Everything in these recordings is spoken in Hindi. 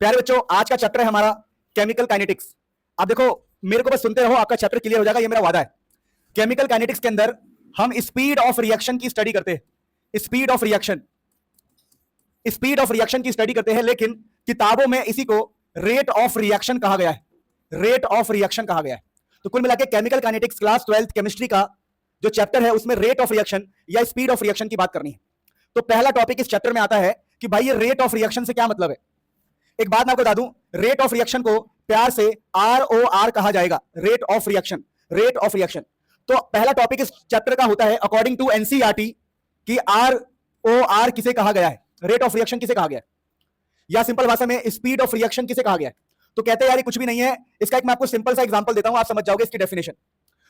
प्यारे बच्चों, आज का चैप्टर है हमारा केमिकल काइनेटिक्स। आप देखो, मेरे को बस सुनते रहो, आपका चैप्टर क्लियर हो जाएगा, ये मेरा वादा है। केमिकल काइनेटिक्स के अंदर हम स्पीड ऑफ रिएक्शन की स्टडी करते हैं। स्पीड ऑफ रिएक्शन की स्टडी करते हैं, लेकिन किताबों में इसी को रेट ऑफ रिएक्शन कहा गया है। रेट ऑफ रिएक्शन कहा गया है। तो कुल मिला के chemical kinetics class 12th chemistry का जो चैप्टर है उसमें रेट ऑफ रिएक्शन या स्पीड ऑफ रिएक्शन की बात करनी है। तो पहला टॉपिक इस चैप्टर में आता है कि भाई ये रेट ऑफ रिएक्शन से क्या मतलब है। एक बात मैं आपको बता दूं, रेट ऑफ रिएक्शन को प्यार से ROR कहा जाएगा। Rate of reaction, rate of reaction. तो पहला टॉपिक इस चैप्टर का होता है अकॉर्डिंग टू एनसीईआरटी कि ROR किसे कहा गया है, रेट ऑफ रिएक्शन किसे कहा गया है, या सिंपल भाषा में स्पीड ऑफ रिएक्शन किसे कहा गया है। तो कहते हैं यार ये कुछ भी नहीं है। इसका एक मैं आपको सिंपल सा एग्जांपल देता हूं, आप समझ जाओगे इसकी डेफिनेशन।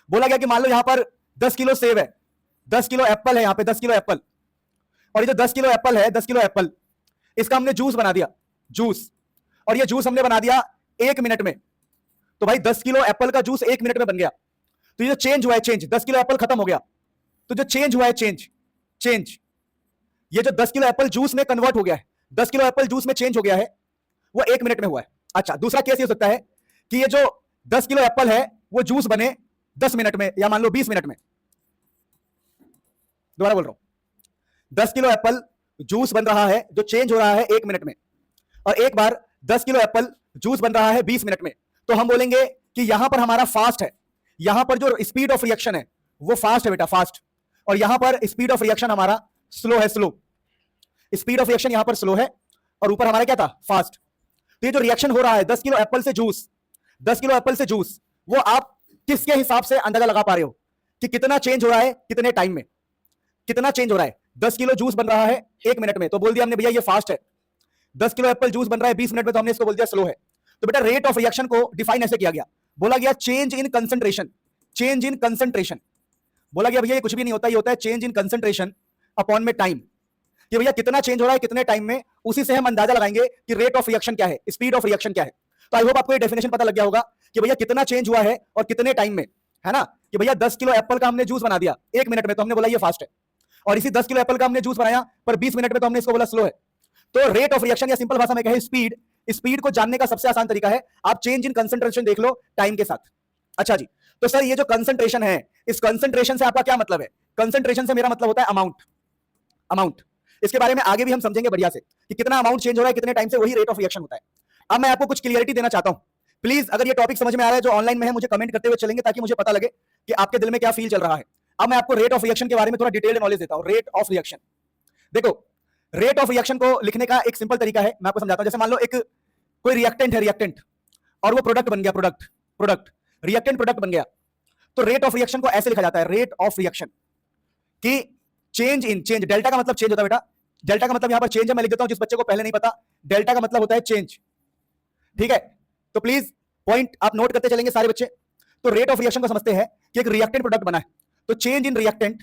बोला गया कि मान लो यहां पर 10 किलो सेब है, 10 किलो एप्पल है, यहां पे 10 किलो एप्पल, और ये जो 10 किलो एप्पल है, 10 किलो एप्पल, इसका हमने जूस बना दिया, जूस, और ये जूस हमने बना दिया 1 मिनट में। तो भाई 10 किलो एप्पल का जूस 1 मिनट में बन गया। तो ये जो चेंज हुआ है, चेंज, 10 किलो एप्पल खत्म हो गया, तो जो चेंज हुआ है, चेंज, ये जो 10 किलो एप्पल जूस में कन्वर्ट हो गया है, 10 किलो एप्पल जूस में चेंज हो गया है, वो 1 मिनट में हुआ है। अच्छा, दूसरा केस ये हो सकता है कि ये जो 10 किलो एप्पल है वो जूस बने 10 मिनट में, या मान लो 20 मिनट में। दोबारा बोल रहा हूं, 10 किलो एप्पल जूस बन रहा है जो चेंज हो रहा है 1 मिनट में, और एक बार 10 किलो एप्पल जूस बन रहा है 20 मिनट में। तो हम बोलेंगे कि यहां पर हमारा फास्ट है, यहां पर जो स्पीड ऑफ रिएक्शन है वो फास्ट है बेटा, फास्ट, और यहां पर स्पीड ऑफ रिएक्शन हमारा स्लो है, स्लो। स्पीड ऑफ रिएक्शन यहां पर स्लो है और ऊपर हमारा क्या था, फास्ट। तो ये जो रिएक्शन हो रहा है 10 किलो एप्पल से जूस, 10 किलो एप्पल से जूस, वो आप किसके हिसाब से अंदाजा लगा पा रहे हो कि कितना चेंज हो रहा है, कितने टाइम में, कितना चेंज हो रहा है। 10 किलो जूस बन रहा है 1 मिनट में, तो बोल दिया हमने भैया ये फास्ट है। 10 किलो एप्पल जूस बन रहा है 20 मिनट में, तो हमने इसको बोल दिया स्लो है। तो बेटा रेट ऑफ रिएक्शन को डिफाइन ऐसे किया गया, बोला गया change in concentration, change in concentration. बोला गया भैया ये कुछ भी नहीं होता, ये होता है चेंज इन कंसंट्रेशन अपॉन में टाइम, कि भैया कितना चेंज हो रहा है कितने टाइम में, उसी से हम अंदाजा लगाएंगे कि रेट ऑफ रिएक्शन क्या है, स्पीड ऑफ रिएक्शन क्या है। तो आई होप आपको ये डेफिनेशन पता लग गया होगा कि भैया कितना चेंज हुआ है और कितने टाइम में, है ना। कि भैया 10 किलो एप्पल का हमने जूस बना दिया 1 मिनट में, तो हमने बोला ये फास्ट है, और इसी 10 किलो एप्पल का हमने जूस बनाया पर 20 मिनट में, तो हमने इसको बोला स्लो है। तो रेट ऑफ रिएक्शन या सिंपल भाषा में कहे स्पीड, स्पीड को जानने का सबसे आसान तरीका है आप चेंज इन कंसंट्रेशन देख लो टाइम के साथ। अच्छा जी, तो सर ये जो कंसंट्रेशन है, इस कंसंट्रेशन से आपका क्या मतलब है। कंसंट्रेशन से मेरा मतलब होता है अमाउंट, अमाउंट। इसके बारे में आगे भी हम समझेंगे बढ़िया से कि कितना अमाउंट चेंज हो रहा है कितने टाइम से, वही रेट ऑफ रिएक्शन होता है। अब मैं आपको कुछ क्लियरिटी देना चाहता हूं, प्लीज अगर ये टॉपिक समझ में आ रहा है, जो ऑनलाइन में है मुझे कमेंट करते हुए चलेंगे ताकि मुझे पता लगे कि आपके दिल में क्या फील चल रहा है। अब मैं आपको रेट ऑफ रिएक्शन के बारे में थोड़ा डिटेल्ड नॉलेज देता हूं। रेट ऑफ रिएक्शन, देखो रेट ऑफ रिएक्शन को लिखने का एक सिंपल तरीका है, मैं आपको समझाता हूं। जैसे मान लो एक कोई रिएक्टेंट है, रिएक्टेंट, और वो प्रोडक्ट बन गया, प्रोडक्ट रिएक्टेंट प्रोडक्ट बन गया, तो रेट ऑफ रिएक्शन को ऐसे लिखा जाता है, रेट ऑफ रिएक्शन की चेंज इन, चेंज, डेल्टा का मतलब चेंज होता है बेटा, डेल्टा का मतलब यहां पर चेंज है, मैं लिख देता हूं जिस बच्चे को पहले नहीं पता, डेल्टा का मतलब होता है चेंज, ठीक है। तो प्लीज पॉइंट आप नोट करते चलेंगे सारे बच्चे। तो रेट ऑफ रिएक्शन को समझते हैं कि एक रिएक्टेंट प्रोडक्ट बना है, तो change in reactant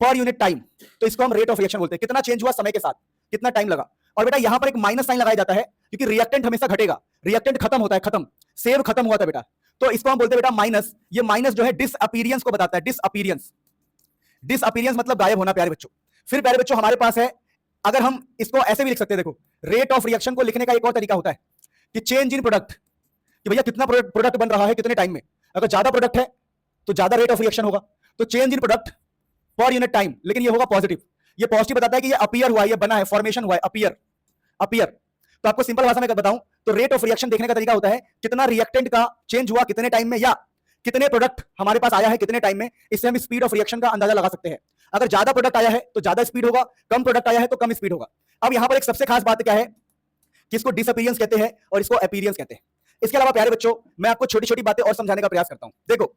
per unit time, तो इसको हम रेट ऑफ रिएक्शन बोलते हैं। कितना चेंज हुआ समय के साथ, कितना टाइम लगा। और बेटा यहां पर एक माइनस साइन लगाया जाता है क्योंकि रिएक्टेंट हमेशा घटेगा, रिएक्टेंट खत्म होता है, खत्म, सेव खत्म हुआ था बेटा, तो इसको हम बोलते हैं बेटा माइनस। ये माइनस जो है डिसअपीयरेंस को बताता है, डिसअपीयरेंस, डिसअपीयरेंस मतलब गायब होना प्यारे बच्चों। फिर प्यारे बच्चों हमारे पास है, अगर हम इसको ऐसे भी लिख सकते हैं, देखो रेट ऑफ रिएक्शन को लिखने का एक और तरीका होता है कि चेंज इन प्रोडक्ट, कि भैया कितना प्रोडक्ट बन रहा है कितने टाइम में। अगर ज्यादा प्रोडक्ट है तो ज्यादा रेट ऑफ रिएक्शन होगा, तो change in product per unit time, लेकिन ये होगा पॉजिटिव। ये पॉजिटिव बताता है कि ये अपीयर हुआ है, ये बना है, फॉर्मेशन हुआ है, अपीयर, अपीयर। तो आपको सिंपल भाषा में बताऊं तो रेट ऑफ रिएक्शन देखने का तरीका होता है कितना रिएक्टेंट का चेंज हुआ कितने टाइम में, या कितने प्रोडक्ट हमारे पास आया है कितने टाइम में। इससे हम स्पीड ऑफ रिएक्शन का अंदाजा लगा सकते हैं। अगर ज्यादा प्रोडक्ट आया है तो ज्यादा स्पीड होगा, कम प्रोडक्ट आया है तो कम स्पीड होगा। अब यहां पर एक सबसे खास बात क्या है कि इसको डिसअपीयरेंस कहते हैं और इसको अपीयरेंस कहते हैं। इसके अलावा प्यारे बच्चों मैं आपको छोटी छोटी बातें और समझाने का प्रयास करता हूं। देखो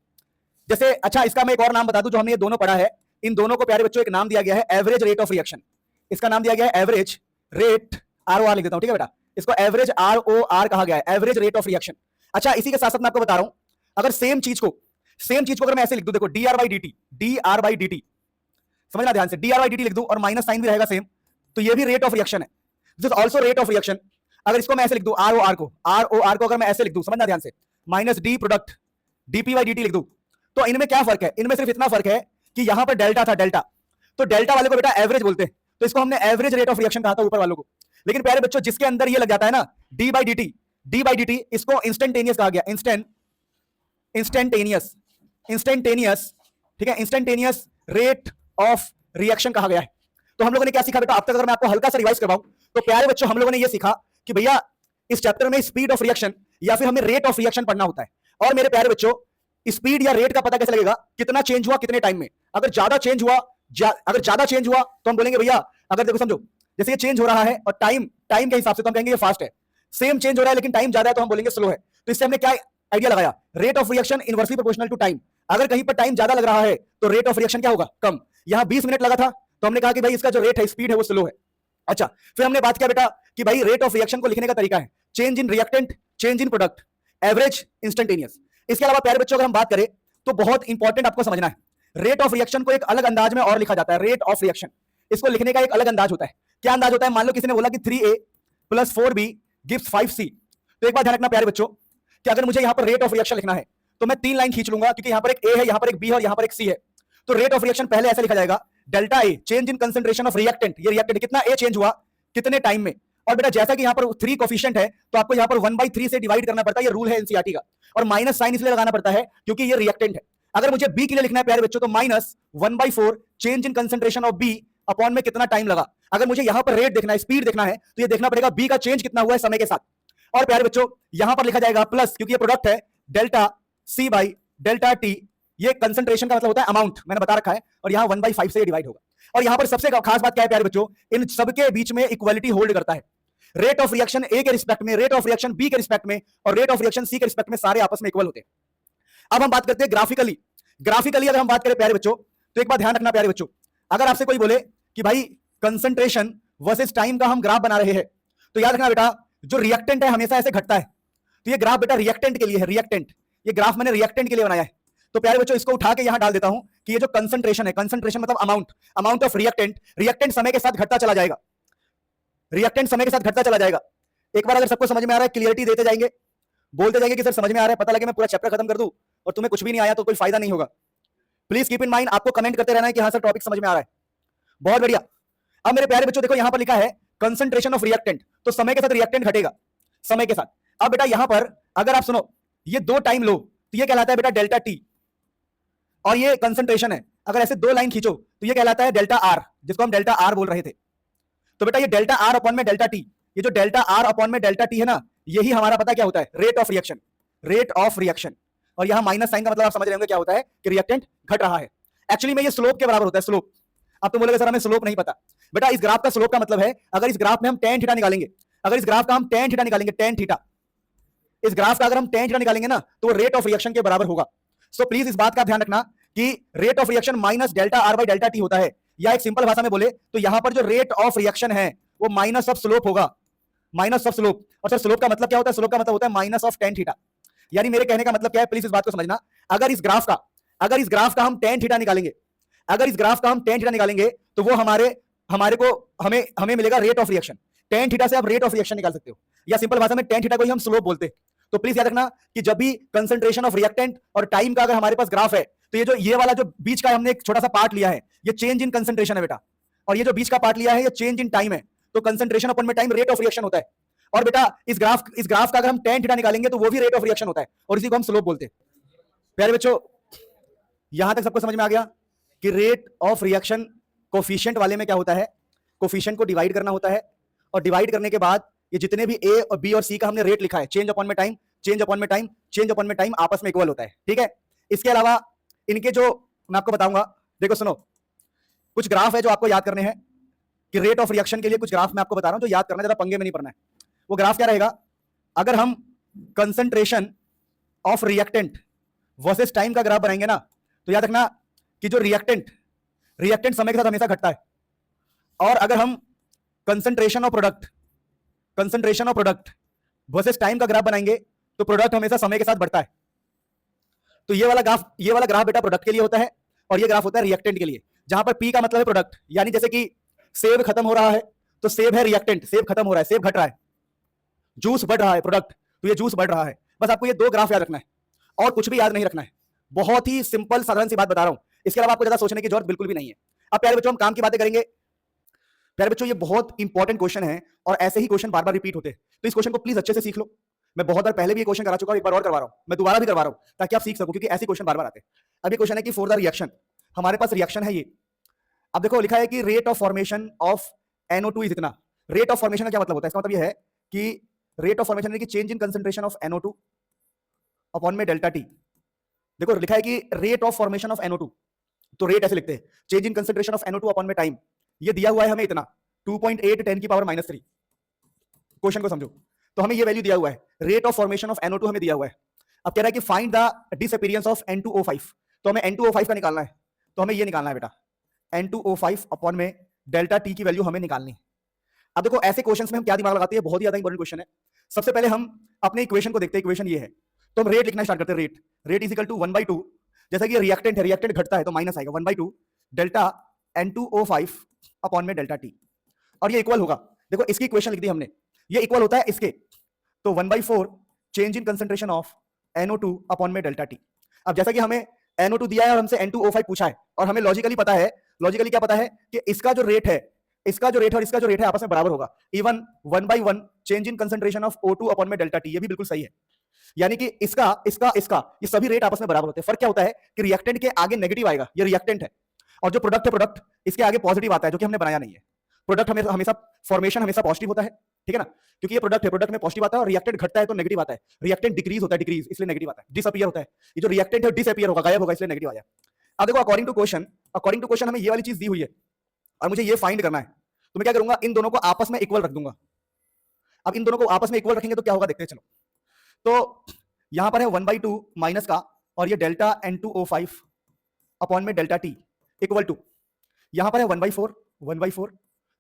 जैसे, अच्छा इसका मैं एक और नाम बता दूं जो हमने ये दोनों पढ़ा है, इन दोनों को प्यारे बच्चों एक नाम दिया गया है एवरेज रेट ऑफ रिएक्शन। इसका नाम दिया गया है एवरेज रेट, ROR लिख देता हूं, ठीक है बेटा, इसको एवरेज ROR कहा गया है, एवरेज रेट ऑफ रिएक्शन। अच्छा इसी के साथ साथ मैं आपको बता रहा हूं, अगर सेम चीज को अगर मैं ऐसे लिख दूं, देखो dR/dt, समझना ध्यान से, dR/dt लिख दूं और माइनस साइन भी रहेगा सेम, तो ये भी रेट ऑफ रिएक्शन है, this is also rate of reaction. अगर इसको मैं ऐसे लिख दूं, ROR को अगर मैं ऐसे लिख दूं, समझना ध्यान से, माइनस डी प्रोडक्ट dP/dt लिख दूं, तो इनमें क्या फर्क है, इनमें सिर्फ इतना फर्क है कि यहां पर डेल्टा था, डेल्टा, तो डेल्टा वाले को बेटा एवरेज बोलते हैं, तो इसको हमने एवरेज रेट ऑफ रिएक्शन कहा था ऊपर वालों को, लेकिन प्यारे बच्चों जिसके अंदर ये लग जाता है ना डी बाई डी टी, इसको इंस्टेंटेनियस कहा गया। इंस्टेंटेनियस, ठीक है, इंस्टेंटेनियस रेट ऑफ रिएक्शन कहा गया है। तो हम लोगों ने क्या सीखा बेटा, अब तक अगर मैं आपको हल्का सा रिवाइज करवाऊं तो प्यारे बच्चों हम लोगों ने ये सीखा कि भैया इस चैप्टर में स्पीड ऑफ रिएक्शन या फिर हमें रेट ऑफ रिएक्शन पढ़ना होता है। और मेरे प्यारे बच्चों स्पीड या रेट का पता कैसे लगेगा, कितना चेंज हुआ कितने टाइम में। अगर ज्यादा चेंज हुआ तो हम बोलेंगे भैया, अगर देखो समझो जैसे ये चेंज हो रहा है और टाइम के हिसाब से तो हम कहेंगे ये फास्ट है। सेम चेंज हो रहा है लेकिन टाइम ज्यादा है तो हम बोलेंगे स्लो है। तो इससे हमने क्या आइडिया लगाया, rate of reaction inversely proportional to time. अगर कहीं पर टाइम ज्यादा लग रहा है तो रेट ऑफ रिएक्शन क्या होगा, कम। यहां 20 मिनट लगा था तो हमने कहा कि भाई इसका जो रेट है, स्पीड है, वो स्लो है। अच्छा, फिर हमने बात किया बेटा कि भाई रेट ऑफ रिएक्शन को लिखने का तरीका है change in reactant, change in product, average, instantaneous. इसके अलावा प्यारे बच्चों अगर हम बात करें तो बहुत इंपॉर्टेंट आपको समझना है, रेट ऑफ रिएक्शन को एक अलग अंदाज में और लिखा जाता है। रेट ऑफ रिएक्शन इसको लिखने का एक अलग अंदाज होता है। क्या अंदाज होता है, मान लो किसी ने बोला कि 3a + 4b गिव्स 5c। तो एक बात ध्यान रखना प्यारे बच्चों कि अगर मुझे यहां पर रेट ऑफ रिएक्शन लिखना है तो मैं 3 लाइन खींच लूंगा, क्योंकि यहां पर एक a है, यहां पर एक b है और यहां पर एक c है। तो रेट ऑफ रिएक्शन पहले ऐसे लिखा जाएगा, delta A change in concentration of reactant. ये रिएक्टेंट कितना a चेंज हुआ कितने टाइम में। और बेटा जैसा कि यहां पर 3 कोफिशिएंट है तो आपको यहां पर 1/3 से डिवाइड करना पड़ता है, ये रूल है एनसीईआरटी का। और माइनस साइन इसलिए लगाना पड़ता है क्योंकि ये रिएक्टेंट है। अगर मुझे b के लिए लिखना है प्यारे बच्चों तो -1/4 change in concentration of b upon में कितना टाइम लगा। अगर मुझे यहां पर रेट देखना है, स्पीड देखना है, तो ये देखना पड़ेगा b का चेंज कितना हुआ है समय के साथ। और प्यारे बच्चों यहां पर लिखा जाएगा प्लस, क्योंकि ये प्रोडक्ट है, delta c by delta t। ये कंसंट्रेशन का मतलब होता है अमाउंट, मैंने बता रखा है, और यहां 1/5 से डिवाइड होगा। और यहां पर सबसे खास बात क्या है प्यारे बच्चों, इन सबके बीच में इक्वालिटी होल्ड करता है। रेट ऑफ रिएक्शन ए के रिस्पेक्ट में, रेट ऑफ रिएक्शन बी के रिस्पेक्ट में और रेट ऑफ रिएक्शन सी के रिस्पेक्ट में सारे आपस में इक्वल होते हैं। अब हम बात करते हैं ग्राफिकली अगर हम बात करें प्यारे बच्चों तो एक बात ध्यान रखना प्यारे बच्चों, अगर आपसे कोई बोले कि भाई कंसंट्रेशन वर्सेस टाइम का हम ग्राफ बना रहे हैं तो याद रखना बेटा जो रिएक्टेंट है हमेशा ऐसे घटता है। तो ये ग्राफ बेटा रिएक्टेंट के लिए है, रिएक्टेंट, ये ग्राफ मैंने रिएक्टेंट के लिए बनाया है। तो प्यारे बच्चों इसको उठा के यहां डाल देता हूं कि ये जो कंसंट्रेशन है, कंसंट्रेशन मतलब अमाउंट ऑफ रिएक्टेंट समय के साथ घटता चला जाएगा, रिएक्टेंट समय के साथ घटता चला जाएगा। एक बार अगर सबको समझ में आ रहा है क्लियरिटी देते जाएंगे, बोलते जाएंगे कि सर समझ में आ रहा है, पता लगे मैं पूरा चैप्टर खत्म कर दूं और तुम्हें कुछ भी नहीं आया तो कोई फायदा नहीं होगा। प्लीज कीप इन माइंड, आपको कमेंट करते रहना है कि हाँ सर टॉपिक समझ में आ रहा है। बहुत बढ़िया। अब मेरे प्यारे बच्चों देखो यहां पर लिखा है कंसंट्रेशन ऑफ रिएक्टेंट, तो समय के साथ रिएक्टेंट घटेगा समय के साथ। अब बेटा यहां पर अगर आप सुनो ये 2 टाइम लो तो ये कहलाता है बेटा डेल्टा टी, और ये कंसंट्रेशन है। अगर ऐसे 2 लाइन खींचो तो ये कहलाता है डेल्टा आर, जिसको हम डेल्टा आर बोल रहे थे। तो बेटा ये डेल्टा आर अपॉन में डेल्टा टी, ये जो डेल्टा आर अपॉन में डेल्टा टी है ना, यही हमारा पता क्या होता है, रेट ऑफ रिएक्शन। और यहां माइनस साइन का मतलब आप समझ रहे होंगे क्या होता है कि रिएक्टेंट घट रहा है। एक्चुअली में ये स्लोप के बराबर होता है, स्लोप। अब तो बोलेगा सर हमें स्लोप नहीं पता। बेटा इस ग्राफ का स्लोप का मतलब है, अगर इस ग्राफ में हम tan थीटा निकालेंगे, अगर इस ग्राफ का हम tan थीटा निकालेंगे, tan थीटा, इस ग्राफ का अगर हम tan थीटा निकालेंगे ना तो वो रेट ऑफ रिएक्शन के बराबर होगा। सो प्लीज इस बात का ध्यान रखना कि rate of reaction minus delta R by delta T होता है, या एक सिंपल भाषा में बोले तो यहां पर जो रेट ऑफ रिएक्शन है वो माइनस ऑफ स्लोप होगा, माइनस ऑफ स्लोप। और सर स्लोप का मतलब क्या होता है, स्लोप का मतलब होता है माइनस ऑफ tan थीटा। यानी मेरे कहने का मतलब क्या है, प्लीज इस बात को समझना, अगर इस ग्राफ का हम tan थीटा निकालेंगे, अगर इस ग्राफ का हम tan थीटा निकालेंगे तो वो हमें मिलेगा rate of reaction. tan theta से आप रेट ऑफ रिएक्शन निकाल सकते हो, या सिंपल भाषा में tan थीटा को ही हम स्लोप बोलते हैं। तो प्लीज याद रखना कि जब भी कंसंट्रेशन ऑफ रिएक्टेंट और टाइम का अगर हमारे पास ग्राफ है तो ये वाला जो बीच का हमने एक छोटा सा पार्ट लिया है ये चेंज इन कंसंट्रेशन है बेटा, और ये जो बीच का पार्ट लिया है ये चेंज इन टाइम है। तो कंसंट्रेशन अपॉन में टाइम रेट ऑफ रिएक्शन होता है। और बेटा इस ग्राफ का अगर हम tan थीटा निकालेंगे तो वो भी रेट ऑफ रिएक्शन होता है, और इसी को हम स्लोप बोलते हैं। प्यारे बच्चों यहां तक सबको समझ में आ गया कि रेट ऑफ रिएक्शन कोफिशिएंट वाले में क्या होता है, कोफिशिएंट को डिवाइड करना होता है, और डिवाइड करने के बाद ये जितने भी ए और बी और सी का हमने रेट लिखा है, चेंज अपॉन में टाइम, चेंज अपॉन में टाइम, चेंज अपॉन में टाइम, आपस में इक्वल होता है। ठीक है, इसके अलावा इनके जो मैं आपको बताऊंगा, देखो सुनो, कुछ ग्राफ है जो आपको याद करने हैं कि रेट ऑफ रिएक्शन के लिए कुछ ग्राफ मैं आपको बता रहा हूं जो याद करना, ज्यादा पंगे में नहीं पड़ना है। वो ग्राफ क्या रहेगा, अगर हम concentration of reactant versus time का ग्राफ बनाएंगे ना तो याद रखना कि जो रिएक्टेंट समय के साथ हमेशा घटता है, और अगर हम concentration of product versus time का ग्राफ बनाएंगे तो प्रोडक्ट हमेशा समय के साथ बढ़ता है। तो ये वाला ग्राफ बेटा प्रोडक्ट के लिए होता है, और ये ग्राफ होता है रिएक्टेंट के लिए, जहां पर पी का मतलब है प्रोडक्ट। यानी जैसे कि सेब खत्म हो रहा है तो सेब है रिएक्टेंट, सेब खत्म हो रहा है, सेब घट रहा है, जूस बढ़ रहा है प्रोडक्ट, तो ये जूस बढ़ रहा है। बस आपको ये 2 ग्राफ याद रखना है और कुछ भी याद नहीं रखना है। बहुत ही सिंपल साधारण सी बात बता रहा हूं, इसके अलावा आपको ज्यादा सोचने की जरूरत बिल्कुल भी नहीं है। अब प्यारे बच्चों हम काम की बातें करेंगे। प्यारे बच्चों ये बहुत इंपॉर्टेंट क्वेश्चन है और ऐसे ही क्वेश्चन बार बार रिपीट होते हैं, तो इस क्वेश्चन को प्लीज अच्छे से सीख लो। मैं बहुत बार पहले भी ये क्वेश्चन करा चुका हूं, एक बार और करवा रहा हूं, मैं दोबारा भी करवा रहा हूं ताकि आप सीख सको, क्योंकि ऐसे क्वेश्चन बार बार आते हैं। अब ये क्वेश्चन है कि फॉर द रिएक्शन, हमारे पास रिएक्शन है ये। अब देखो लिखा है कि rate of formation of NO2 is इतना। रेट ऑफ फॉर्मेशन का क्या मतलब होता है? इसका मतलब ये है कि रेट ऑफ फॉर्मेशन यानी कि change in concentration of NO2 upon में डेल्टा टी। देखो लिखा है कि rate of formation of NO2, तो रेट ऐसे लिखते हैं change in concentration of NO2 upon में टाइम। ये दिया हुआ है हमें इतना 2.8 10 की पावर -3। क्वेश्चन को समझो, तो हमें ये वैल्यू दिया हुआ है, rate of formation of NO2 हमें दिया हुआ है। अब कह रहा है कि find the disappearance of N2O5, तो हमें N2O5 का निकालना है, तो हमें ये निकालना है बेटा N2O5 अपॉन में डेल्टा टी की वैल्यू हमें निकालनी है। अब देखो ऐसे क्वेश्चंस में हम क्या दिमाग लगाते हैं, बहुत ही ज्यादा इंपॉर्टेंट क्वेश्चन है। सबसे पहले हम अपने इक्वेशन को देखते हैं, इक्वेशन ये है, तो हम रेट लिखना स्टार्ट करते हैं। रेट इज इक्वल टू 1/2, जैसा कि रिएक्टेंट है, रिएक्टेंट घटता है तो माइनस आएगा 1/2 डेल्टा N2O5 अपॉन में डेल्टा टी, और ये इक्वल होगा, देखो इसकी इक्वेशन लिख दी हमने, ये इक्वल होता है इसके, तो 1/4 change in concentration of NO2 upon में डेल्टा टी। अब जैसा कि हमें NO2 दिया है और हमसे N2O5 पूछा है, और हमें लॉजिकली पता है, लॉजिकली क्या पता है कि इसका जो रेट है, इसका जो रेट है और इसका जो रेट है आपस में बराबर होगा, even 1/1 change in concentration of O2 upon में डेल्टा टी, ये भी बिल्कुल सही है। यानी कि इसका इसका इसका ये सभी रेट आपस में बराबर होते हैं। फर्क क्या होता है कि रिएक्टेंट के आगे नेगेटिव आएगा, ये रिएक्टेंट है, और जो प्रोडक्ट है, प्रोडक्ट इसके आगे पॉजिटिव आता है, जो कि हमने बनाया नहीं है। प्रोडक्ट हमेशा फॉर्मेशन हमेशा पॉजिटिव होता है, ठीक है ना, क्योंकि ये प्रोडक्ट है, प्रोडक्ट में पॉजिटिव आता है, और रिएक्टेंट घटता है तो नेगेटिव आता है। रिएक्टेंट डिक्रीज होता है, डिक्रीज इसलिए नेगेटिव आता है, डिसअपीयर होता है। ये जो रिएक्टेंट है डिसअपीयर होगा, गायब होगा, इसलिए नेगेटिव आया। अब देखो अकॉर्डिंग टू क्वेश्चन हमें ये वाली चीज दी हुई है और मुझे ये फाइंड करना है, तो मैं क्या करूंगा, इन दोनों को आपस में इक्वल रख दूंगा। अब इन दोनों को आपस में इक्वल रखेंगे तो क्या होगा देखते हैं, चलो। तो यहां पर है 1/2 माइनस का, और ये डेल्टा N2O5 अपॉन में डेल्टा टी इक्वल टू, यहां पर है 1/4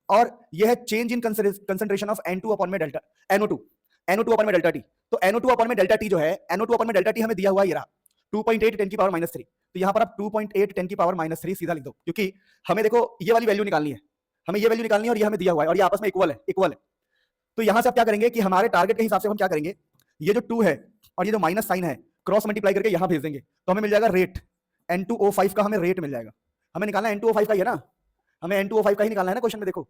और ये है change in concentration of N2 upon में डेल्टा NO2 अपॉन में डेल्टा टी। तो NO2 अपॉन में डेल्टा टी जो है, NO2 अपॉन में डेल्टा टी हमें दिया हुआ है, ये रहा 2.8 10 की पावर -3। तो यहां पर आप 2.8 10 की पावर -3 सीधा लिख दो, क्योंकि हमें देखो ये वाली वैल्यू निकालनी है, हमें ये वैल्यू निकालनी है, और ये हमें दिया हुआ है, और ये आपस में इक्वल है। तो यहां से आप क्या करेंगे कि हमारे टारगेट के हिसाब से हम क्या करेंगे, ये जो 2 है और ये जो माइनस साइन है, क्रॉस मल्टीप्लाई करके यहां भेज देंगे, तो हमें मिल जाएगा रेट N2O5 का, हमें रेट मिल जाएगा। हमें निकालना है N2O5 का, ये ना, हमें N2O5 का ही निकालना है ना क्वेश्चन में, देखो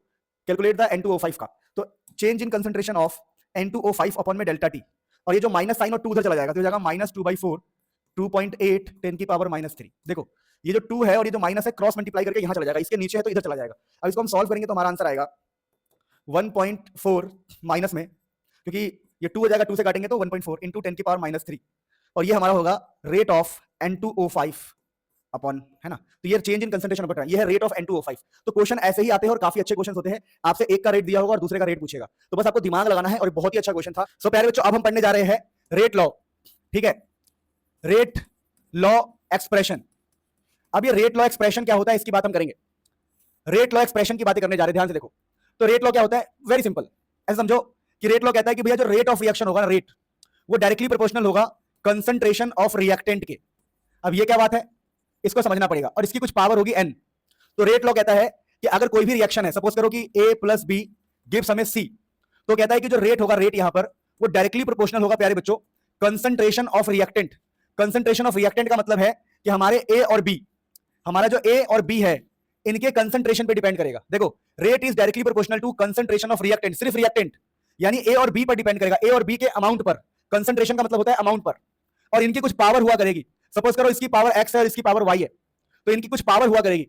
कैलकुलेट द N2O5 का, तो change in concentration of N2O5 upon में डेल्टा टी, और ये जो माइनस साइन और 2 उधर चला जाएगा, तो हो जाएगा -2/4 2.8 10 की पावर -3। देखो ये जो 2 है और ये जो माइनस है, क्रॉस मल्टीप्लाई करके यहां चला जाएगा, इसके नीचे है तो इधर चला जाएगा। अब इसको हम सॉल्व करेंगे तो हमारा आंसर आएगा 1.4 माइनस में, क्योंकि ये 2 हो जाएगा, 2 से काटेंगे तो 1.4 इंटू 10 की पावर -3, और ये हमारा होगा रेट ऑफ N2O5 अपॉन, है ना, तो ये चेंज इन कंसंट्रेशन ऑफ, ये है रेट ऑफ N2O5। तो क्वेश्चन ऐसे ही आते हैं और काफी अच्छे क्वेश्चन होते हैं, आपसे एक का रेट दिया होगा और दूसरे का रेट पूछेगा, तो बस आपको दिमाग लगाना है, और बहुत ही अच्छा क्वेश्चन था। सो प्यारे बच्चों, अब हम पढ़ने जा रहे हैं रेट लॉ, ठीक है, रेट लॉ एक्सप्रेशन। अब ये रेट लॉ एक्सप्रेशन क्या होता है इसकी बात हम करेंगे। रेट लॉ एक्सप्रेशन की बातें करने जा रहे हैं, ध्यान से देखो। तो रेट लॉ क्या होता है, वेरी सिंपल, ऐसे समझो कि रेट लॉ कहता है कि भैया जो रेट ऑफ रिएक्शन होगा ना, रेट वो डायरेक्टली प्रोपोर्शनल होगा कंसंट्रेशन ऑफ रिएक्टेंट के। अब ये क्या बात है, इसको समझना पड़ेगा, और इसकी कुछ पावर होगी n। तो रेट लॉ कहता है कि अगर कोई भी रिएक्शन है, सपोज करो कि A + B गिव्स हमें C, तो कहता है कि जो रेट होगा, रेट यहां पर वो डायरेक्टली प्रोपोर्शनल होगा प्यारे बच्चों concentration of reactant. Concentration of reactant का मतलब है कि हमारे A और B, हमारा जो A और B है, इनके कंसंट्रेशन पे डिपेंड करेगा। देखो rate is directly proportional to concentration of reactant, सिर्फ रिएक्टेंट, यानी A और B पर डिपेंड करेगा, A और B के अमाउंट पर। कंसंट्रेशन का मतलब होता है अमाउंट पर, और इनकी कुछ पावर हुआ करेगी। सपोज करो इसकी पावर x है और इसकी पावर y है, तो इनकी कुछ पावर हुआ करेगी,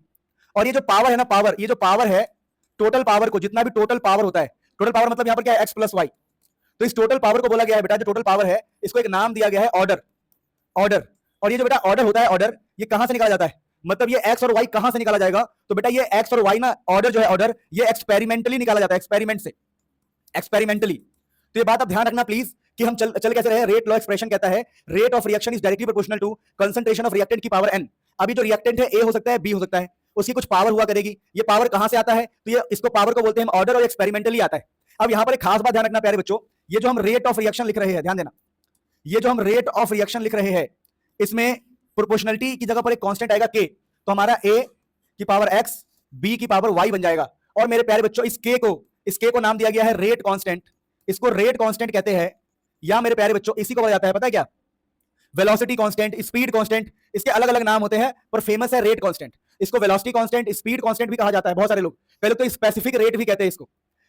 और ये जो पावर है ना, पावर, ये जो पावर है, टोटल पावर को, जितना भी टोटल पावर होता है, टोटल पावर मतलब यहां पर क्या है, x + y, तो इस टोटल पावर को बोला गया है बेटा, जो टोटल पावर है, इसको एक नाम दिया गया है ऑर्डर। और ये जो बेटा ऑर्डर होता है, ऑर्डर ये कहां से निकाला जाता है, मतलब ये x और y कहां से निकाला जाएगा, तो बेटा ये x और y ना, ऑर्डर जो है ऑर्डर, ये एक्सपेरिमेंटली निकाला जाता है, एक्सपेरिमेंट से, एक्सपेरिमेंटली। तो ये बात आप ध्यान रखना प्लीज कि हम चल कैसे रहे। रेट लॉ एक्सप्रेशन कहता है rate of reaction is directly proportional to concentration of reactant की पावर n। अभी जो रिएक्टेंट है A हो सकता है, B हो सकता है, उसकी कुछ पावर हुआ करेगी। ये पावर कहां से आता है, तो ये इसको पावर को बोलते हैं ऑर्डर, और एक्सपेरिमेंटली आता है। अब यहां पर एक खास बात ध्यान रखना प्यारे बच्चों, ये जो हम रेट ऑफ रिएक्शन लिख रहे हैं, ध्यान देना, ये जो हम रेट ऑफ रिएक्शन लिख रहे हैं, इसमें प्रोपोर्शनलिटी की जगह पर एक कांस्टेंट आएगा k, तो हमारा A की पावर x, B की पावर y बन जाएगा। और मेरे प्यारे बच्चों इस k को नाम दिया गया है रेट कांस्टेंट, इसको रेट कांस्टेंट कहते हैं, या मेरे प्यारे बच्चों इसी को बोला जाता है, पता है क्या, वेलोसिटी कांस्टेंट, स्पीड कांस्टेंट, इसके अलग अलग नाम होते हैं, पर फेमस है रेट कांस्टेंट। इसको वेलोसिटी कांस्टेंट, स्पीड कांस्टेंट भी कहा जाता है, बहुत सारे लोग कई लोग तो स्पेसिफिक रेट भी कहते हैं इसको,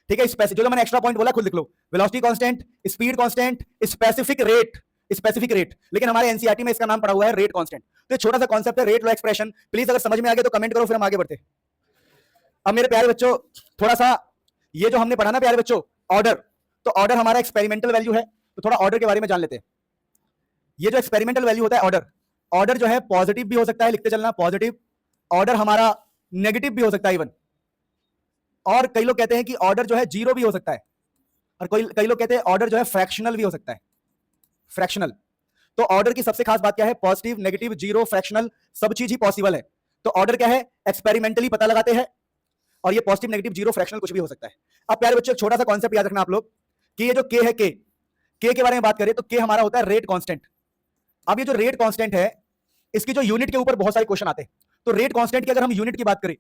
ठीक है। जो मैंने एक्स्ट्रा पॉइंट बोला खुद लिख लो, velocity constant, speed constant, specific rate, specific rate, लेकिन हमारे एनसीईआरटी में इसका नाम पड़ा हुआ है रेट कांस्टेंट। तो छोटा सा कॉन्सेप्ट है, रेट लॉ एक्सप्रेशन। प्लीज अगर समझ में आ गया तो कमेंट करो, फिर हम आगे बढ़ते। अब मेरे प्यारे बच्चों, थोड़ा सा ये जो हमने पढ़ा ना प्यारे बच्चों, ऑर्डर, तो ऑर्डर हमारा एक्सपेरिमेंटल वैल्यू है, तो थोड़ा ऑर्डर के बारे में जान लेते हैं। ये जो एक्सपेरिमेंटल वैल्यू होता है ऑर्डर, ऑर्डर जो है पॉजिटिव भी हो सकता है, लिखते चलना पॉजिटिव, ऑर्डर हमारा नेगेटिव भी हो सकता है इवन, और कई लोग कहते हैं कि ऑर्डर जो है जीरो भी हो सकता है, और कई लोग कहते हैं ऑर्डर जो है फ्रैक्शनल भी हो सकता है, फ्रैक्शनल। तो ऑर्डर की सबसे खास बात क्या है, पॉजिटिव, नेगेटिव, जीरो, फ्रैक्शनल, सब चीज ही पॉसिबल है। तो ऑर्डर क्या है, एक्सपेरिमेंटली पता लगाते हैं, और ये पॉजिटिव, नेगेटिव, जीरो, फ्रैक्शनल कुछ भी हो सकता है। अब प्यारे बच्चों, छोटा सा कॉन्सेप्ट याद रखना आप लोग कि ये जो के है, के के बारे में बात करें तो के हमारा होता है रेट कांस्टेंट। अब ये जो रेट कांस्टेंट है, इसकी जो यूनिट के ऊपर बहुत सारे क्वेश्चन आते हैं। तो रेट कांस्टेंट की अगर हम यूनिट की बात करें,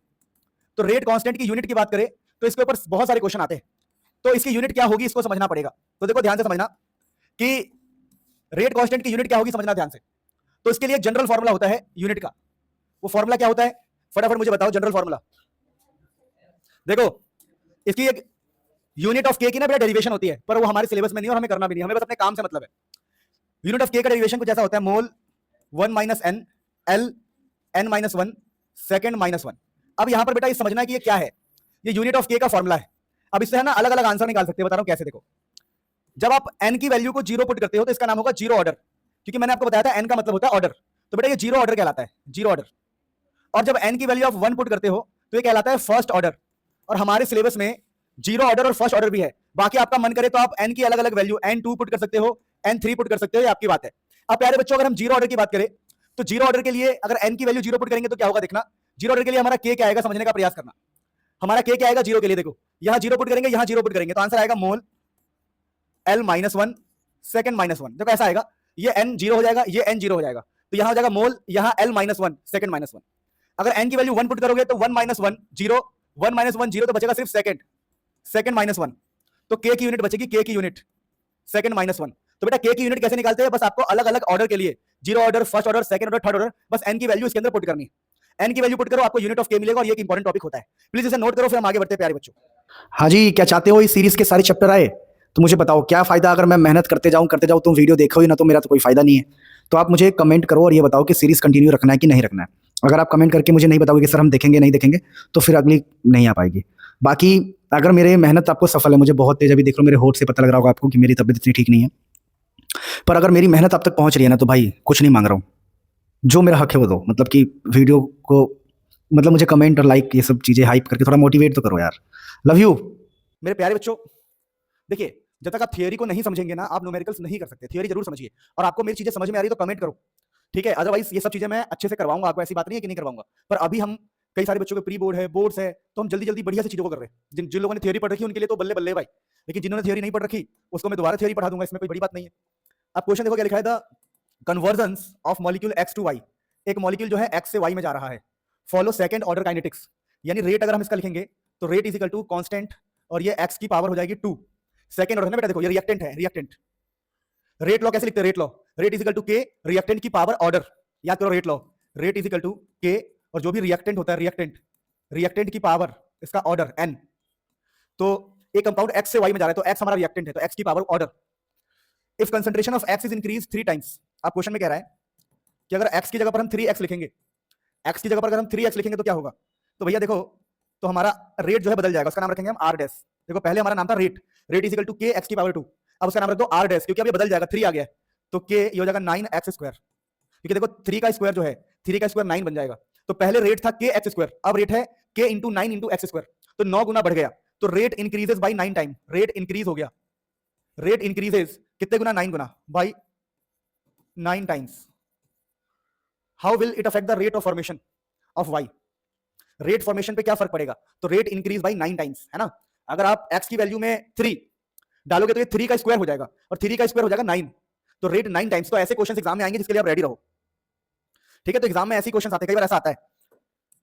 तो रेट कांस्टेंट की यूनिट की बात करें तो इसके ऊपर बहुत सारे क्वेश्चन आते हैं। तो इसकी यूनिट क्या होगी, इसको समझना पड़ेगा। तो देखो ध्यान से समझना कि रेट कांस्टेंट की यूनिट क्या होगी, समझना ध्यान से। तो इसके लिए एक जनरल फॉर्मूला होता है यूनिट का। वो फॉर्मूला क्या होता है, फटाफट मुझे बताओ जनरल फॉर्मूला। देखो इसकी एक यूनिट ऑफ के की ना बेटा डेरिवेशन होती है, पर वो हमारे सिलेबस में नहीं और हमें करना भी नहीं, हमें बस अपने काम से मतलब है। यूनिट ऑफ के का डेरिवेशन कुछ ऐसा होता है, mole 1 minus N, L N minus 1 second minus 1। अब यहां पर बेटा ये समझना है कि ये क्या है, ये यूनिट ऑफ के का फॉर्मूला है। अब इससे है ना अलग अलग आंसर निकाल सकते हैं, बता रहा हूं कैसे। देखो जब आप एन की वैल्यू को जीरो पुट करते हो तो इसका नाम होगा जीरो ऑर्डर, क्योंकि मैंने आपको बताया था एन का मतलब होता है ऑर्डर। तो बेटा ये जीरो ऑर्डर कहलाता है, जीरो ऑर्डर। और जब एन की वैल्यू आप 1 पुट करते हो तो ये कहलाता है फर्स्ट ऑर्डर। और हमारे सिलेबस में जीरो ऑर्डर और फर्स्ट ऑर्डर भी है। बाकी आपका मन करे तो आप एन की अलग अलग वैल्यू n2 पुट कर सकते हो, n3 पुट कर सकते हो, ये आपकी बात है। अब प्यारे बच्चों, अगर हम जीरो ऑर्डर की बात करें तो जीरो ऑर्डर के लिए अगर n की वैल्यू जीरो पुट करेंगे तो क्या होगा, देखना जीरो ऑर्डर के लिए हमारा k क्या आएगा, समझने का प्रयास करना। हमारा k क्या आएगा जीरो के लिए, देखो यहां जीरो पुट करेंगे, यहां जीरो पुट करेंगे, तो आंसर आएगा मोल l माइनस 1 सेकेंड माइनस 1। देखो ऐसा आएगा, ये n जीरो हो जाएगा, ये n जीरो हो जाएगा, तो यहां हो जाएगा मोल, यहां l माइनस 1 सेकेंड माइनस 1। अगर n की वैल्यू 1 पुट करोगे तो 1 माइनस 1 जीरो, 1 माइनस 1 जीरो, तो बचेगा सिर्फ सेकेंड, सेकेंड माइनस 1। तो k की यूनिट बचेगी, k की यूनिट सेकेंड माइनस 1। तो बेटा k की यूनिट कैसे निकालते हैं, बस आपको अलग अलग ऑर्डर के लिए, zero order, first order, second order, third order, बस n की वैल्यू इसके अंदर पुट करनी है। n की वैल्यू पुट करो, आपको यूनिट ऑफ k मिलेगा, और ये एक इंपॉर्टेंट टॉपिक होता है। प्लीज इसे नोट करो, फिर हम आगे बढ़ते हैं प्यारे बच्चों। हाँ जी, क्या चाहते हो इस सीरीज के सारे चैप्टर आए? तो मुझे बताओ क्या फायदा अगर मैं मेहनत करते जाऊं तुम वीडियो देखो ही ना, तो मेरा तो कोई फायदा नहीं है। तो आप मुझे कमेंट करो और ये बताओ कि सीरीज कंटिन्यू रखना है कि नहीं रखना है। अगर आप कमेंट करके मुझे नहीं बताओगे कि सर हम देखेंगे नहीं देखेंगे, तो फिर अगली नहीं आ पाएगी। बाकी अगर मेरे मेहनत आपको सफल है, मुझे बहुत तेज, अभी देख लो मेरे होठ से पता लग रहा होगा आपको कि मेरी तबीयत इतनी ठीक नहीं है, पर अगर मेरी मेहनत अब तक पहुंच रही है ना, तो भाई कुछ नहीं मांग रहा हूँ, जो मेरा हक है वो दो। मतलब कि वीडियो को, मतलब मुझे कमेंट और लाइक ये सब चीज़ें हाइप करके थोड़ा मोटिवेट तो करो यार। लव यू मेरे प्यारे बच्चों। देखिए जब तक आप थियोरी को नहीं समझेंगे ना, आप न्यूमेरिकल्स नहीं कर सकते। थियोरी जरूर समझिए, और आपको मेरी चीजें समझ में आ रही है तो कमेंट करो, ठीक है। अदरवाइज ये सब चीजें मैं अच्छे से करवाऊंगा आपको, ऐसी बात नहीं है कि नहीं करवाऊंगा। पर अभी हम कई सारे बच्चों के प्री बोर्ड है, बोर्ड्स है, तो हम जल्दी जल्दी बढ़िया सी चीजों को कर रहे हैं। जिन लोगों ने थियोरी पढ़ रखी उनके लिए तो बल्ले बल्ले भाई, लेकिन जिन्होंने थियोरी नहीं पढ़ रखी उसको मैं दोबारा थियोरी पढ़ा दूंगा, इसमें कोई बड़ी बात नहीं है। अब क्वेश्चन देखो क्या लिखा है, the convergence of molecule x to y। एक मॉलिक्यूल जो है x से y में जा रहा है, फॉलो सेकंड ऑर्डर काइनेटिक्स। यानी रेट अगर हम इसका लिखेंगे तो rate is equal to constant, और ये x की पावर हो जाएगी 2, सेकंड ऑर्डर ना बेटा। देखो ये रिएक्टेंट है, रिएक्टेंट। रेट लॉ कैसे लिखते हैं, rate law, rate is equal to K reactant की पावर ऑर्डर। याद करो rate law, rate is equal to K, और जो भी रिएक्टेंट होता है, रिएक्टेंट, रिएक्टेंट की पावर इसका ऑर्डर n। तो एक कंपाउंड x से y में जा रहा है, तो x हमारा रिएक्टेंट है, तो x की power order. If concentration of x is increase 3 times. अब क्वेश्चन में कह रहा है कि अगर x की जगह पर हम 3x लिखेंगे, x की जगह पर अगर हम 3x लिखेंगे तो क्या होगा। तो भैया देखो, तो हमारा रेट जो है बदल जाएगा, उसका नाम रखेंगे हम r डैश। देखो पहले हमारा नाम था rate, rate is equal to K x की पावर 2, अब उसका नाम रख दो r डैश, क्योंकि अब ये बदल जाएगा, 3 आ गया है, तो k ये हो जाएगा 9x स्क्वायर। क्योंकि देखो 3 का स्क्वायर जो है, 3 का स्क्वायर 9 बन जाएगा। तो पहले रेट था के एक्स स्क्वायर, अब रेट है k into 9 into X square, तो 9 गुना बढ़ गया। तो rate increases by 9 time, rate increase हो गया, रेट इंक्रीजेस कितने गुना, 9 गुना by 9 times. How will it affect the rate of formation of y। Rate formation पे क्या फर्क पड़ेगा, तो रेट इंक्रीज बाई 9 टाइम्स, है ना। अगर आप x की वैल्यू में 3 डालोगे तो ये 3 का स्क्वायर हो जाएगा, और 3 का स्क्वायर हो जाएगा 9, तो रेट 9 टाइम्स। तो ऐसे क्वेश्चन एग्जाम में आएंगे जिसके लिए आप रेडी रहो, ठीक है। तो एग्जाम में ऐसे क्वेश्चन आते हैं, कई बार ऐसा आता है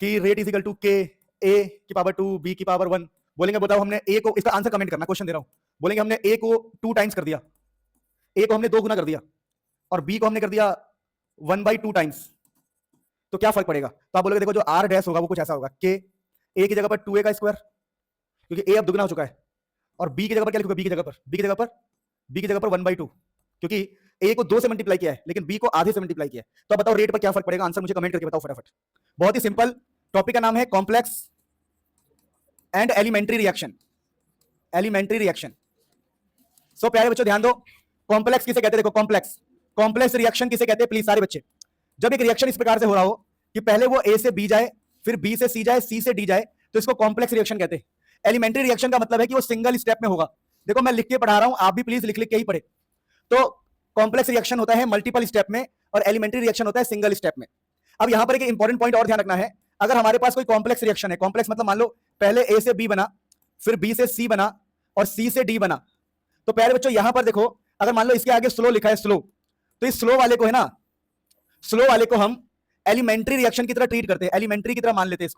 कि रेट इज इक्वल टू के a की पावर 2 b की पावर 1। बोलेंगे बताओ हमने a को, इसका आंसर कमेंट करना, क्वेश्चन दे रहा हूं। बोलेंगे हमने a को 2 टाइम्स कर दिया, a को हमने 2 गुना कर दिया, और b को हमने कर दिया 1/2 टाइम्स, तो क्या फर्क पड़ेगा। तो आप बोलोगे देखो जो r डैश होगा वो कुछ ऐसा होगा, k a की जगह पर 2a का स्क्वायर, क्योंकि ए अब दुगना हो चुका है। और बी की जगह पर क्या लिखोगे? बी की जगह पर बी की जगह पर 1/2, क्योंकि ए को 2 से मल्टीप्लाई किया है लेकिन बी को आधे से मल्टीप्लाई किया है। तो बताओ रेट पर क्या फर्क पड़ेगा? आंसर मुझे कमेंट करके बताओ फटाफट। बहुत ही सिंपल टॉपिक का नाम है complex and elementary reaction. Elementary reaction. So प्यारे बच्चों ध्यान दो, कॉम्प्लेक्स किसे कहते हैं? देखो कॉम्प्लेक्स रिएक्शन किसे कहते हैं? प्लीज सारे बच्चे, जब एक रिएक्शन इस प्रकार से हो रहा हो कि पहले वो ए से बी जाए, फिर बी से सी जाए, सी से डी जाए, तो इसको कॉम्प्लेक्स रिएक्शन कहते हैं। एलिमेंट्री रिएक्शन का मतलब है कि वो सिंगल स्टेप में होगा। देखो मैं लिख के पढ़ा रहा हूं, आप भी प्लीज लिख लिख के ही पढ़े। तो कॉम्प्लेक्स रिएक्शन होता है मल्टीपल स्टेप में और एलिमेंट्री रिएक्शन होता है सिंगल स्टेप में। अब यहां पर एक इंपॉर्टेंट पॉइंट और ध्यान रखना है, अगर हमारे पास कोई कॉम्प्लेक्स रिएक्शन है, कॉम्प्लेक्स मतलब मान लो पहले ए से बी बना, फिर बी से सी बना और सी से डी बना, तो प्यारे बच्चों यहां पर देखो अगर मान लो इसके आगे स्लो लिखा है स्लो, तो इस स्लो वाले को है ना, स्लो वाले को हम एलिमेंट्री रिएक्शन की तरह ट्रीट करते हैं, एलिमेंट्री की तरह मान लेते हैं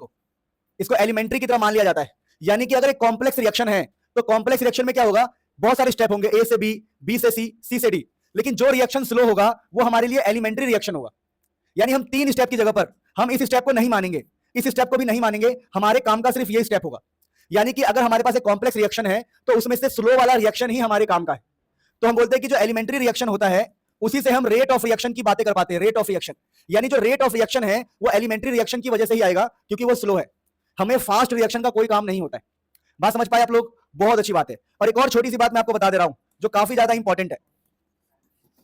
इसको एलिमेंट्री की तरह मान लिया जाता है। यानी कि अगर एक कॉम्प्लेक्स रिएक्शन है तो कॉम्प्लेक्स रिएक्शन में क्या होगा? बहुत सारे स्टेप होंगे, ए से बी, बी से सी, सी से डी, लेकिन जो रिएक्शन स्लो होगा वो हमारे लिए एलिमेंट्री रिएक्शन होगा। यानी हम 3 स्टेप की जगह पर हम इस स्टेप को नहीं मानेंगे, इस स्टेप को भी नहीं मानेंगे, हमारे काम का सिर्फ ये स्टेप होगा। यानी कि अगर हमारे पास एक कॉम्प्लेक्स रिएक्शन है तो उसमें से स्लो वाला रिएक्शन ही हमारे काम का है। तो हम बोलते हैं कि जो एलिमेंट्री रिएक्शन होता है उसी से हम रेट ऑफ रिएक्शन की बातें कर पाते हैं, रेट ऑफ रिएक्शन। यानी जो रेट ऑफ रिएक्शन है वो एलिमेंट्री रिएक्शन की वजह से ही आएगा क्योंकि वो स्लो है, हमें फास्ट रिएक्शन का कोई काम नहीं होता है। बात समझ पाए आप लोग? बहुत अच्छी बात है। और एक और छोटी सी बात मैं आपको बता दे रहा हूं जो काफी ज्यादा इंपॉर्टेंट है।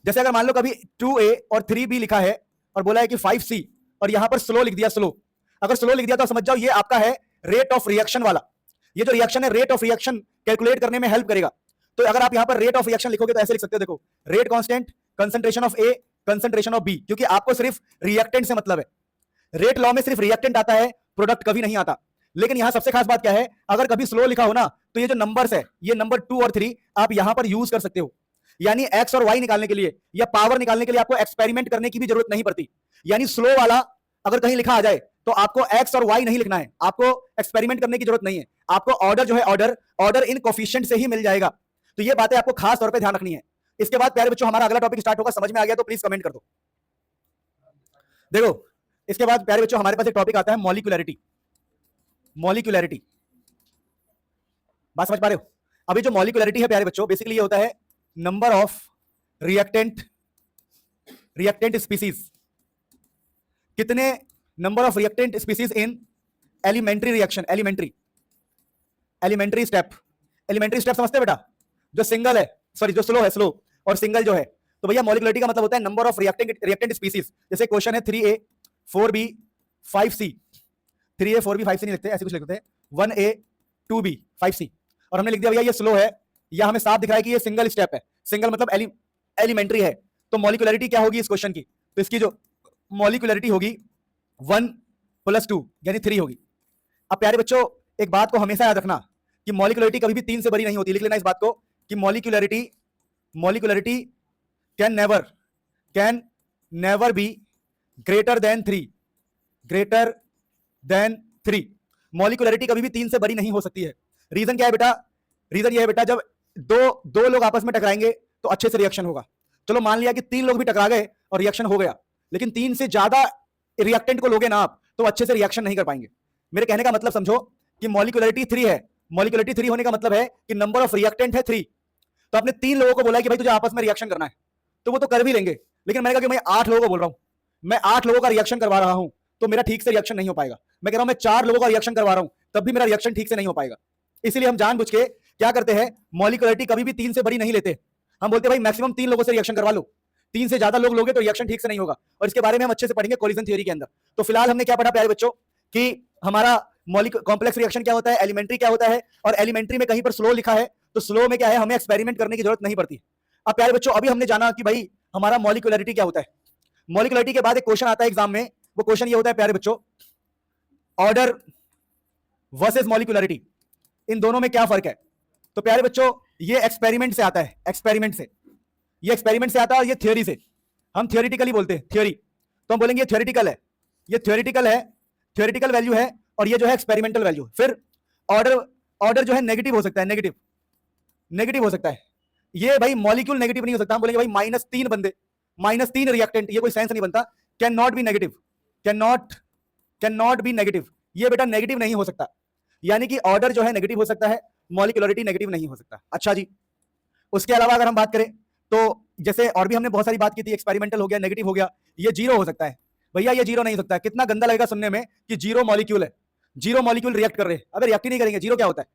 जैसे अगर मान लो कभी 2A और 3B लिखा है और बोला है कि 5C और यहां पर स्लो लिख दिया, स्लो, अगर स्लो लिख दिया तो समझ जाओ ये आपका है रेट ऑफ रिएक्शन वाला। ये जो रिएक्शन है रेट ऑफ रिएक्शन कैलकुलेट करने में हेल्प करेगा। तो अगर आप यहां पर रेट ऑफ रिएक्शन लिखोगे तो ऐसे लिख सकते हो, देखो rate constant, concentration of A, concentration of B, क्योंकि आपको सिर्फ रिएक्टेंट से मतलब है। रेट लॉ में सिर्फ रिएक्टेंट आता है, प्रोडक्ट कभी नहीं आता। लेकिन यहां सबसे खास बात क्या है, अगर कभी स्लो लिखा हो ना तो ये जो नंबर्स है, ये नंबर 2 और 3 आप यहां पर यूज कर सकते हो। यानी एक्स और वाई निकालने के लिए या पावर निकालने के लिए आपको एक्सपेरिमेंट करने की भी जरूरत नहीं पड़ती। यानी स्लो वाला अगर कहीं लिखा आ जाए तो आपको एक्स और वाई नहीं लिखना है, आपको एक्सपेरिमेंट करने की जरूरत नहीं है, आपको ऑर्डर जो है ऑर्डर इन कोफिशिएंट से ही मिल जाएगा। तो ये बातें आपको खास तौर पे ध्यान रखनी है। इसके बाद प्यारे बच्चों हमारा अगला टॉपिक स्टार्ट होगा, समझ में आ गया तो प्लीज कमेंट कर दो। देखो इसके बाद प्यारे बच्चों हमारे पास एक टॉपिक आता है मॉलिक्यूलरिटी। मॉलिक्यूलरिटी, बात समझ पा रहे हो? अभी जो मॉलिक्यूलरिटी है प्यारे बच्चों, बेसिकली ये होता है नंबर ऑफ रिएक्टेंट स्पीसीज, कितने number of reactant species in elementary reaction, elementary step समझते हैं बेटा? जो सिंगल है, सॉरी जो स्लो है, स्लो और सिंगल जो है, तो भैया मॉलिक्यूलरिटी का मतलब होता है नंबर ऑफ रिएक्टेंट स्पीसीज। जैसे क्वेश्चन है 3A 4B 5C, 3A 4B 5C नहीं लिखते, ऐसे कुछ लिखते हैं 1A 2B 5C, और हमने लिख दिया भैया ये स्लो है, या हमें साफ दिख रहा है कि ये सिंगल स्टेप है। सिंगल मतलब एलिमेंट्री है, तो मॉलिक्यूलरिटी क्या होगी इस क्वेश्चन की? तो इसकी जो मॉलिक्यूलरिटी होगी 1 + 2 यानी 3 होगी। अब प्यारे बच्चों एक बात को हमेशा याद रखना कि मॉलिक्यूलरिटी कभी भी 3 से बड़ी नहीं होती। लिख लेना इस बात को कि molecularity can never be greater than 3। Molecularity कभी भी 3 से बड़ी नहीं हो सकती है। रीजन क्या है बेटा? रीजन ये है बेटा, जब दो लोग आपस में टकराएंगे तो अच्छे से रिएक्शन होगा। चलो मान लिया कि 3 लोग भी टकरा गए और रिएक्शन हो गया, लेकिन 3 से ज्यादा रिएक्टेंट को लोगे ना आप तो अच्छे से रिएक्शन नहीं कर पाएंगे। मेरे कहने का मतलब समझो कि मॉलिक्यूलरिटी 3 है, मॉलिक्यूलरिटी 3 होने का मतलब है कि नंबर ऑफ रिएक्टेंट है 3। तो आपने 3 लोगों को बोला कि भाई तुझे आपस में रिएक्शन करना है, तो वो तो कर भी लेंगे, लेकिन मैंने कहा कि मैं 8 लोगों को बोल रहा हूं, मैं 8 लोगों का रिएक्शन करवा रहा हूं तो मेरा ठीक से रिएक्शन नहीं हो पाएगा। मैं कह रहा हूं मैं 4 लोगों का रिएक्शन करवा रहा हूं तब भी मेरा रिएक्शन ठीक से नहीं हो पाएगा। इसलिए हम जानबूझ के क्या करते हैं, मॉलिक्यूलरिटी कभी भी 3 से बड़ी नहीं लेते। हम बोलते हैं भाई मैक्सिमम 3 लोगों से रिएक्शन करवा लो, 3 से ज्यादा लोग लोगे तो रिएक्शन ठीक से नहीं होगा। और इसके बारे में हम अच्छे से पढ़ेंगे कोलिजन थ्योरी के अंदर। तो फिलहाल हमने क्या पढ़ा प्यारे बच्चों कि हमारा कॉम्प्लेक्स रिएक्शन क्या होता है, एलिमेंट्री क्या होता है, और एलिमेंट्री में कहीं पर स्लो लिखा है तो स्लो में क्या है, हमें एक्सपेरिमेंट करने की जरूरत नहीं पड़ती। अब प्यारे बच्चों अभी हमने जाना कि भाई हमारा मॉलिक्यूलरिटी क्या होता है। मॉलिक्यूलरिटी के बाद एक क्वेश्चन आता है एग्जाम में, वो क्वेश्चन ये होता है प्यारे बच्चों, ऑर्डर वर्सेस मॉलिक्यूलरिटी, इन दोनों में क्या फर्क है? तो प्यारे बच्चों ये एक्सपेरिमेंट से आता है, ये एक्सपेरिमेंट से आता है और ये थ्योरी से। हम थियोरिटिकली बोलते हैं थ्योरी, तो हम बोलेंगे ये थ्योरिटिकल है, ये थ्योरिटिकल वैल्यू है, और ये जो है एक्सपेरिमेंटल वैल्यू। फिर ऑर्डर जो है नेगेटिव हो सकता है, नेगेटिव हो सकता है। ये भाई मॉलिक्यूल नेगेटिव नहीं हो सकता। हम बोलेंगे भाई -3 बंदे, -3 रिएक्टेंट, ये कोई सेंस नहीं बनता। कैन नॉट बी नेगेटिव, ये बेटा नेगेटिव नहीं हो सकता। यानी कि ऑर्डर जो है नेगेटिव हो सकता है, मॉलिक्यूलरिटी नेगेटिव नहीं हो सकता। अच्छा जी, उसके अलावा अगर हम बात करें तो जैसे और भी हमने बहुत सारी बात की थी, एक्सपेरिमेंटल हो गया, नेगेटिव हो गया, ये जीरो हो सकता है। भैया ये जीरो नहीं हो सकता है। कितना गंदा लगेगा सुनने में कि जीरो मॉलिक्यूल है, जीरो मॉलिक्यूल रिएक्ट कर रहे हैं। अबे रिएक्ट ही नहीं करेंगे, जीरो क्या होता है?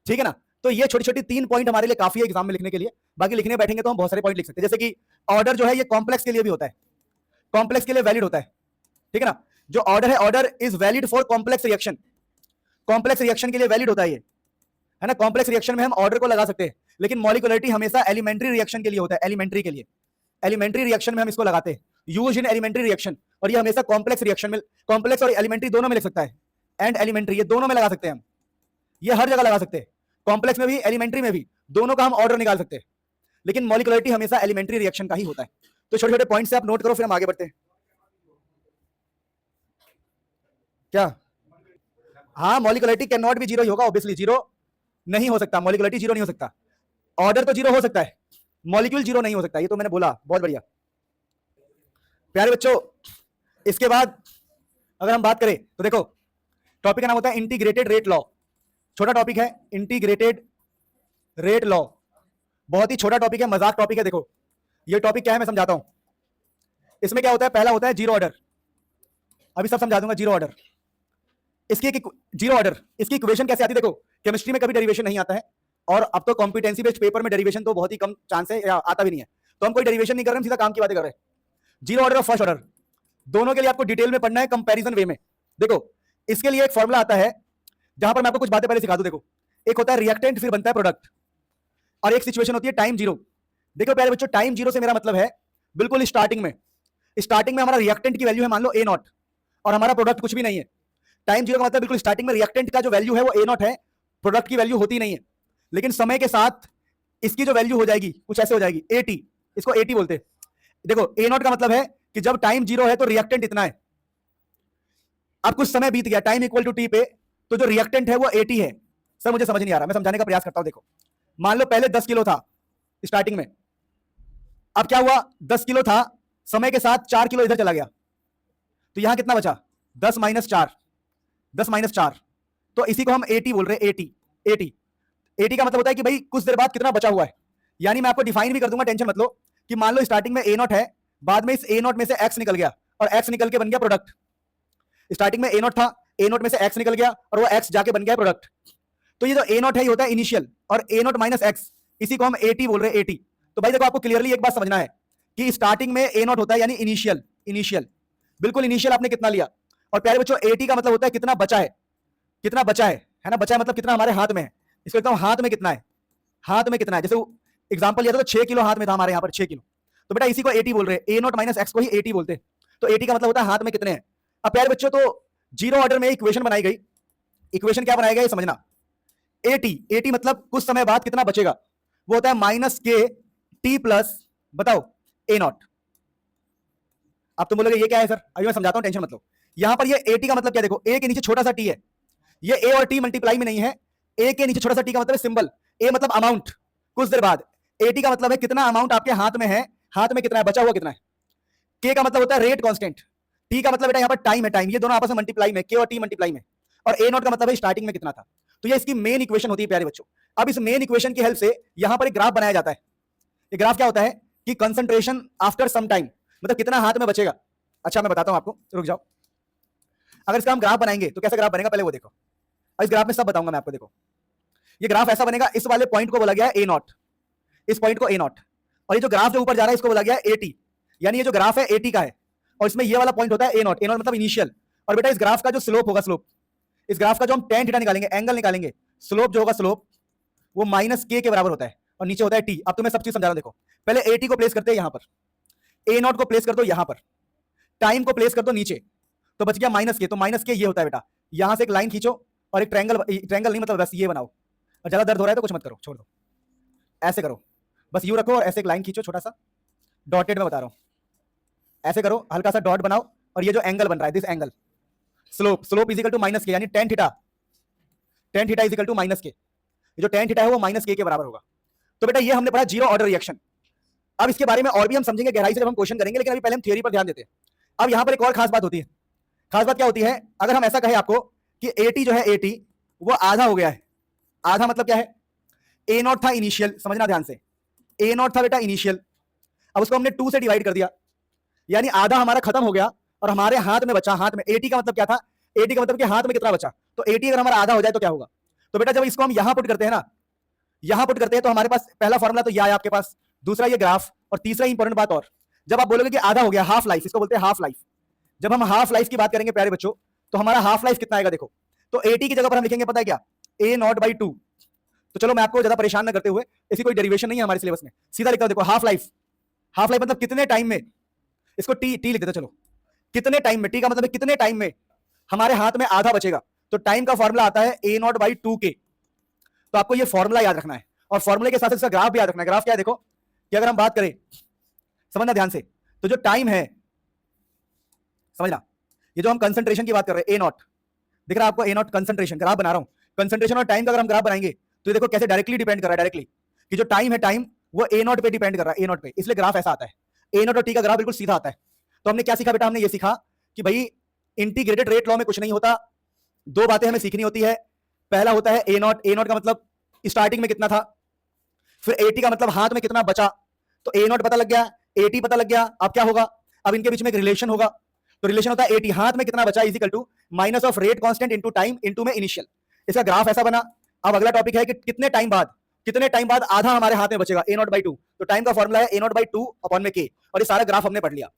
ठीक है ना। तो ये छोटी छोटी 3 पॉइंट हमारे लिए काफी है एग्जाम में लिखने के लिए। बाकी लिखने बैठेंगे तो हम बहुत सारे पॉइंट लिख सकते हैं, जैसे कि ऑर्डर जो है ये कॉम्प्लेक्स के लिए भी होता है, कॉम्प्लेक्स के लिए वैलिड होता है। ठीक है ना, जो ऑर्डर है, order is valid for complex reaction, complex reaction के लिए वैलिड होता है ये, है ना। कॉम्प्लेक्स रिएक्शन में हम ऑर्डर को लगा सकते हैं, लेकिन मॉलिक्यूलरिटी हमेशा एलिमेंट्री रिएक्शन के लिए होता है, एलिमेंट्री के लिए, एलिमेंट्री रिएक्शन में हम इसको लगाते हैं, यूज इन एलिमेंट्री रिएक्शन। और ये हमेशा कॉम्प्लेक्स रिएक्शन में, कॉम्प्लेक्स और एलिमेंट्री दोनों में लिख सकता है, एंड एलिमेंट्री, ये दोनों में लगा सकते हैं हम, ये हर जगह लगा सकते हैं, कॉम्प्लेक्स में भी एलिमेंट्री में भी, दोनों का हम ऑर्डर निकाल सकते हैं। लेकिन मॉलिक्यूलरिटी हमेशा एलिमेंट्री रिएक्शन का ही होता है। तो छोटे छोटे पॉइंट से आप नोट करो, फिर हम आगे बढ़ते हैं। क्या? हाँ, molecularity can not be zero ही होगा, ऑब्वियसली जीरो नहीं हो सकता, मॉलिक्यूलरिटी जीरो नहीं हो सकता। ऑर्डर तो जीरो हो सकता है, मॉलिक्यूल जीरो नहीं हो सकता, ये तो मैंने बोला। बहुत बढ़िया प्यारे बच्चों। इसके बाद अगर हम बात करें तो देखो, टॉपिक का नाम होता है इंटीग्रेटेड रेट लॉ। छोटा टॉपिक है इंटीग्रेटेड रेट लॉ, बहुत ही छोटा टॉपिक है, मजाक टॉपिक है। देखो ये टॉपिक क्या है मैं समझाता हूं। इसमें क्या होता है, पहला होता है जीरो ऑर्डर, अभी सब समझा दूंगा। जीरो ऑर्डर, इसकी जीरो ऑर्डर, इसकी इक्वेशन कैसे आती है? देखो केमिस्ट्री में कभी डेरिवेशन नहीं आता है, और अब तो कॉम्पिटेंसी बेस्ड पेपर में डेरिवेशन तो बहुत ही कम चांस है, या आता भी नहीं है, तो हम कोई डेरिवेशन नहीं कर रहे, हम सीधा काम की बातें कर रहे हैं। जीरो ऑर्डर और फर्स्ट ऑर्डर दोनों के लिए आपको डिटेल में पढ़ना है, कंपैरिजन वे में। देखो इसके लिए एक फॉर्मूला आता है, जहां पर मैं आपको कुछ बातें पहले सिखा दूं। देखो एक होता है रिएक्टेंट, फिर बनता है प्रोडक्ट, और एक सिचुएशन होती है टाइम जीरो। देखो प्यारे बच्चों, टाइम जीरो से मेरा मतलब है बिल्कुल स्टार्टिंग में, स्टार्टिंग में हमारा रिएक्टेंट की वैल्यू है मान लो A0, और हमारा प्रोडक्ट कुछ भी नहीं है। टाइम जीरो का मतलब बिल्कुल स्टार्टिंग में रिएक्टेंट का जो वैल्यू है वो A0 है, प्रोडक्ट की वैल्यू होती नहीं है। लेकिन समय के साथ इसकी जो वैल्यू हो जाएगी कुछ ऐसे हो जाएगी, AT, इसको AT बोलते हैं। देखो A0 का मतलब है कि जब टाइम जीरो है तो रिएक्टेंट इतना है। अब कुछ समय बीत गया, टाइम इक्वल टू T पे, तो जो रिएक्टेंट है वो AT है। सर मुझे समझ नहीं आ रहा, मैं समझाने का प्रयास करता हूं। देखो मान लो पहले 10 किलो था स्टार्टिंग में, अब क्या हुआ, 10 किलो था, समय के साथ 4 किलो इधर चला गया, तो यहां कितना बचा, 10 माइनस 4, 10 माइनस 4, तो इसी को हम AT बोल रहे हैं, AT। AT, AT का मतलब होता है कि भाई कुछ देर बाद कितना बचा हुआ है। यानी मैं आपको डिफाइन भी कर दूंगा, टेंशन मत लो, कि मान लो स्टार्टिंग में A0 है, बाद में इस A0 में से X निकल गया, और X निकल के बन गया प्रोडक्ट। स्टार्टिंग में A0 था, A0 में से X निकल गया, और वो X जाके बन गया प्रोडक्ट। तो ये जो A0 है ये होता है इनिशियल, और A0 माइनस X, इसी को हम AT बोल रहे हैं, AT। तो भाई देखो आपको क्लियरली एक बात समझना है कि स्टार्टिंग में A0 होता है, यानी इनिशियल, इनिशियल, बिल्कुल इनिशियल आपने कितना लिया। और प्यारे बच्चों AT का मतलब होता है कितना बचा है, कितना बचा है ना। बचा है मतलब कितना हमारे हाथ में है, इसको एकदम हाथ में कितना है, हाथ में कितना है। जैसे एग्जांपल लिया था तो 6 किलो हाथ में था हमारे यहाँ पर, 6 किलो, तो बेटा इसी को AT बोल रहे हैं, A0 माइनस X को ही AT बोलते हैं। तो AT का मतलब होता है हाथ में कितने हैं। अब प्यारे बच्चों तो जीरो ऑर्डर में इक्वेशन बनाई गई, इक्वेशन क्या बनाया गया ये समझना। AT मतलब कुछ समय बाद कितना बचेगा, वो होता है माइनस के टी प्लस, बताओ A0। अब तुम बोलोगे ये क्या है सर, अभी मैं समझाता हूं, टेंशन मत लो। यहां पर ये AT का मतलब क्या, देखो A के नीचे छोटा सा T है, ये A और T मल्टीप्लाई में नहीं है, A के नीचे छोटा सा T का मतलब है सिंबल, A मतलब अमाउंट, कुछ देर बाद। AT का मतलब है कितना अमाउंट आपके हाथ में है, हाथ में कितना है, बचा हुआ कितना है। K का मतलब होता है रेट कांस्टेंट, T का मतलब बेटा यहाँ पर टाइम है, टाइम, ये दोनों आपस में मल्टीप्लाई में, K और T मल्टीप्लाई में, और A0 का मतलब है स्टार्टिंग में कितना था। तो ये इसकी मेन इक्वेशन होती है प्यारे बच्चों। अब इस मेन इक्वेशन की हेल्प से यहां पर एक ग्राफ बनाया जाता है। ये ग्राफ क्या होता है कि कंसंट्रेशन आफ्टर सम टाइम, मतलब कितना हाथ में बचेगा। अच्छा मैं बताता हूं आपको, रुक जाओ। अगर इसका हम ग्राफ बनाएंगे तो कैसा ग्राफ बनेगा, पहले वो देखो। और इस ग्राफ में सब बताऊंगा मैं आपको। देखो ये ग्राफ ऐसा बनेगा, इस वाले पॉइंट को बोला गया है A0, इस पॉइंट को A0, और ये जो ग्राफ जो ऊपर जा रहा है इसको बोला गया है AT, यानी ये जो ग्राफ है AT का है, और इसमें ये वाला पॉइंट होता है A0, A0 मतलब इनिशियल। और बेटा इस ग्राफ का जो स्लोप होगा, स्लोप, इस ग्राफ का जो हम टेन थीटा निकालेंगे, एंगल निकालेंगे, स्लोप जो होगा, स्लोप वो माइनस K के बराबर होता है, और नीचे होता है T। अब तुम्हें सब चीज समझा रहा हूं। देखो पहले AT को प्लेस करते हैं यहां पर, A0 को प्लेस कर दो यहां पर, टाइम को प्लेस कर दो नीचे, तो बच गया माइनस K। तो माइनस K ये होता है बेटा, यहां से एक लाइन खींचो और एक ट्रायंगल, ट्रायंगल नहीं मतलब बस ये बनाओ, और ज्यादा दर्द हो रहा है तो कुछ मत करो, छोड़ दो, ऐसे करो, बस यू रखो और ऐसे एक लाइन खींचो, छोटा सा डॉटेड में बता रहा हूं, ऐसे करो, हल्का सा डॉट बनाओ, और ये जो एंगल बन रहा है, this angle, slope, slope is equal to minus K, यानी tan theta, tan theta is equal to minus K। ये जो टेन थीटा है वो माइनस K के बराबर होगा। तो बेटा ये हमने पढ़ा जीरो ऑर्डर रिएक्शन। अब इसके बारे में और भी हम समझेंगे गहराई से जब हम क्वेश्चन करेंगे, लेकिन अभी पहले हम थ्योरी पर ध्यान देते हैं। अब यहां पर एक और खास बात होती है। खास बात क्या होती है, अगर हम ऐसा कहें आपको कि AT जो है AT, वो आधा हो गया है। आधा मतलब क्या है, ए नॉट था इनिशियल, समझना ध्यान से, ए नॉट था बेटा इनिशियल, अब उसको हमने 2 से डिवाइड कर दिया, यानी आधा हमारा खत्म हो गया और हमारे हाथ में बचा, हाथ में 80 का मतलब क्या था, 80 का मतलब कि हाथ में कितना बचा, तो 80 अगर हमारा आधा हो जाए तो क्या होगा, तो बेटा जब इसको हम यहां पुट करते हैं ना, यहां पुट करते हैं तो हमारे पास पहला फॉर्मूला तो यह है आपके पास, दूसरा ये ग्राफ, और तीसरा इंपॉर्टेंट बात और, जब आप बोलोगे कि आधा हो गया, हाफ लाइफ, इसको बोलते हैं हाफ लाइफ, जब हम हाफ लाइफ की बात करेंगे प्यारे बच्चों, तो हमारा हाफ लाइफ कितना आएगा देखो, तो 80 की जगह पर हम लिखेंगे पता है क्या, ए नॉट बाई 2। तो चलो मैं आपको ज्यादा परेशान ना करते हुए, इसकी कोई डेरिवेशन नहीं है हमारे सिलेबस में, सीधा लिखता हूं देखो, हाफ लाइफ, हाफ लाइफ मतलब कितने टाइम में, इसको टी लिख देते, चलो कितने टाइम में, टी का मतलब है कितने टाइम में हमारे हाथ में आधा बचेगा, तो टाइम का फॉर्मूला आता है ए नॉट बाई 2 के, तो आपको ये फॉर्मूला याद रखना है, और फॉर्मूले के साथ इसका ग्राफ भी याद रखना है। ग्राफ क्या है देखो, कि अगर हम बात करें, समझना ध्यान से, तो जो टाइम है, समझना, ये जो हम कंसंट्रेशन की बात कर रहे हैं, ए नॉट दिख रहा है आपको, ए नॉट कंसंट्रेशन, ग्राफ बना रहा हूं, कंसंट्रेशन और टाइम का अगर हम ग्राफ बनाएंगे तो देखो कैसे डायरेक्टली डिपेंड कर रहा है, डायरेक्टली कि जो टाइम है, टाइम वो ए नॉट पे डिपेंड कर रहा है, ए नॉट पे, इसलिए ग्राफ ऐसा आता है, ए नॉट और टी का ग्राफ बिल्कुल सीधा आता है। तो हमने क्या सीखा बेटा, हमने ये सीखा कि भाई इंटीग्रेटेड रेट लॉ में कुछ नहीं होता, दो बातें हमें सीखनी होती है, पहला होता है ए नॉट, ए नॉट का मतलब स्टार्टिंग में कितना था, फिर 80 का मतलब हाथ में कितना बचा, तो ए नॉट पता लग गया, 80 पता लग गया, अब क्या होगा, अब इनके बीच में एक रिलेशन होगा, तो रिलेशन होता है 80 हाथ में कितना बचा is equal to minus of rate constant into time into में इनिशियल, इसका ग्राफ ऐसा बना। अब अगला टॉपिक है कि कितने टाइम बाद आधा हमारे हाथ में बचेगा, ए नॉट बाई 2, तो टाइम का फॉर्मूला है ए नॉट बाई 2 अपॉन में के, और ये सारा ग्राफ हमने पढ़ लिया।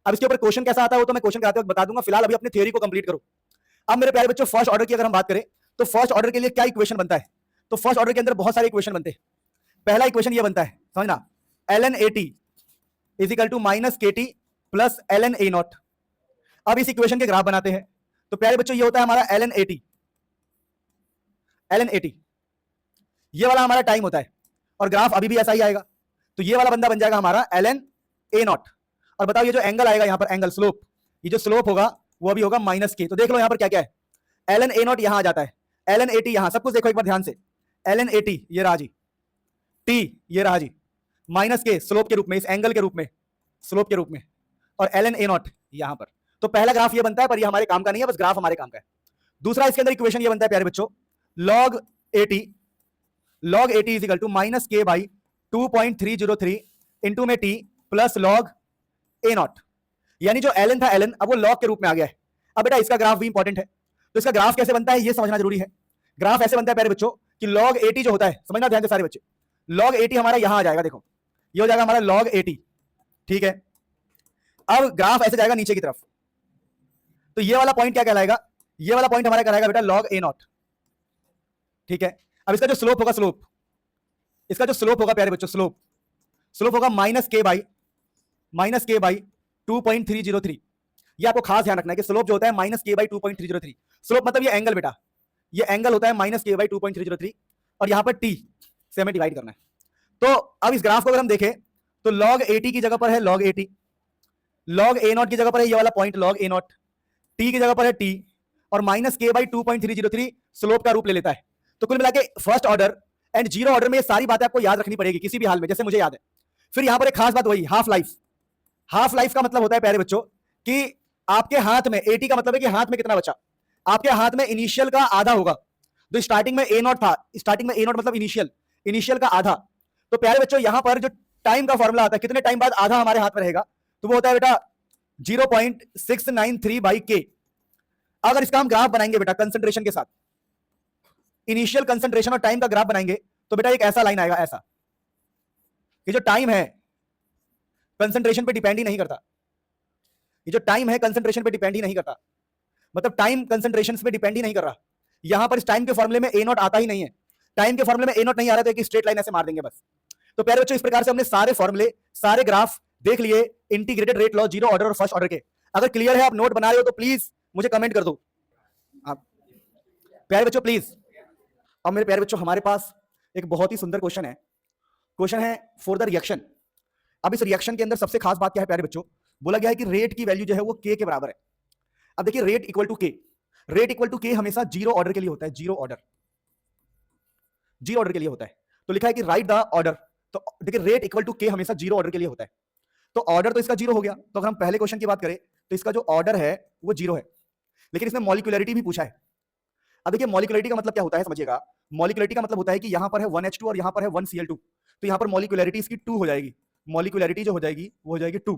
अब इसके ऊपर क्वेश्चन कैसा आता है वो तो मैं क्वेश्चन कराते वक्त बता दूंगा, फिलहाल अभी अपनी थ्योरी को कंप्लीट करो। अब मेरे प्यारे बच्चों फर्स्ट ऑर्डर की अगर हम बात करें तो फर्स्ट ऑर्डर के लिए क्या इक्वेशन बनता है, तो फर्स्ट ऑर्डर के अंदर बहुत सारे इक्वेशन बनते हैं। पहला इक्वेशन ये बनता है, समझना, ln at is equal to minus K T plus ln a naught. अब इस इक्वेशन के ग्राफ बनाते हैं, तो प्यारे बच्चों ये होता है हमारा ln at, ये वाला हमारा टाइम होता है, और ग्राफ अभी भी ऐसा ही आएगा, तो ये वाला बंदा बन जाएगा हमारा ln a नॉट। और बताओ ये जो एंगल आएगा यहाँ पर, एंगल स्लोप, ये जो स्लोप होगा वो अभी होगा माइनस के, तो देख लो यहाँ पर क्या क्या है, ln a नॉट यहाँ आ जाता है, ln at यहाँ, सब कुछ देखो एक बार ध्यान से, ln at ये रहा जी, टी ये रहा जी, माइनस के स्लोप के रूप में, इस एंगल के रूप में, स्लोप के रूप में, और ln a नॉट यहां पर। तो पहला ग्राफ ये बनता है, पर ये हमारे काम का नहीं है, बस ग्राफ हमारे काम का है। दूसरा इसके अंदर इक्वेशन ये बनता है प्यारे बच्चों, log 80 is equal to minus K by 2.303 into में T plus log a naught, यानी जो ln था ln अब वो log के रूप में आ गया है। अब बेटा इसका ग्राफ भी इंपॉर्टेंट है, तो इसका ग्राफ कैसे बनता है ये समझना जरूरी है। ग्राफ ऐसे बनता है प्यारे बच्चों कि log 80 जो होता है, समझना ध्यान से सारे बच्चे, log 80 हमारा यहां आ जाएगा, देखो ये हो जाएगा हमारा log 80, ठीक है। अब ग्राफ ऐसे जाएगा नीचे की तरफ, तो ये वाला पॉइंट क्या कहलाएगा, ये वाला पॉइंट हमारा कहलाएगा बेटा log a नॉट, ठीक है। अब इसका जो स्लोप होगा, इसका जो स्लोप होगा प्यारे बच्चों, स्लोप होगा माइनस के बाई 2.303। ये आपको खास ध्यान रखना है कि स्लोप जो होता है माइनस के बाई 2.303, स्लोप मतलब ये एंगल बेटा, ये एंगल होता है माइनस के बाई 2.303, और यहां पर टी से हमें डिवाइड करना है। तो अब इस ग्राफ को अगर हम देखें तो log 80 की जगह पर है log 80, log a नॉट की जगह पर है ये वाला point log a not, t की जगह पर है t, और माइनस के बाई 2.303 स्लोप का रूप ले लेता है। तो कुल मिला के first order and zero order में ये सारी बातें आपको याद रखनी पड़ेगी किसी भी हाल में, जैसे मुझे याद है। फिर यहां पर एक खास बात वही हाफ लाइफ का मतलब होता है प्यारे बच्चों कि आपके हाथ में 80 का मतलब है कि हाथ में कितना बचा, आपके हाथ में इनिशियल का आधा होगा, तो स्टार्टिंग में ए नॉट था, स्टार्टिंग में ए नॉट मतलब इनिशियल का आधा। तो प्यारे बच्चों यहां पर जो टाइम का फॉर्मूला आता है, कितने टाइम बाद आधा हमारे हाथ में रहेगा, तो वो होता है बेटा 0.693 बाई के। अगर इसका हम ग्राफ बनाएंगे बेटा कंसंट्रेशन के साथ, इनिशियल कंसंट्रेशन और टाइम का ग्राफ बनाएंगे, तो बेटा एक ऐसा लाइन आएगा, ऐसा कि जो टाइम है कंसंट्रेशन पे डिपेंड ही नहीं करता, ये जो टाइम है कंसंट्रेशन पे डिपेंड ही नहीं करता, मतलब टाइम कंसंट्रेशन पे डिपेंड ही नहीं कर रहा। यहां पर इस टाइम के फॉर्मूले में ए नॉट आता ही नहीं है, टाइम के फॉर्मूले में ए नॉट नहीं आ रहा, तो एक स्ट्रेट लाइन ऐसे मार देंगे बस। तो प्यारे बच्चों इस प्रकार से हमने सारे फॉर्मूले, सारे ग्राफ देख लिए integrated rate law, zero order और फर्स्ट ऑर्डर के। अगर क्लियर है, आप नोट बना रहे हो तो प्लीज मुझे कमेंट कर दो आप प्यारे बच्चों प्लीज। अब मेरे प्यारे बच्चों हमारे पास एक बहुत ही सुंदर क्वेश्चन है फॉर द रिएक्शन। अब इस रिएक्शन के अंदर सबसे खास बात क्या है प्यारे बच्चों, बोला गया है कि रेट की वैल्यू जो है वो के के बराबर है। अब देखिए रेट इक्वल टू के हमेशा जीरो ऑर्डर के लिए होता है, जीरो ऑर्डर के लिए होता है। तो लिखा है कि राइट द ऑर्डर, तो देखिए रेट इक्वल टू के हमेशा जीरो ऑर्डर के लिए होता है, तो ऑर्डर तो इसका जीरो हो गया। तो अगर हम पहले क्वेश्चन की बात करें तो इसका जो ऑर्डर है वो जीरो है, लेकिन इसने मॉलिक्यूलरिटी भी पूछा है। अब देखिए मॉलिक्युलरिटी का मतलब क्या होता है समझिएगा। मॉलिक्युलरिटी का मतलब होता है कि यहां पर है 1H2 और यहां पर है 1Cl2, तो यहां पर मॉलिक्युलरिटी इसकी 2 हो जाएगी। मॉलिक्युलरिटी जो हो जाएगी वो हो जाएगी 2।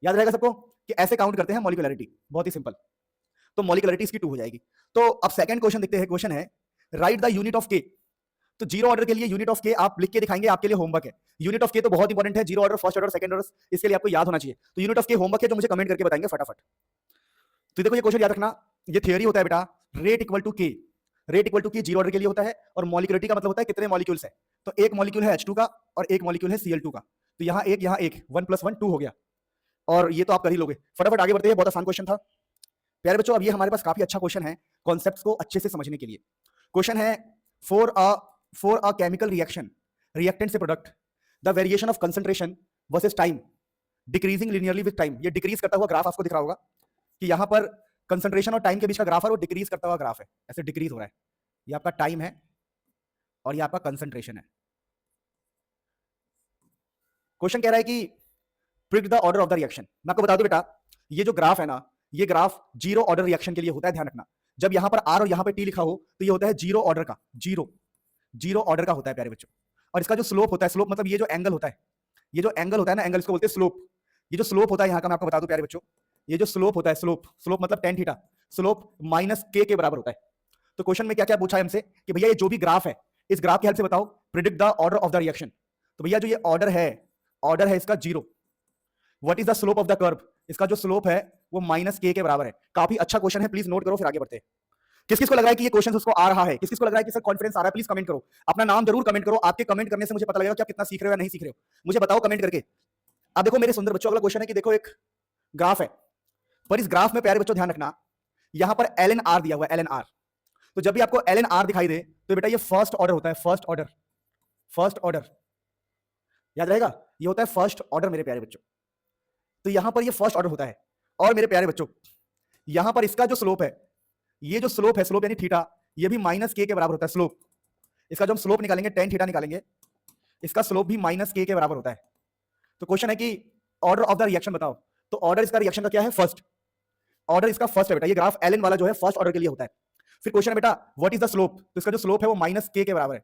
याद रहेगा सबको कि ऐसे काउंट करते हैं मॉलिक्युलरिटी, बहुत ही सिंपल। तो मॉलिक्युलरिटी इसकी 2 हो जाएगी। तो अब सेकंड क्वेश्चन देखते हैं। क्वेश्चन है राइट द यूनिट ऑफ के। तो जीरो ऑर्डर के लिए यूनिट ऑफ के आप लिख के दिखाएंगे, आपके लिए होमवर्क है। यूनिट ऑफ के तो बहुत इंपॉर्टेंट है, zero order, first order, second order, इसके लिए आपको याद होना चाहिए। तो यूनिट ऑफ के होमवर्क है जो मुझे कमेंट करके बताएंगे फटाफट। तो देखो ये क्वेश्चन याद रखना, ये थियरी होता है बेटा, रेट इक्वल टू के। रेट इक्वल टू के जीरो ऑर्डर के लिए होता है, और मॉलिक्युलरिटी का मतलब होता है कितने मॉलिक्यूल्स है। तो एक मॉलिक्यूल है H2 का और एक मॉलिक्यूल है Cl2 का, तो यहाँ एक 1 + 1 2 हो गया, और ये तो आप कर ही लोगे। फटाफट आगे बढ़ते हैं, बहुत आसान क्वेश्चन था प्यारे बच्चों। अब ये हमारे पास काफी अच्छा क्वेश्चन है कॉन्सेप्ट्स को अच्छे से समझने के लिए। क्वेश्चन है for a chemical reaction, reactant से product, the variation of concentration versus time decreasing linearly with time. ये डिक्रीज करता हुआ ग्राफ आपको दिख रहा होगा कि यहां पर कंसंट्रेशन और टाइम के बीच का ग्राफ है, वो डिक्रीज करता हुआ ग्राफ है, ऐसे डिक्रीज हो रहा है। ये आपका टाइम है और ये आपका कंसंट्रेशन है। क्वेश्चन कह रहा है कि predict the order of the reaction. मैं आपको बता दूं बेटा, ये जो ग्राफ है ना, ये ग्राफ जीरो ऑर्डर रिएक्शन के लिए होता है, ध्यान रखना। जब यहां पर आर और यहां पर टी लिखा हो तो ये होता है जीरो ऑर्डर का, जीरो ऑर्डर का होता है प्यारे बच्चों। और इसका जो स्लोप होता है, स्लोप मतलब ये जो एंगल होता है, ये जो एंगल होता है ना, एंगल इसको बोलते हैं स्लोप। ये जो स्लोप होता है यहाँ का, मैं आपको बता दूं प्यारे बच्चों, ये जो स्लोप होता है, स्लोप मतलब tan थीटा, स्लोप -k के बराबर होता है। तो क्वेश्चन में क्या क्या पूछा है हमसे कि भैया ये जो भी ग्राफ है, इस ग्राफ की हेल्प से बताओ predict the order of the reaction. तो भैया जो ये ऑर्डर है इसका zero. What is the slope of the curve, इसका जो स्लोप है वो -k के बराबर है। काफी अच्छा क्वेश्चन है, प्लीज नोट करो, फिर आगे बढ़ते हैं। किस किस को लग रहा है कि ये क्वेश्चन उसको आ रहा है, किस किस को लग रहा है कि सर कॉन्फिडेंस आ रहा है, प्लीज कमेंट करो। अपना नाम जरूर कमेंट करो, आपके कमेंट करने से मुझे पता लगेगा कि आप कितना सीख रहे हो या नहीं सीख रहे हो, मुझे बताओ कमेंट करके। अब देखो मेरे सुंदर बच्चों, अगला क्वेश्चन है कि देखो एक ग्राफ है, पर इस ग्राफ में प्यारे बच्चों ध्यान रखना, यहां पर ln r दिया हुआ है, ln r। तो जब भी आपको ln r दिखाई दे तो बेटा ये फर्स्ट ऑर्डर होता है, फर्स्ट ऑर्डर याद रहेगा, ये होता है फर्स्ट ऑर्डर मेरे प्यारे बच्चों। तो यहां पर ये फर्स्ट ऑर्डर होता है। और मेरे प्यारे बच्चों यहां पर इसका जो स्लोप है, ये जो स्लोप है, स्लोप यानी थीटा, ये भी -k के बराबर होता है स्लोप। इसका जो हम स्लोप निकालेंगे, tan थीटा निकालेंगे, इसका स्लोप भी -k के बराबर होता है। तो क्वेश्चन है कि ऑर्डर ऑफ द रिएक्शन बताओ। तो ऑर्डर इसका रिएक्शन का क्या है, फर्स्ट ऑर्डर इसका फर्स्ट है बेटा। ये ग्राफ ln वाला जो है फर्स्ट ऑर्डर के लिए होता है। फिर क्वेश्चन है बेटा व्हाट इज द स्लोप, तो इसका जो स्लोप है वो -k के बराबर है।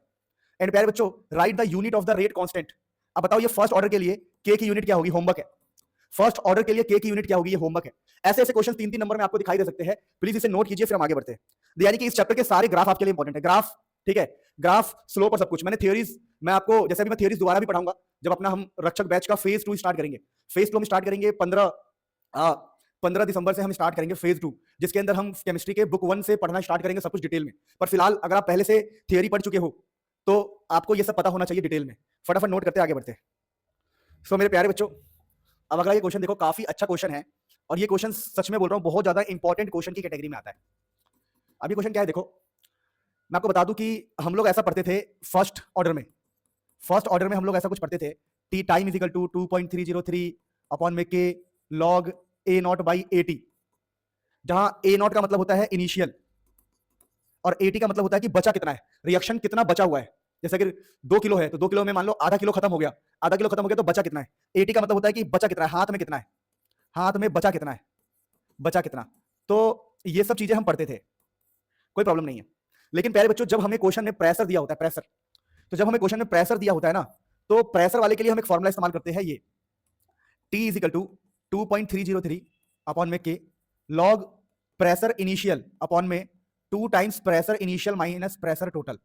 एंड प्यारे बच्चों right the unit of the rate constant. अब बताओ ये फर्स्ट ऑर्डर के लिए k की यूनिट क्या होगी, होमवर्क है। फर्स्ट ऑर्डर के लिए k की यूनिट क्या होगी, ये होमवर्क है। ऐसे ऐसे क्वेश्चन 3-3 नंबर में आपको दिखाई दे सकते हैं, प्लीज इसे नोट कीजिए, फिर हम आगे बढ़ते हैं। यानी कि इस चैप्टर के सारे ग्राफ आपके लिए इंपॉर्टेंट है, ग्राफ, ठीक है, ग्राफ, स्लोप और सब कुछ। मैंने थ्योरीज, मैं आपको जैसे भी मैं थ्योरीज दोबारा भी पढ़ाऊंगा जब अपना हम रक्षक बैच का फेज 2 स्टार्ट करेंगे। फेज 2 हम स्टार्ट करेंगे 15 दिसंबर से हम स्टार्ट करेंगे फेज 2, जिसके अंदर हम केमिस्ट्री के बुक 1 से पढ़ना स्टार्ट करेंगे सब कुछ डिटेल में। पर फिलहाल अगर आप पहले से थियरी पढ़ चुके हो तो आपको ये सब पता होना चाहिए डिटेल में। फटाफट नोट करते आगे बढ़ते हैं। सो मेरे प्यारे बच्चों अब अगला ये क्वेश्चन देखो, काफी अच्छा क्वेश्चन है, और ये क्वेश्चन सच में बोल रहा हूं बहुत ज्यादा इंपॉर्टेंट क्वेश्चन की कैटेगरी में आता है। अभी क्वेश्चन क्या है देखो, मैं आपको बता दूं कि हम लोग ऐसा पढ़ते थे फर्स्ट ऑर्डर में हम लोग ऐसा कुछ पढ़ते थे, T time is equal to 2.303 upon में के लॉग A0/AT, जहां A0 का मतलब होता है इनिशियल और AT का मतलब होता है कि बचा कितना है, रिएक्शन कितना बचा हुआ है। जैसे अगर 2 किलो है तो 2 किलो में मान लो आधा किलो खत्म हो गया, तो बचा कितना है। AT का मतलब होता है कि बचा कितना है, हाथ में कितना है, हाथ में बचा कितना। तो ये सब चीजें हम पढ़ते थे, कोई प्रॉब्लम नहीं है। लेकिन प्यारे बच्चों जब हमें क्वेश्चन में प्रेशर दिया होता है, प्रेशर, तो जब हमें क्वेश्चन में प्रेशर दिया होता है ना, तो प्रेशर वाले के लिए हम एक फॉर्मूला इस्तेमाल करते हैं, ये T is equal to 2.303 upon में K log pressure initial upon में 2 times pressure initial minus pressure total.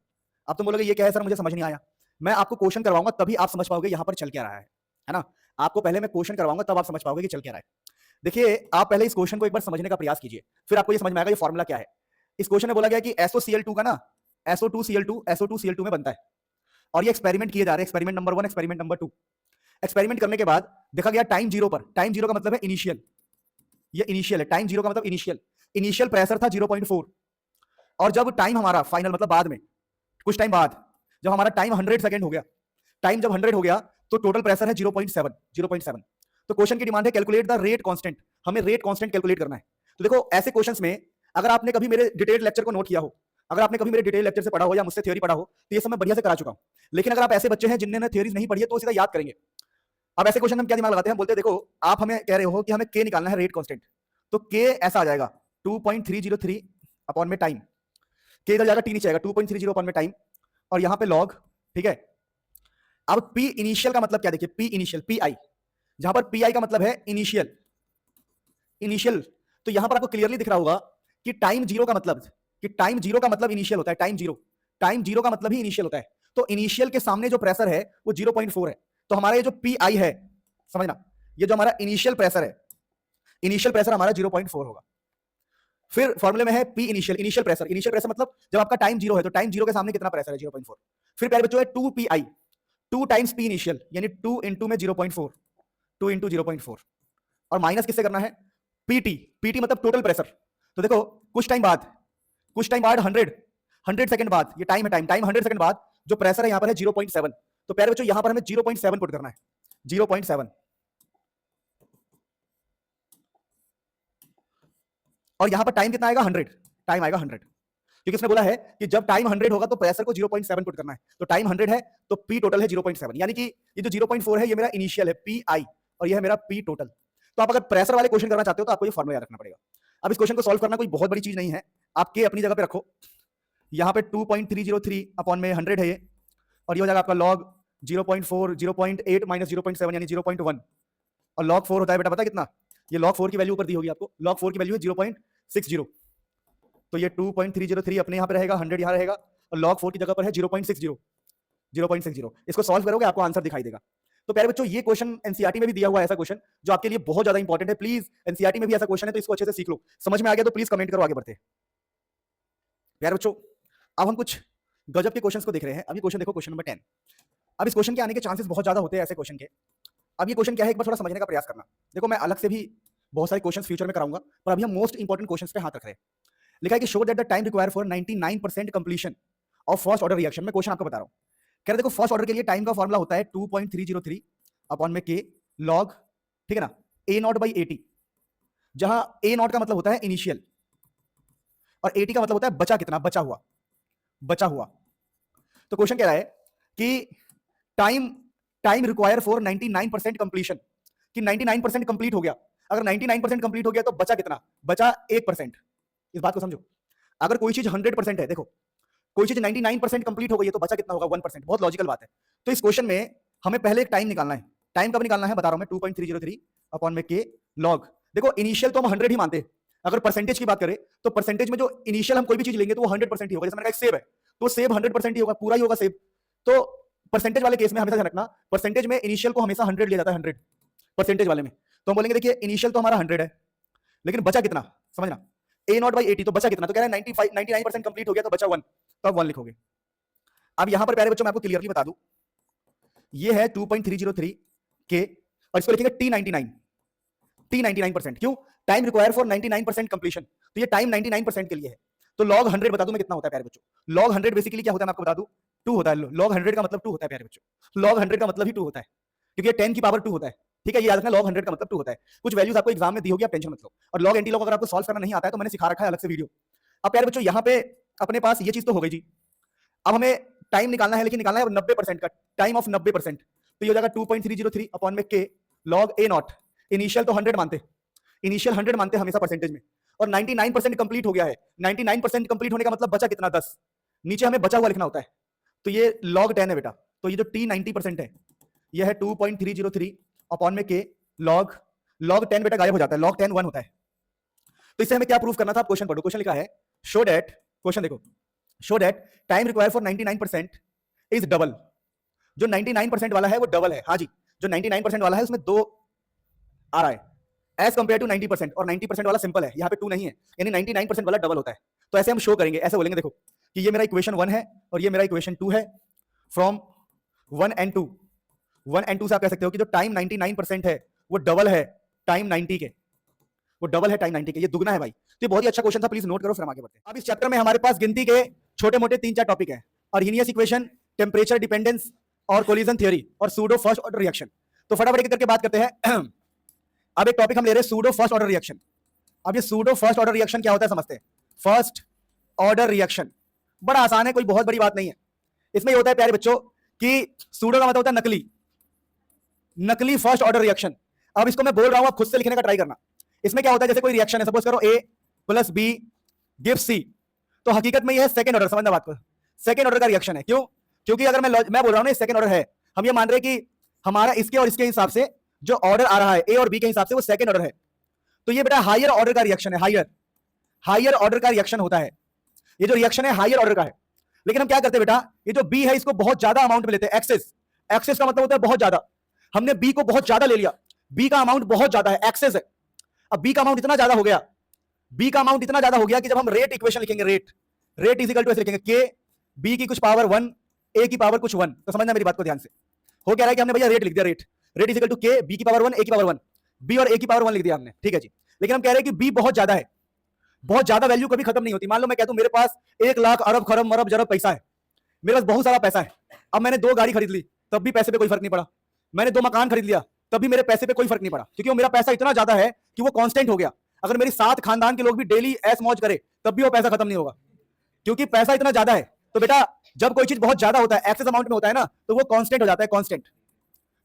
अब तुम बोलोगे ये क्या है सर, मुझे समझ नहीं आया। मैं आपको क्वेश्चन करवाऊंगा तभी आप समझ पाओगे यहां पर चल क्या रहा है ना। आपको पहले मैं क्वेश्चन करवाऊंगा तब आप समझ पाओगे कि चल क्या रहा है। देखिए आप पहले इस क्वेश्चन को एक बार समझने का प्रयास कीजिए, फिर आपको ये समझ में आएगा ये फॉर्मूला क्या है। इस क्वेश्चन में बोला गया कि SOCl2 का ना SO2Cl2 में बनता है, और ये एक्सपेरिमेंट किए जा रहे हैं, experiment number 1, experiment number 2। Experiment करने के बाद देखा गया टाइम जीरो पर, टाइम जीरो का मतलब है इनिशियल, ये इनिशियल है, टाइम जीरो का मतलब इनिशियल प्रेशर था 0.4, और जब टाइम हमारा फाइनल मतलब बाद में कुछ टाइम बाद जब हमारा टाइम 100 सेकंड हो गया, टाइम जब 100 हो गया तो टोटल प्रेशर है 0.7। तो क्वेश्चन की डिमांड है कैलकुलेट द रेट कांस्टेंट, हमें रेट कांस्टेंट कैलकुलेट करना है। तो देखो ऐसे क्वेश्चंस में अगर आपने कभी मेरे डिटेल लेक्चर को नोट किया हो, अगर आपने कभी मेरे डिटेल लेक्चर से पढ़ा हो या मुझसे थ्योरी पढ़ा हो, तो ये सब मैं बढ़िया से करा चुका हूं। लेकिन अगर आप ऐसे बच्चे हैं जिन्होंने थ्योरीज नहीं पढ़ी है तो सीधा याद करेंगे। अब ऐसे क्वेश्चन हम क्या दिमाग लगाते हैं, बोलते हैं देखो आप हमें कह रहे हो कि हमें के निकालना है रेट कांस्टेंट, तो के ऐसा आ जाएगा 2.303 अपॉन में टाइम, के इधर जाएगा, टी नीचे आएगा, 2.30 अपॉन में टाइम, और यहां पे लॉग, ठीक है। अब पी इनिशियल का मतलब क्या, देखिए पी इनिशियल, पी आई, जहां पर पी आई का मतलब है इनिशियल, इनिशियल, तो यहां पर आपको क्लियरली दिख रहा होगा कि टाइम जीरो का मतलब, कि टाइम जीरो का मतलब इनिशियल होता है, टाइम जीरो का मतलब ही इनिशियल होता है। तो इनिशियल के सामने जो प्रेशर है वो 0.4 है, तो हमारा ये जो पी आई है, समझना, ये जो हमारा इनिशियल प्रेशर है, इनिशियल प्रेशर हमारा 0.4 होगा। फिर फॉर्मूले में है पी इनिशियल, इनिशियल प्रेशर मतलब जब आपका टाइम जीरो है तो टाइम जीरो के सामने कितना प्रेशर है, 0.4। फिर प्यारे बच्चों है 2 P I, 2 times P initial, यानी 2 इंटू में 0.4, 2 इंटू 0.4, और माइनस किससे करना है, पीटी, पीटी मतलब टोटल प्रेशर। तो देखो कुछ टाइम बाद 100 सेकंड बाद, ये टाइम है, टाइम 100 सेकंड बाद जो प्रेशर है यहां पर है 0.7। तो प्यारे बच्चों यहां पर हमें 0.7 पुट करना है, 0.7, और यहां पर टाइम कितना आएगा, 100, टाइम आएगा 100, क्योंकि इसने बोला है कि जब टाइम 100 होगा तो प्रेशर को 0.7 पुट करना है, तो टाइम 100 है तो पी टोटल है 0.7, यानी कि ये जो 0.4 है ये मेरा इनिशियल है पी आई, और ये है मेरा पी टोटल। तो आप अगर प्रेशर वाले क्वेश्चन करना चाहते हो तो आपको ये फॉर्मूला याद रखना पड़ेगा। अब इस क्वेश्चन को सॉल्व करना कोई बहुत बड़ी चीज नहीं है, आपके अपनी जगह पे रखो, यहां पे 2.303 अपॉन में 100 है ये, और ये हो जाएगा आपका लॉग 0.4, 0.8 माइनस 0.7 यानी 0.1, और लॉग 4 होता है बेटा पता है कितना, ये लॉग 4 की वैल्यू ऊपर दी होगी आपको, लॉग 4 की वैल्यू है 0.60, तो ये 2.303 अपने यहां पे रहेगा, 100 यहां रहेगा, और log 4 की जगह पर है 0.60, 0.60। इसको सॉल्व करोगे आपको आंसर दिखाई देगा। तो प्यारे बच्चों ये क्वेश्चन एनसीईआरटी में भी दिया हुआ है, ऐसा क्वेश्चन जो आपके लिए बहुत ज्यादा इंपॉर्टेंट है, प्लीज एनसीईआरटी में भी ऐसा क्वेश्चन है तो इसको अच्छे से सीख लो, समझ में आ गया तो प्लीज कमेंट करो, आगे बढ़ते हैं। प्यारे बच्चों अब हम कुछ गजब के क्वेश्चंस को देख रहे हैं। अब ये क्वेश्चन देखो, क्वेश्चन नंबर 10। अब इस क्वेश्चन के आने के चांसेस बहुत ज्यादा होते हैं ऐसे क्वेश्चन के। अब ये क्वेश्चन क्या है एक बार थोड़ा समझने का प्रयास करना। देखो मैं अलग से भी बहुत सारे क्वेश्चन फ्यूचर में कराऊंगा, पर अभी हम मोस्ट इंपॉर्टेंट क्वेश्चंस पे हाथ रख रहे हैं। लिखा है कि show that the time require for 99% completion of first order reaction. मैं क्वेश्चन आपको बता रहा हूं, कह रहे देखो फर्स्ट ऑर्डर के लिए टाइम का फॉर्मूला होता है 2.303 अपॉन में के लॉग, ठीक है ना, ए नॉट बाई एटी, जहां ए नॉट का मतलब होता है इनिशियल और एटी का मतलब होता है बचा कितना, बचा हुआ। तो क्वेश्चन कह रहा है कि टाइम रिक्वायर फॉर 99% कंप्लीशन, कि 99% कंप्लीट हो गया, अगर 99% कंप्लीट हो गया तो बचा कितना, बचा 1%। इस बात को समझो, अगर कोई चीज 100% है, देखो कोई चीज 99% कंप्लीट हो गई है तो बचा कितना होगा, 1%। बहुत लॉजिकल बात है। तो इस क्वेश्चन में हमें पहले एक टाइम निकालना है, टाइम कब निकालना है बता रहा हूं मैं, 2.303 अपॉन में के लॉग, देखो इनिशियल तो हम 100 ही मानते हैं, अगर परसेंटेज की बात करें तो परसेंटेज में जो इनिशियल हम कोई भी चीज लेंगे तो वो 100% ही होगा। जैसे मैंने कहा सेब है तो सेब 100% ही होगा, पूरा ही होगा सेब। तो परसेंटेज वाले केस में हमेशा ध्यान रखना, परसेंटेज में इनिशियल को हमेशा 100 लिया जाता है, 100 परसेंटेज वाले में। तो हम बोलेंगे देखिए इनिशियल तो हमारा 100 है, लेकिन बचा कितना, समझना, ए नॉट बाई 80, तो बचा कितना, तो कह रहा है 99% कंप्लीट हो गया तो बचा 1, तो आप 1 लिखोगे। अब यहां पर प्यारे बच्चों मैं आपको क्लियरली बता दूं, ये है 2.303 के, और इसको लिखेंगे T99%। क्यों, टाइम रिक्वायर फॉर 99% कंप्लीशन, तो ये टाइम 99% के लिए है। तो लॉग 100 बता दूं मैं कितना होता है प्यारे बच्चों, लॉग 100 बेसिकली क्या होता है मैं आपको बता दूं, 2 होता है। लॉग 100 का मतलब 2 होता है प्यारे बच्चों, लॉग 100 का मतलब ही 2 होता है, क्योंकि 10 की पावर 2 होता है, ठीक है, ये याद रखना, लॉग 100 का मतलब 2 होता है। कुछ वैल्यूज आपको एग्जाम में दी होगी, आप टेंशन मत लो। और लॉग एंटी लॉग अगर आपको सॉल्व करना नहीं आता है तो मैंने सिखा रखा है अलग से वीडियो। अब प्यारे बच्चों यहां पे अपने पास ये चीज तो हो गई जी, अब हमें टाइम निकालना है, लेकिन निकालना है 90% का, टाइम ऑफ 90%, तो ये हो जाएगा 2.303 अपॉन में K log A not, initial तो 100 मानते, इनिशियल 100 मानते हमेशा परसेंटेज में, और 99% कंप्लीट हो गया है। 99% कंप्लीट होने का मतलब बचा कितना, 10, नीचे हमें बचा हुआ लिखना होता है, तो ये लॉग 10 है बेटा। तो ये जो T 90% है ये है 2.303 अपॉन में के लॉग 10 बेटा गायब हो जाता है, लॉग 10 1 होता है। तो इससे हमें क्या प्रूफ करना था, क्वेश्चन पढ़ो, क्वेश्चन लिखा है शो दैट, क्वेश्चन देखो, show that time require for 99% is double. जो 99% वाला है वो डबल है, हाँ जी, जो 99% वाला है उसमें 2 आ रहा है एज कंपेयर टू 90%, और 90% वाला सिंपल है, यहाँ पे 2 नहीं है, यानी 99% वाला डबल होता है। तो ऐसे हम शो करेंगे, ऐसे बोलेंगे देखो कि ये मेरा इक्वेशन 1 है और ये मेरा इक्वेशन 2 है, फ्रॉम 1 and 2, 1 and 2 से आप कह सकते हो कि जो टाइम 99% है वो डबल है टाइम 90 के, वो डबल है टाइम 90 के, ये दुगना है भाई। तो ये बहुत ही अच्छा क्वेश्चन था, प्लीज नोट करो, फिर हम आगे बढ़ते हैं। अब इस चैप्टर में हमारे पास गिनती के छोटे मोटे 3-4 टॉपिक है, अर्हीनियस इक्वेशन, टेम्परेचर डिपेंडेंस और कोलिजन थ्योरी और सूडो फर्स्ट ऑर्डर रिएक्शन। तो फटाफट एक करके बात करते हैं। अब एक टॉपिक हम ले रहे हैं सूडो फर्स्ट ऑर्डर रिएक्शन। अब ये सूडो फर्स्ट ऑर्डर रिएक्शन क्या होता है समझते हैं। फर्स्ट ऑर्डर रिएक्शन बड़ा आसान है, कोई बहुत बड़ी बात नहीं है। इसमें ये होता है प्यारे बच्चों कि सूडो का मतलब होता है नकली, नकली फर्स्ट ऑर्डर रिएक्शन। अब इसको मैं बोल रहा हूं, आप खुद से लिखने का ट्राई करना। इसमें क्या होता है, जैसे कोई रिएक्शन है, सपोज करो A + B गिव्स C, तो हकीकत में ये है सेकंड ऑर्डर, समझना बात को, सेकंड ऑर्डर का रिएक्शन है। क्यों? क्योंकि अगर मैं बोल रहा हूं ना सेकंड ऑर्डर है, हम ये मान रहे हैं कि हमारा इसके और इसके हिसाब से जो ऑर्डर आ रहा है ए और बी के हिसाब से वो सेकंड ऑर्डर है, तो ये बेटा हायर ऑर्डर का रिएक्शन है, हायर ऑर्डर का रिएक्शन होता है। ये जो रिएक्शन है हायर ऑर्डर का है। लेकिन हम क्या करते हैं बेटा, ये जो बी है इसको बहुत ज्यादा अमाउंट में लेते हैं, एक्सेस। एक्सेस का मतलब होता है बहुत ज्यादा। हमने बी को बहुत ज्यादा ले लिया, बी का अमाउंट बहुत ज्यादा है, एक्सेस है। अब बी का अमाउंट इतना ज्यादा हो गया, बी का अमाउंट इतना ज्यादा हो गया कि जब हम रेट इक्वेशन लिखेंगे, रेट इज इक्वल टू ऐसे लिखेंगे के बी की कुछ पावर 1 ए की पावर कुछ 1। तो समझना मेरी बात को ध्यान से, हो क्या रहा है कि हमने भैया रेट लिख दिया, रेट इज इक्वल टू के बी की पावर 1 ए की पावर 1, बी और ए की पावर 1 लिख दिया हमने, ठीक है जी। लेकिन हम कह रहे हैं कि बी बहुत ज्यादा है, बहुत ज्यादा वैल्यू कभी खत्म नहीं होती। मान लो मैं कहता हूं मेरे पास 1 लाख अरब खरब मरब जरब पैसा है, मेरे पास बहुत सारा पैसा है। अब मैंने 2 गाड़ी खरीद ली, तब भी पैसे पे कोई फर्क नहीं पड़ा। मैंने 2 मकान खरीद लिया, तब भी मेरे पैसे पे कोई फर्क नहीं पड़ा, क्योंकि वो मेरा पैसा इतना ज्यादा है कि वो कांस्टेंट हो गया। अगर मेरी 7 खानदान के लोग भी डेली ऐश मौज करे, तब भी वो पैसा खत्म नहीं होगा, क्योंकि पैसा इतना ज्यादा है। तो बेटा जब कोई चीज बहुत ज्यादा होता है, एक्सेस अमाउंट में होता है ना, तो वो कांस्टेंट हो जाता है, कांस्टेंट,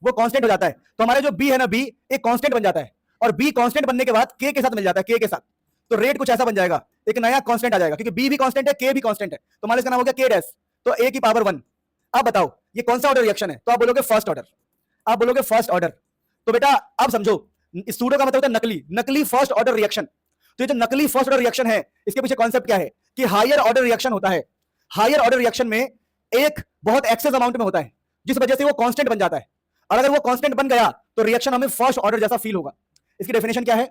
वो कांस्टेंट हो जाता है। तो हमारा जो बी है ना, बी एक कांस्टेंट बन जाता है, और बी कांस्टेंट बनने के बाद के साथ मिल जाता है, के साथ, तो रेट कुछ ऐसा बन जाएगा, एक नया कांस्टेंट आ जाएगा, क्योंकि बी भी कांस्टेंट है, के भी कांस्टेंट है, तो हमारे इसका नाम हो गया के डैश, तो ए की पावर 1। अब बताओ ये कौन सा ऑर्डर रिएक्शन है? तो आप बोलोगे फर्स्ट ऑर्डर, आप बोलोगे फर्स्ट ऑर्डर। तो बेटा अब समझो, सूडो का मतलब होता है नकली, नकली फर्स्ट ऑर्डर रिएक्शन। तो ये जो नकली फर्स्ट ऑर्डर रिएक्शन है, इसके पीछे कॉन्सेप्ट क्या है कि हायर ऑर्डर रिएक्शन होता है। हायर ऑर्डर रिएक्शन में एक बहुत एक्सेस अमाउंट में होता है, जिस वजह से वो कांस्टेंट बन जाता है, और अगर वो कांस्टेंट बन गया तो रिएक्शन हमें फर्स्ट ऑर्डर जैसा फील होगा। इसकी डेफिनेशन क्या है?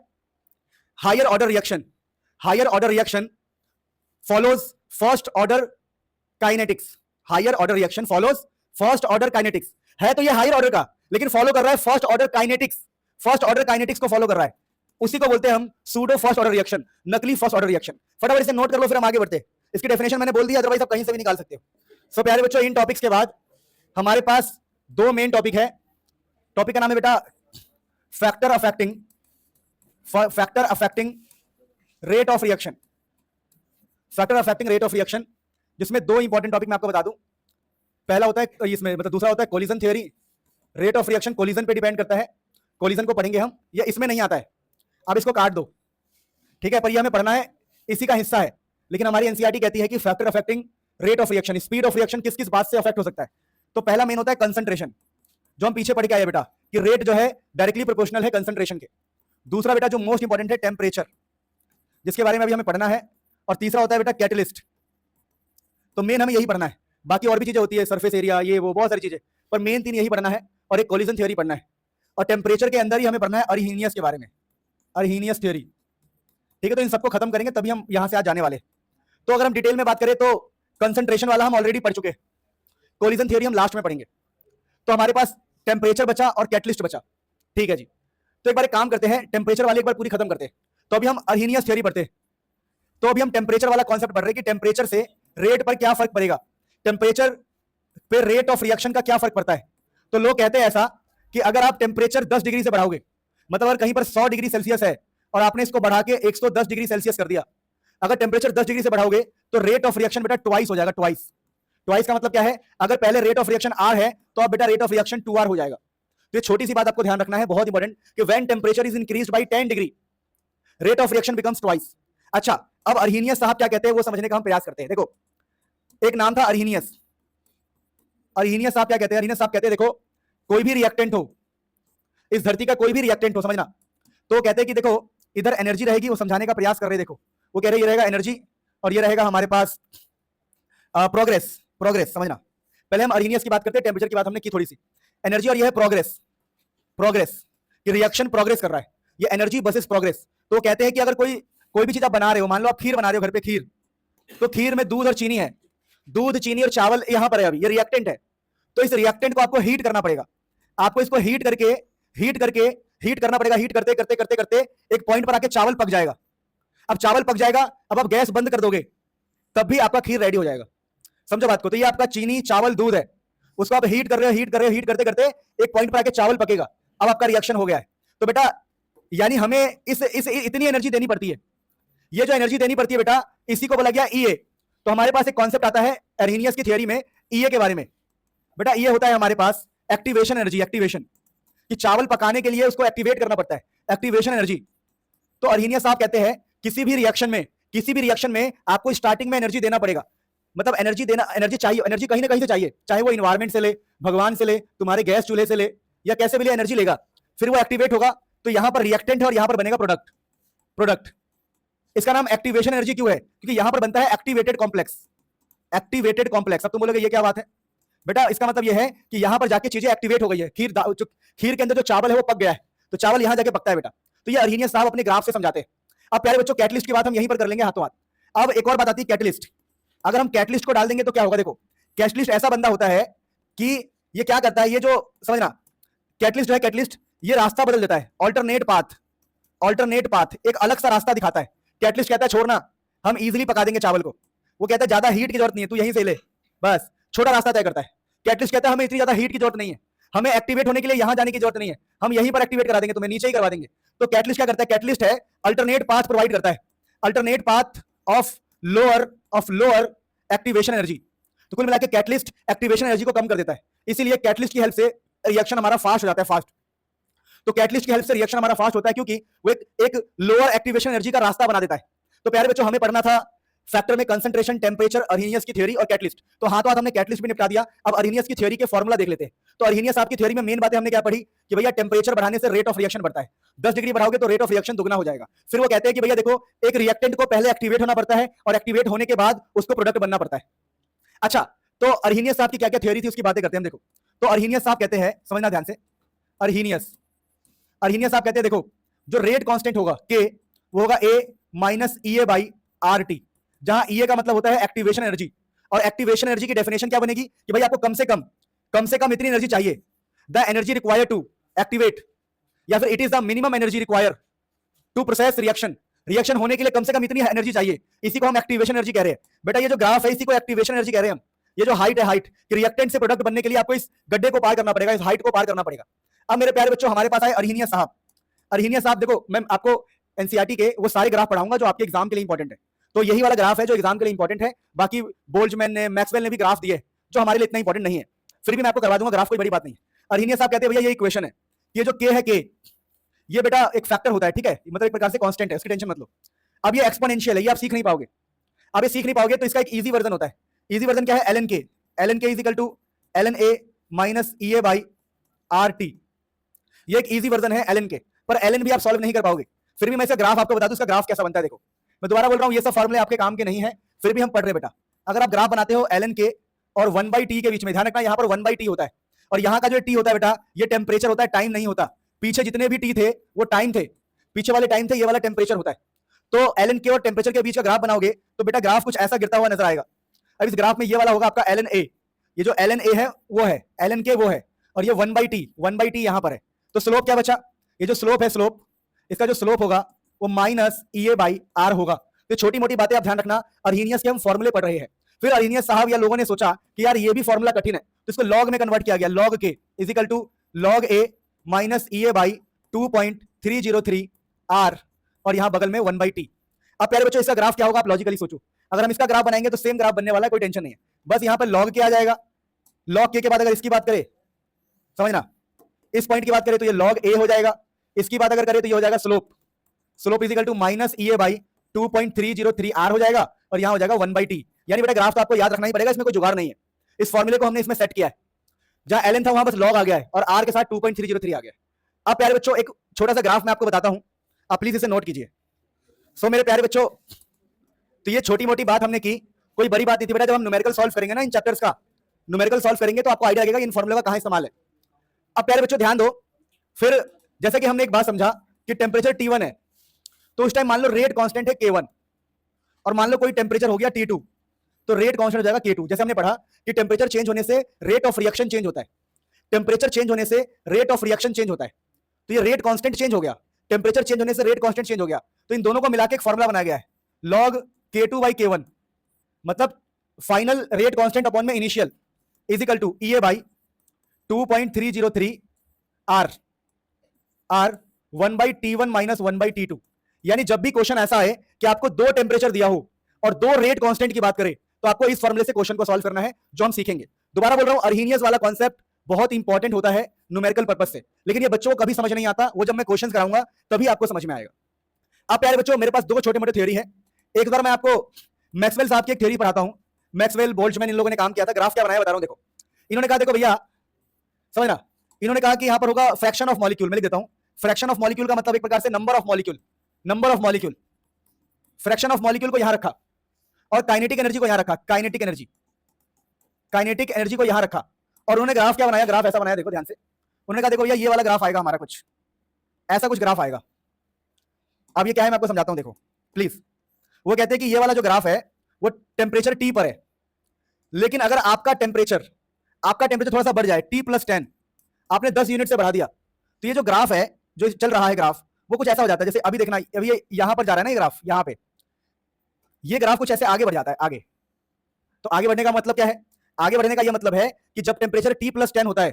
Higher order reaction, higher order reaction follows first order kinetics, higher order reaction follows first order kinetics. है तो ये हायर ऑर्डर का, लेकिन फॉलो कर रहा है first order kinetics, first order kinetics को फॉलो कर रहा है, उसी को बोलते हैं हम सूडो फर्स्ट ऑर्डर रिएक्शन, नकली फर्स्ट ऑर्डर रिएक्शन। फटाफट इसे नोट कर लो, फिर हम आगे बढ़ते हैं। इसकी डेफिनेशन मैंने बोल दी, अदरवाइज आप कहीं से भी निकाल सकते हो। सो प्यारे बच्चों, इन टॉपिक्स के बाद हमारे पास 2 मेन टॉपिक है। टॉपिक का नाम है बेटा factor affecting rate of reaction, factor affecting rate of reaction, जिसमें 2 इंपॉर्टेंट टॉपिक मैं आपको बता दूं। पहला होता है इसमें, मतलब दूसरा होता है collision theory. Rate of reaction collision पे डिपेंड करता है, कोलिजन को पढ़ेंगे हम, ये इसमें नहीं आता है, आप इसको काट दो, ठीक है, पर ये हमें पढ़ना है, इसी का हिस्सा है। लेकिन हमारी एनसीईआरटी कहती है कि factor affecting rate of reaction, speed of reaction किस किस बात से अफेक्ट हो सकता है। तो पहला मेन होता है कंसंट्रेशन, जो हम पीछे पढ़ के आए बेटा, कि रेट जो है डायरेक्टली प्रोपोर्शनल है कंसंट्रेशन के। दूसरा बेटा जो मोस्ट इंपॉर्टेंट है टेम्परेचर, जिसके बारे में अभी हमें पढ़ना है। और तीसरा होता है बेटा कैटलिस्ट। तो मेन हमें यही पढ़ना है, बाकी और भी चीजें होती है, सरफेस एरिया, ये वो बहुत सारी चीजें, पर मेन 3 यही पढ़ना है, और एक कोलिजन थ्योरी पढ़ना है। और टेम्परेचर के अंदर ही हमें पढ़ना है अर्हीनियस के बारे में, अर्हीनियस थ्योरी, ठीक है। तो इन सबको खत्म करेंगे तभी हम यहां से आज जाने वाले। तो अगर हम डिटेल में बात करें तो कंसंट्रेशन वाला हम ऑलरेडी पढ़ चुके हैं, कोलिजन थ्योरी हम लास्ट में पढ़ेंगे। तो हमारे पास टेम्परेचर बचा और कैटलिस्ट बचा, ठीक है जी। तो एक बार एक काम करते हैं, टेम्परेचर वाली एक बार पूरी खत्म करते हैं, तो अभी हम अर्हीनियस थ्योरी पढ़ते हैं। तो अभी हम टेम्परेचर वाला कॉन्सेप्ट पढ़ रहे हैं कि टेम्परेचर से रेट पर क्या फर्क पड़ेगा, टेम्परेचर पे रेट ऑफ रिएक्शन का क्या फर्क पड़ता है। तो लोग कहते हैं ऐसा कि अगर आप टेम्परेचर 10 डिग्री से बढ़ाओगे, मतलब अगर कहीं पर 100 डिग्री सेल्सियस है और आपने इसको बढ़ा के 110 डिग्री सेल्सियस कर दिया, अगर टेम्परेचर 10 डिग्री से बढ़ाओगे तो रेट ऑफ रिएक्शन बेटा ट्वाइस हो जाएगा, ट्वाइस। ट्वाइस का मतलब क्या है? अगर पहले रेट ऑफ रिएक्शन R है तो अब बेटा रेट ऑफ रिएक्शन 2R हो जाएगा। तो ये छोटी सी बात आपको ध्यान रखना है, बहुत इंपॉर्टेंट, कि when temperature is increased by 10 degree rate of reaction becomes twice. अच्छा, अब अर्हीनियस साहब क्या कहते हैं वो समझने का हम प्रयास करते हैं। देखो, एक नाम था अर्हीनियस। अर्हीनियस साहब क्या कहते हैं? अर्हीनियस साहब कहते हैं देखो, कोई भी रिएक्टेंट हो, इस धरती का कोई भी रिएक्टेंट हो, समझना, तो कहते हैं कि देखो इधर एनर्जी रहेगी, वो समझाने का प्रयास कर रहे हैं। देखो वो कह रहे हैं ये रहेगा एनर्जी और ये रहेगा हमारे पास प्रोग्रेस, प्रोग्रेस समझना। पहले हम अर्हीनियस की बात करते हैं, टेम्परेचर की बात हमने की थोड़ी सी, एनर्जी, और ये है प्रोग्रेस, प्रोग्रेस कि रिएक्शन प्रोग्रेस कर रहा है, ये एनर्जी वर्सेस प्रोग्रेस। तो कहते हैं कि अगर कोई भी चीज आप बना रहे हो, मान लो आप खीर बना रहे हो घर पे, खीर, तो खीर में दूध और चीनी है, दूध चीनी और चावल यहां पर है, अभी ये रिएक्टेंट है, तो इस रिएक्टेंट को आपको हीट करना पड़ेगा, आपको इसको हीट करना पड़ेगा। हीट करते करते करते करते एक पॉइंट पर आके चावल पक जाएगा। अब चावल पक जाएगा, अब आप गैस बंद कर दोगे तब भी आपका खीर रेडी हो जाएगा, समझो बात को। तो ये आपका चीनी चावल दूध है, उसको आप हीट कर रहे हो, हीट करते करते एक पॉइंट पर आके चावल पकेगा, अब आपका रिएक्शन हो गया है। तो बेटा यानी हमें इस इतनी एनर्जी देनी पड़ती है, ये जो एनर्जी देनी पड़ती है बेटा, इसी को बोला गया ईए। तो हमारे पास एक कॉन्सेप्ट आता है अर्हीनियस की थियरी में ईए के बारे में। बेटा ये होता है हमारे पास एक्टिवेशन एनर्जी, एक्टिवेशन, कि चावल पकाने के लिए उसको एक्टिवेट करना पड़ता है, एक्टिवेशन एनर्जी। तो अर्हीनियस साहब कहते हैं किसी भी रिएक्शन में किसी भी रिएक्शन में आपको स्टार्टिंग में एनर्जी देना पड़ेगा, मतलब एनर्जी देना, एनर्जी चाहिए, एनर्जी कहीं ना कहीं से चाहिए, चाहे वो इन्वायरमेंट से ले, भगवान से ले, तुम्हारे गैस चूल्हे से ले, या कैसे भी ले एनर्जी लेगा, फिर वो एक्टिवेट होगा, तो यहां पर रिएक्टेंट है और यहां पर बनेगा प्रोडक्ट। प्रोडक्ट इसका नाम एक्टिवेशन एनर्जी क्यों है? क्योंकि यहां पर बनता है एक्टिवेटेड कॉम्प्लेक्स। Activated complex. अब तुम बोलोगे ये क्या बात है बेटा? इसका मतलब ये है कि यहां पर जाके चीजें एक्टिवेट हो गई है। खीर के अंदर जो चावल है वो पक गया है, तो चावल यहां जाके पकता है बेटा। तो ये अर्हीनियस साहब अपने ग्राफ से समझाते हैं। अब प्यारे बच्चों, कैटलिस्ट की बात हम यहीं पर कर लेंगे हाथों हाथ। अब एक और बात आती है कैटलिस्ट। अगर हम कैटलिस्ट को डाल देंगे तो क्या होगा? देखो, कैटलिस्ट ऐसा बंदा होता है कि ये क्या करता है, ये जो समझना, कैटलिस्ट है, कैटलिस्ट ये रास्ता बदल देता है, ऑल्टरनेट पाथ। ऑल्टरनेट पाथ एक अलग सा रास्ता दिखाता है। कैटलिस्ट कहता है छोड़ना, हम इजीली पका देंगे चावल को। वो कहता है ज्यादा हीट की जरूरत नहीं है, तू यहीं से ले, बस छोटा रास्ता तय करता है। कैटलिस्ट कहता है हमें इतनी ज्यादा हीट की जरूरत नहीं है, हमें एक्टिवेट होने के लिए यहां जाने की जरूरत नहीं है, हम यहीं पर एक्टिवेट करा देंगे, तुम्हें नीचे ही करवा देंगे। तो कैटलिस्ट क्या करता है? कैटलिस्ट है अल्टरनेट पाथ प्रोवाइड करता है, alternate path of lower activation energy. तो कुल मिला के कैटलिस्ट एक्टिवेशन एनर्जी को कम कर देता है, इसीलिए कैटलिस्ट की हेल्प से रिएक्शन हमारा फास्ट हो जाता है, फास्ट। तो कैटलिस्ट की हेल्प से रिएक्शन हमारा फास्ट होता है क्योंकि वो एक लोअर एक्टिवेशन एनर्जी का रास्ता बना देता है। तो प्यारे बच्चों, हमें पढ़ना था फैक्टर में कंसंट्रेशन, टेम्परेचर, अर्हीनियस की थ्योरी और कैटलिस्ट। तो हाथों हाथ हमने कैटलिस्ट भी निपटा दिया। अब अर्हीनियस की थ्योरी के फॉर्मूला देख लेते हैं। तो अर्हीनियस आपकी थ्योरी में मेन बातें हमने क्या पढ़ी कि भैया टेम्परेचर बढ़ाने से रेट ऑफ रिएक्शन बढ़ता है, 10 डिग्री बढ़ाओगे तो रेट ऑफ रिएक्शन दुगना हो जाएगा। फिर वो कहते हैं कि भैया देखो, एक रिएक्टेंट को पहले एक्टिवेट होना पड़ता है और एक्टिवेट होने के बाद उसको प्रोडक्ट बनना पड़ता है। अच्छा, तो अर्हीनियस साहब की क्या क्या थ्योरी थी उसकी बातें करते हैं हम। देखो, तो अर्हीनियस साहब कहते हैं, समझना ध्यान से, अर्हीनियस साहब कहते हैं देखो, जो रेट कांस्टेंट होगा के, वो होगा A minus E A by R T, जहां ई ए का मतलब होता है एक्टिवेशन एनर्जी। और एक्टिवेशन एनर्जी की डेफिनेशन क्या बनेगी कि भाई आपको कम से कम इतनी एनर्जी चाहिए, the energy require to activate, या फिर it is the minimum energy require to process reaction. Reaction होने के लिए कम से कम इतनी एनर्जी चाहिए, इसी को हम एक्टिवेशन एनर्जी कह रहे हैं। बेटा ये जो ग्राफ है इसी को एक्टिवेशन एनर्जी कह रहे हैं हम। ये जो हाइट है, हाइट कि रिएक्टेंट से प्रोडक्ट बनने के लिए आपको इस गड्ढे को पार करना पड़ेगा, इस हाइट को पार करना पड़ेगा। अब मेरे प्यारे बच्चों, हमारे पास आए अर्हीनियस साहब। अर्हीनियस साहब देखो, मैं आपको एनसीईआरटी के वो सारे ग्राफ पढ़ाऊंगा जो आपके एग्जाम के लिए इंपॉर्टेंट है। तो यही वाला ग्राफ है जो एग्जाम के लिए इंपॉर्टेंट है। बाकी बोल्ट्जमैन ने, मैक्सवेल ने भी ग्राफ दिए जो हमारे लिए इतना इंपॉर्टेंट नहीं है, फिर भी मैं आपको करवा दूंगा ग्राफ, कोई बड़ी बात नहीं है। अर्हीनियस साहब कहते हैं भैया ये इक्वेशन है, ये जो के है, के ये बेटा एक फैक्टर होता है, ठीक है, मतलब एक प्रकार से कांस्टेंट है, इसकी टेंशन मत लो। अब ये एक्सपोनेंशियल है, ये आप सीख नहीं पाओगे। अब ये सीख नहीं पाओगे तो इसका एक इजी वर्जन होता है। इजी वर्जन क्या है? L N K is equal to L N A minus E A by R T. ये एक इजी वर्जन है एल एन के, पर एल एन भी आप सॉल्व नहीं कर पाओगे। फिर भी मैं इसका ग्राफ आपको बता दूं, इसका ग्राफ कैसा बनता है। देखो, मैं दोबारा बोल रहा हूं, ये सब फॉर्मूले आपके काम के नहीं है, फिर भी हम पढ़ रहे बेटा। अगर आप ग्राफ बनाते हो एल एन के और 1/t के बीच में, ध्यान रखना यहाँ पर 1/t होता है, और यहाँ का जो t होता है बेटा, ये टेम्परेचर होता है, टाइम नहीं होता। पीछे जितने भी t थे वो टाइम थे, पीछे वाले टाइम थे, ये वाला टेम्परेचर होता है। तो एल एन के और टेम्परेचर के बीच का ग्राफ बनाओगे तो बेटा ग्राफ कुछ ऐसा गिरता हुआ नजर आएगा। अब इस ग्राफ में ये वाला होगा आपका एल एन ए, ये जो एल एन ए है वो है, एल एन के वो है, और ये 1/t यहाँ पर है। तो स्लोप क्या बचा? ये जो स्लोप है, स्लोप, इसका जो स्लोप होगा वो minus E A by R होगा। तो छोटी मोटी बातें आप ध्यान रखना, अर्हीनियस के हम फॉर्मूले पढ़ रहे हैं। फिर अर्हीनियस साहब या लोगों ने सोचा कि यार ये भी फॉर्मूला कठिन है, तो इसको लॉग में कन्वर्ट किया गया। Log K is equal to log A minus E A by 2.303 R, और यहां बगल में 1/t। अब प्यारे बच्चों, इसका ग्राफ क्या होगा आप लॉजिकली सोचो। अगर हम इसका ग्राफ बनाएंगे तो सेम ग्राफ बनने वाला है, कोई टेंशन नहीं है। बस यहां पर लॉग के आ जाएगा, लॉग के बाद अगर इसकी बात करें, समझना, इस पॉइंट की बात करें तो ये लॉग ए हो जाएगा, इसकी बात अगर करें तो ये हो जाएगा slope, slope is equal to minus E A by 2.303 R हो जाएगा, और यहां हो जाएगा 1/t। यानी बेटा ग्राफ तो आपको याद रखना ही पड़ेगा, इसमें कोई जुगाड़ नहीं है। इस फॉर्मूले को हमने इसमें सेट किया है, जहां एल एन था वहां बस लॉग आ गया है, और आर के साथ 2.303 आ गया है। अब प्यारे बच्चों, एक छोटा सा ग्राफ मैं आपको बताता हूं, आप प्लीज इसे नोट कीजिए। सो मेरे प्यारे बच्चों, तो ये छोटी मोटी बात हमने की, कोई बड़ी बात नहीं थी बेटा। जब हम न्यूमेरिकल सॉल्व करेंगे ना इन चैप्टर्स का, न्यूमेरिकल सॉल्व करेंगे तो आपको आइडिया लगेगा कि इन फॉर्मूले का कहां इस्तेमाल है। अब प्यारे बच्चों ध्यान दो, फिर जैसे कि हमने एक बात समझा कि टेम्परेचर T1 है, तो उस टाइम मान लो रेट कांस्टेंट है K1, और मान लो कोई टेम्परेचर हो गया T2, तो रेट कांस्टेंट हो जाएगा K2। जैसे हमने पढ़ा कि टेम्परेचर चेंज होने से रेट ऑफ रिएक्शन चेंज होता है, टेम्परेचर चेंज होने से रेट ऑफ रिएक्शन चेंज होता है। तो ये रेट कांस्टेंट चेंज हो गया, टेम्परेचर चेंज होने से रेट कांस्टेंट चेंज हो गया, तो इन दोनों को मिला के एक फॉर्मूला बनाया गया है, log K2/K1, मतलब फाइनल रेट कांस्टेंट अपॉन में initial is equal to E A by 2.303 R, 1/T1 minus 1/T2। यानी जब भी क्वेश्चन ऐसा है कि आपको दो टेम्परेचर दिया हो और दो रेट कांस्टेंट की बात करें, तो आपको इस फॉर्मूले से क्वेश्चन को सॉल्व करना है, जो हम सीखेंगे। दोबारा बोल रहा हूं, अर्हीनियस वाला कॉन्सेप्ट बहुत इंपॉर्टेंट होता है न्यूमेरिकल पर्पस से, लेकिन ये बच्चों को कभी समझ नहीं आता, वो जब मैं क्वेश्चन कराऊंगा तभी आपको समझ में आएगा। अब प्यारे बच्चों, मेरे पास दो छोटे मोटे थ्योरी है, एक बार मैं आपको मैक्सवेल साहब की एक थ्योरी पढ़ाता हूं। मैक्सवेल, बोल्ट्जमैन, इन लोगों ने काम किया था। ग्राफ क्या बनाया बता रहा हूं। देखो, इन्होंने कहा, देखो भैया समझना, इन्होंने कहा कि यहां पर होगा फ्रैक्शन ऑफ मॉलिक्यूल। मैं लिख देता हूं। फ्रैक्शन ऑफ मॉलिक्यूल का मतलब एक प्रकार से number of molecule. Number of molecule, fraction of molecule को यहां रखा और काइनेटिक एनर्जी को यहां रखा। काइनेटिक एनर्जी, काइनेटिक एनर्जी को यहां रखा और उन्होंने ग्राफ क्या बनाया, ग्राफ ऐसा बनाया, देखो ध्यान से। उन्होंने कहा देखो भैया ये वाला ग्राफ आएगा हमारा, कुछ ऐसा कुछ ग्राफ आएगा। अब ये क्या है मैं आपको समझाता हूं, देखो प्लीज। वो कहते हैं कि ये वाला जो ग्राफ है वो टेम्परेचर टी पर है, लेकिन अगर आपका टेम्परेचर थोड़ा सा बढ़ जाए, T+10, आपने 10 यूनिट से बढ़ा दिया, तो ये जो ग्राफ है, जो चल रहा है ग्राफ, वो कुछ ऐसा हो जाता है। जैसे अभी देखना, अभी ये यहां पर जा रहा है ना, ये ग्राफ यहां पे, ये ग्राफ कुछ ऐसे आगे बढ़ जाता है, आगे। तो आगे बढ़ने का मतलब क्या है? आगे बढ़ने का यह मतलब है कि जब टेम्परेचर T+10 होता है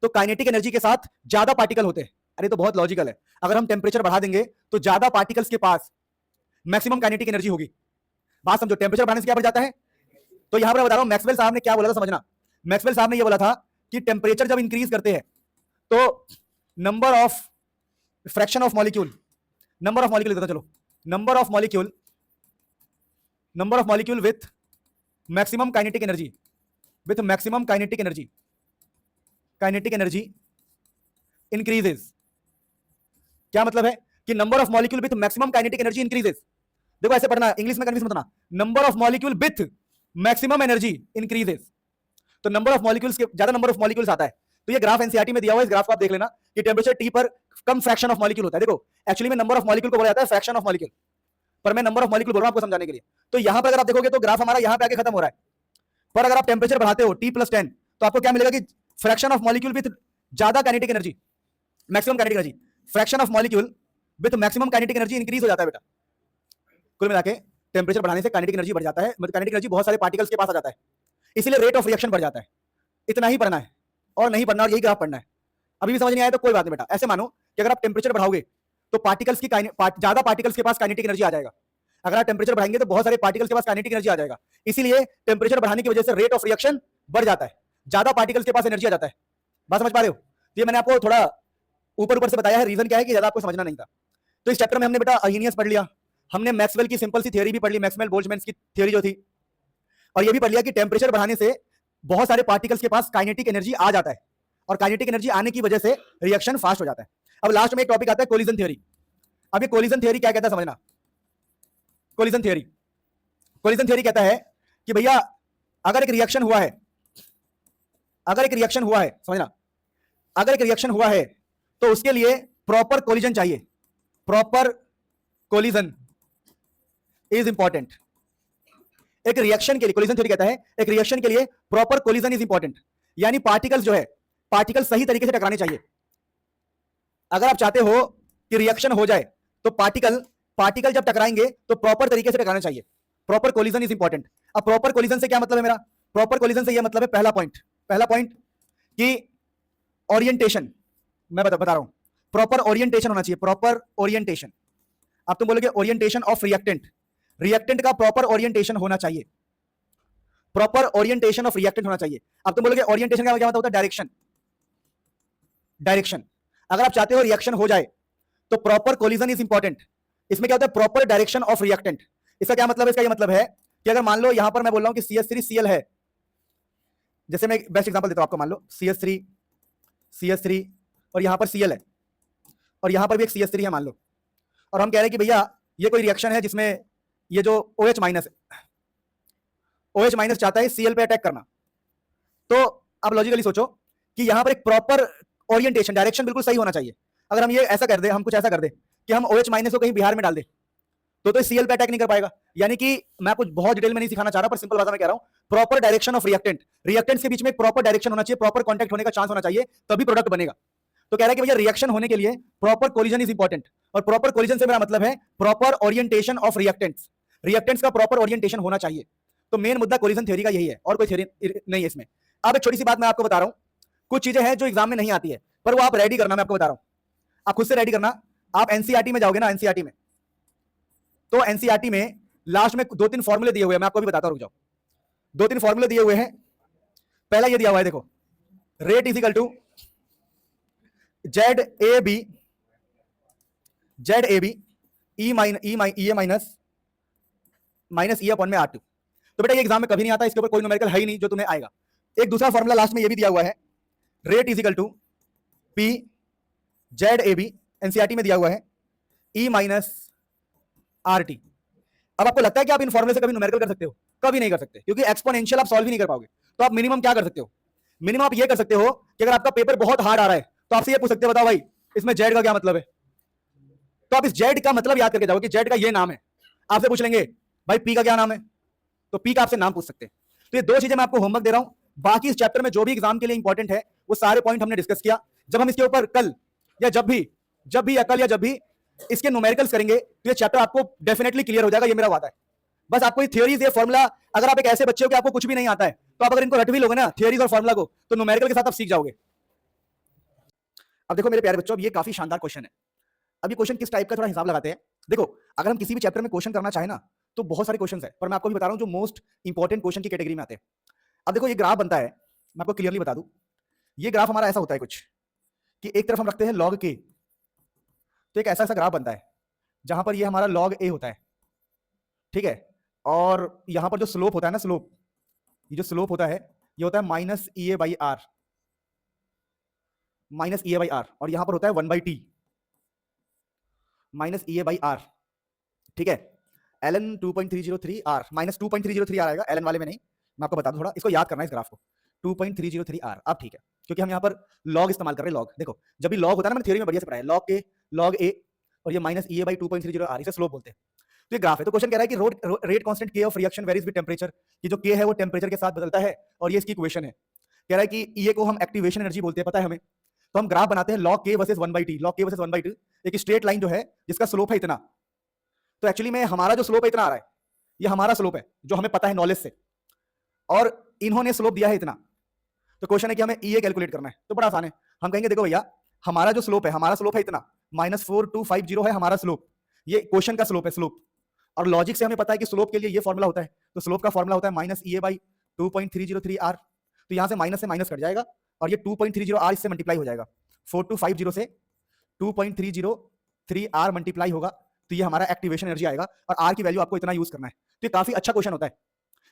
तो काइनेटिक एनर्जी के साथ ज्यादा पार्टिकल होते हैं। अरे तो बहुत लॉजिकल है, अगर हम टेम्परेचर बढ़ा देंगे तो ज्यादा पार्टिकल्स के पास मैक्सिमम काइनेटिक एनर्जी होगी। बात समझो, टेम्परेचर बढ़ाने से क्या बढ़ जाता है? तो यहां पर बता रहा हूं, मैक्सवेल साहब ने क्या बोला था, समझना। मैक्सवेल साहब ने यह बोला था कि टेम्परेचर जब इंक्रीज करते हैं तो number of fraction of molecule, number of molecule देता, चलो, number of molecule with maximum kinetic energy, with maximum kinetic energy increases. क्या मतलब है कि number of molecule with maximum kinetic energy increases. देखो ऐसे पढ़ना, इंग्लिश में कंफ्यूज मत होना। Number of molecule with maximum energy increases, तो नंबर ऑफ मॉलिक्यूल्स के ज्यादा नंबर ऑफ मॉलिक्यूल्स आता है। तो ये ग्राफ एनसीईआरटी में दिया हुआ है, इस ग्राफ को आप देख लेना कि टेम्परेचर टी पर कम फ्रैक्शन ऑफ मॉलिक्यूल होता है। देखो एक्चुअली में नंबर ऑफ मॉलिक्यूल को बोला जाता है फ्रैक्शन ऑफ मॉलिक्यूल, पर मैं नंबर ऑफ मॉलिक्यूल बोल रहा हूं आपको समझाने के लिए। तो यहां पर अगर आप देखोगे तो ग्राफ हमारा यहां पे आके खत्म हो रहा है, पर अगर आप टेम्परेचर बढ़ाते हो T+10 तो आपको क्या मिलेगा कि फ्रैक्शन ऑफ मॉलिक्यूल विथ ज्यादा kinetic energy, maximum kinetic energy, fraction of molecule with maximum kinetic energy increase हो जाता है बेटा। कुल मिला के टेम्परेचर बढ़ाने से काइनेटिक एनर्जी बढ़ जाता है, मतलब काइनेटिक एनर्जी बहुत सारे पार्टिकल्स के पास आ जाता है, इसलिए रेट ऑफ रिएक्शन बढ़ जाता है। इतना ही पढ़ना है और नहीं पढ़ना, और यही ग्राफ पढ़ना है। अभी भी समझ नहीं आया तो कोई बात नहीं बेटा। ऐसे मानो कि अगर आप टेम्परेचर बढ़ाओगे तो पार्टिकल्स की ज्यादा पार्टिकल्स के पास काइनेटिक एनर्जी आ जाएगा। अगर आप टेम्परेचर बढ़ाएंगे तो बहुत सारे पार्टिकल्स के पास काइनेटिक एनर्जी आ जाएगा, इसीलिए टेम्परेचर बढ़ाने की वजह से रेट ऑफ रिएक्शन बढ़ जाता है, ज्यादा पार्टिकल्स के पास एनर्जी आ जाता है। बात समझ पा रहे हो? ये मैंने आपको थोड़ा ऊपर से बताया है, रीजन क्या है कि ज्यादा आपको समझना नहीं था। तो इस चैप्टर में हमने बेटा अहीनियस पढ़ लिया, हमने मैक्सवेल की सिंपल सी थ्योरी भी पढ़ ली, मैक्सवेल बोल्ट्जमैन की थ्योरी जो थी, और ये भी पढ़ लिया कि टेम्परेचर बढ़ाने से बहुत सारे पार्टिकल्स के पास काइनेटिक एनर्जी आ जाता है, और काइनेटिक एनर्जी आने की वजह से रिएक्शन फास्ट हो जाता है। अब लास्ट में एक टॉपिक आता है कोलिजन थ्योरी। अब ये कोलिजन थ्योरी क्या कहता है समझना। कोलिजन थ्योरी कहता है कि भैया अगर एक रिएक्शन हुआ है, समझना, अगर एक रिएक्शन हुआ है तो उसके लिए प्रॉपर कोलिजन चाहिए। Proper collision is important. एक रिएक्शन के लिए, कोलिजन थ्योरी कहता है एक रिएक्शन के लिए प्रॉपर कोलिजन इज इंपॉर्टेंट, यानी पार्टिकल्स जो है, पार्टिकल सही तरीके से टकराने चाहिए। अगर आप चाहते हो कि रिएक्शन हो जाए तो पार्टिकल जब टकराएंगे तो प्रॉपर तरीके से टकराना चाहिए। Proper collision is important. अब प्रॉपर कोलिजन से क्या मतलब है मेरा? प्रॉपर कोलिजन से यह मतलब है, पहला पॉइंट कि ओरिएंटेशन, मैं बता रहा हूं, प्रॉपर ओरिएंटेशन होना चाहिए। प्रॉपर ओरिएंटेशन, अब तुम बोलोगे ओरिएंटेशन ऑफ रिएक्टेंट का प्रॉपर ओरिएंटेशन होना चाहिए। प्रॉपर ओरिएंटेशन ऑफ रिएक्टेंट होना चाहिए। अब तुम बोलोगे ओरिएंटेशन का क्या मतलब होता है? डायरेक्शन। अगर आप चाहते हो रिएक्शन हो जाए तो प्रॉपर कोलिजन इज इंपॉर्टेंट। इसमें क्या होता है? Proper direction of reactant. इसका क्या मतलब है? इसका ये मतलब है कि अगर मान लो यहां पर मैं बोल रहा हूं कि CH3Cl है, जैसे मैं बेस्ट एग्जांपल देता हूं आपको, मान लो CH3 और यहां पर Cl है और यहां पर भी एक CH3 है मान लो, और हम कह रहे हैं कि भैया ये कोई रिएक्शन है जिसमें ये जो OH माइनस है, OH माइनस चाहता है Cl पे अटैक करना। तो अब लॉजिकली सोचो कि यहां पर एक प्रॉपर ओरिएंटेशन, डायरेक्शन बिल्कुल सही होना चाहिए। अगर हम ये ऐसा कर दे, हम कुछ ऐसा कर दे कि हम OH माइनस को कहीं बिहार में डाल दे तो Cl पे अटैक नहीं कर पाएगा। यानी कि मैं कुछ बहुत डिटेल में नहीं सिखाना चाह रहा, पर सिंपल भाषा में कह रहा हूं, प्रॉपर डायरेक्शन ऑफ रिएक्टेंट्स के बीच में एक प्रॉपर डायरेक्शन होना चाहिए, प्रॉपर कांटेक्ट होने का चांस होना चाहिए, तभी प्रोडक्ट बनेगा। तो कह रहा है कि भैया रिएक्शन होने के लिए प्रॉपर कोलिजन इज इंपॉर्टेंट, और प्रॉपर कोलिजन से मेरा मतलब है प्रॉपर ओरिएंटेशन ऑफ रिएक्टेंट्स का प्रॉपर ओरिएंटेशन होना चाहिए। तो मेन मुद्दा कोलिजन थ्योरी का यही है, और कोई थ्योरी नहीं है इसमें। अब एक छोटी सी बात मैं आपको बता रहा हूं, कुछ चीजें हैं जो एग्जाम में नहीं आती है, पर वो आप रेडी करना, मैं आपको बता रहा हूं, आप खुद से रेडी करना। आप एनसीईआरटी में जाओगे ना, एनसीईआरटी में, तो एनसीईआरटी में लास्ट में 2-3 फॉर्मूले दिए हुए हैं, मैं आपको भी बताता हूं, रुक जाओ। 2-3 फॉर्मूले दिए हुए हैं। पहला ये दिया हुआ है, देखो, rate is equal to ZAB E minus minus E upon में R2। तो बेटा ये एग्जाम में कभी नहीं आता, इसके ऊपर कोई न्यूमेरिकल है ही नहीं जो तुम्हें आएगा। एक दूसरा फॉर्मूला लास्ट में ये भी दिया हुआ है, rate is equal to P Z A B, NCERT में दिया हुआ है, ई माइनस आर टी। अब आपको लगता है कि आप इन फॉर्मूले से कभी न्यूमेरिकल कर सकते हो? कभी नहीं कर सकते, क्योंकि एक्सपोनेंशियल आप सॉल्व ही नहीं कर पाओगे। तो आप मिनिमम क्या कर सकते हो? मिनिमम आप ये कर सकते हो कि अगर आपका पेपर बहुत हार्ड आ रहा है तो आपसे ये पूछ सकते हो, बताओ भाई इसमें जेड का क्या मतलब है। तो आप इस जेड का मतलब याद करके जाओगे कि जेड का ये नाम है। आपसे पूछ लेंगे भाई पी का क्या नाम है, तो पी का आपसे नाम पूछ सकते हैं। तो ये दो चीजें मैं आपको होमवर्क दे रहा हूं। बाकी इस चैप्टर में जो भी एग्जाम के लिए इंपॉर्टेंट है वो सारे पॉइंट हमने डिस्कस किया। जब हम इसके ऊपर कल या जब भी अकल या जब भी इसके न्यूमेरिकल्स करेंगे तो ये चैप्टर आपको डेफिनेटली क्लियर हो जाएगा, ये मेरा वादा है। बस आपको ये थियोरीज, ये फॉर्मुला, अगर आप एक ऐसे बच्चे हो कि आपको कुछ भी नहीं आता है तो आप अगर इनको रट भी लोगे ना थियोरीज और फॉर्मुला को, तो न्यूमेरिकल के साथ आप सीख जाओगे। अब देखो मेरे प्यारे बच्चों, अब ये काफी शानदार क्वेश्चन है। अब ये क्वेश्चन किस टाइप का, थोड़ा हिसाब लगाते हैं। देखो अगर हम किसी भी चैप्टर में क्वेश्चन करना चाहे ना तो बहुत सारे क्वेश्चन है, पर मैं आपको भी बता रहा हूं जो मोस्ट इंपॉर्टेंट क्वेश्चन की कैटेगरी में आते हैं। अब देखो ये ग्राफ बनता है, मैं आपको क्लियरली बता दूं, ये ग्राफ हमारा ऐसा होता है कुछ कि एक तरफ हम रखते हैं लॉग के, तो एक ऐसा ऐसा ग्राफ बनता है जहां पर ये हमारा लॉग ए होता है, ठीक है, और यहां पर जो स्लोप होता है ना, स्लोप, ये जो स्लोप होता है ये होता है minus E A by R, minus E A by R, और यहां पर होता है 1/t minus E A by R, ठीक है। ln 2.303 r माइनस 2.303 r आएगा, ln वाले में नहीं, मैं आपको बता दूं, थोड़ा इसको याद करना है इस ग्राफ को, 2.303 r। अब ठीक है, क्योंकि हम यहां पर लॉग इस्तेमाल कर रहे हैं। लॉग देखो, जब भी लॉग होता है ना, मैंने थ्योरी में बढ़िया से पढ़ाया, लॉग के लॉग ए और ये minus E A by 2.30 r, इसे स्लोप बोलते हैं। तो ये ग्राफ है। तो क्वेश्चन कह रहा है कि रेट कांस्टेंट के of reaction varies with temperature, कि जो के है वो टेंपरेचर के साथ बदलता है, और ये इसकी इक्वेशन है। कह रहा है कि ई ए को हम एक्टिवेशन एनर्जी बोलते हैं, पता है हमें। तो हम ग्राफ बनाते हैं लॉग के वर्सेस 1/t, लॉग के वर्सेस 1/t, एक स्ट्रेट लाइन जो है जिसका स्लोप है इतना। तो एक्चुअली में हमारा जो स्लोप है इतना आ रहा है, ये हमारा स्लोप है जो हमें पता है नॉलेज से, और इन्होंने स्लोप दिया है इतना। तो क्वेश्चन है कि हमें ई कैलकुलेट करना है। तो बड़ा आसान है, हम कहेंगे देखो भैया हमारा जो स्लोप है, हमारा स्लोप है इतना, -4250 है हमारा स्लोप, ये क्वेश्चन का स्लोप है, स्लोप। और लॉजिक से हमें पता है कि स्लोप के लिए ये फॉर्मुला होता है, तो स्लोप का फॉर्मुला होता है minus E A by 2.303 r। तो यहां से माइनस कट जाएगा और ये 2.30 r इससे मल्टीप्लाई हो जाएगा, 4250 से 2.303 r मल्टीप्लाई होगा, तो ये हमारा एक्टिवेशन एनर्जी आएगा, और आर की वैल्यू आपको इतना यूज करना है। तो ये काफी अच्छा क्वेश्चन होता है,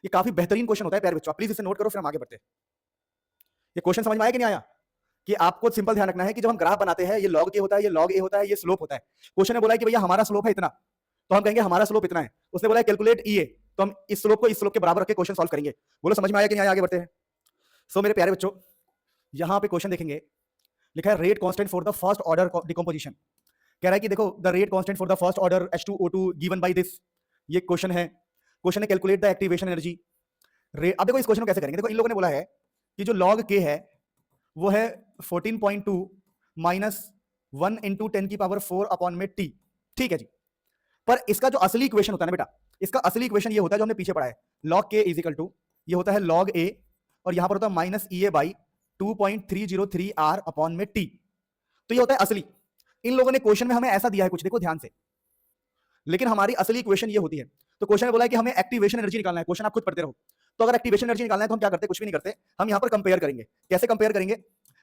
ये काफी बेहतरीन क्वेश्चन होता है प्यारे बच्चों, प्लीज इसे नोट करो, फिर हम आगे बढ़ते हैं। ये क्वेश्चन समझ में आया कि नहीं आया? कि आपको सिंपल ध्यान रखना है कि जब हम ग्राफ बनाते हैं, ये लॉग के होता है, ये लॉग ए होता है, ये स्लोप होता है। क्वेश्चन ने बोला है कि भैया हमारा स्लोप है इतना, तो हम कहेंगे हमारा स्लोप इतना है। उसने बोला है कैलकुलेट ई ए, तो हम इस स्लोप को इस स्लोप के बराबर रख के क्वेश्चन सॉल्व करेंगे। बोलो समझ में आया कि नहीं आया? आगे बढ़ते हैं। सो मेरे प्यारे बच्चों, यहां पे क्वेश्चन देखेंगे, लिखा है rate constant for the first order decomposition. कह रहा है कि देखो the rate constant for the first order H2O2 given by this, ये क्वेश्चन है। क्वेश्चन है कैलकुलेट द एक्टिवेशन एनर्जी। अब देखो इस क्वेश्चन को कैसे करेंगे। देखो इन लोगों ने बोला है कि जो लॉग के है वो है 14.2 माइनस 1 इंटू 10 की पावर 4 अपॉन में टी, ठीक है जी। पर इसका जो असली इक्वेशन होता है ना बेटा, इसका असली इक्वेशन ये होता है जो हमने पीछे पढ़ा है, log K is equal to, ये होता है लॉग ए, और यहां पर होता है minus E A by 2.303 r upon में टी। तो ये होता है असली। इन लोगों ने क्वेश्चन में हमें ऐसा दिया है कुछ, देखो ध्यान से, लेकिन हमारी असली इक्वेशन ये होती है। तो क्वेश्चन ने बोला है कि हमें एक्टिवेशन एनर्जी निकालना है, क्वेश्चन आप खुद पढ़ते रहो। तो अगर एक्टिवेशन एनर्जी निकालना है तो हम क्या करते हैं? कुछ भी नहीं करते, हम यहां पर कंपेयर करेंगे। कैसे कंपेयर करेंगे?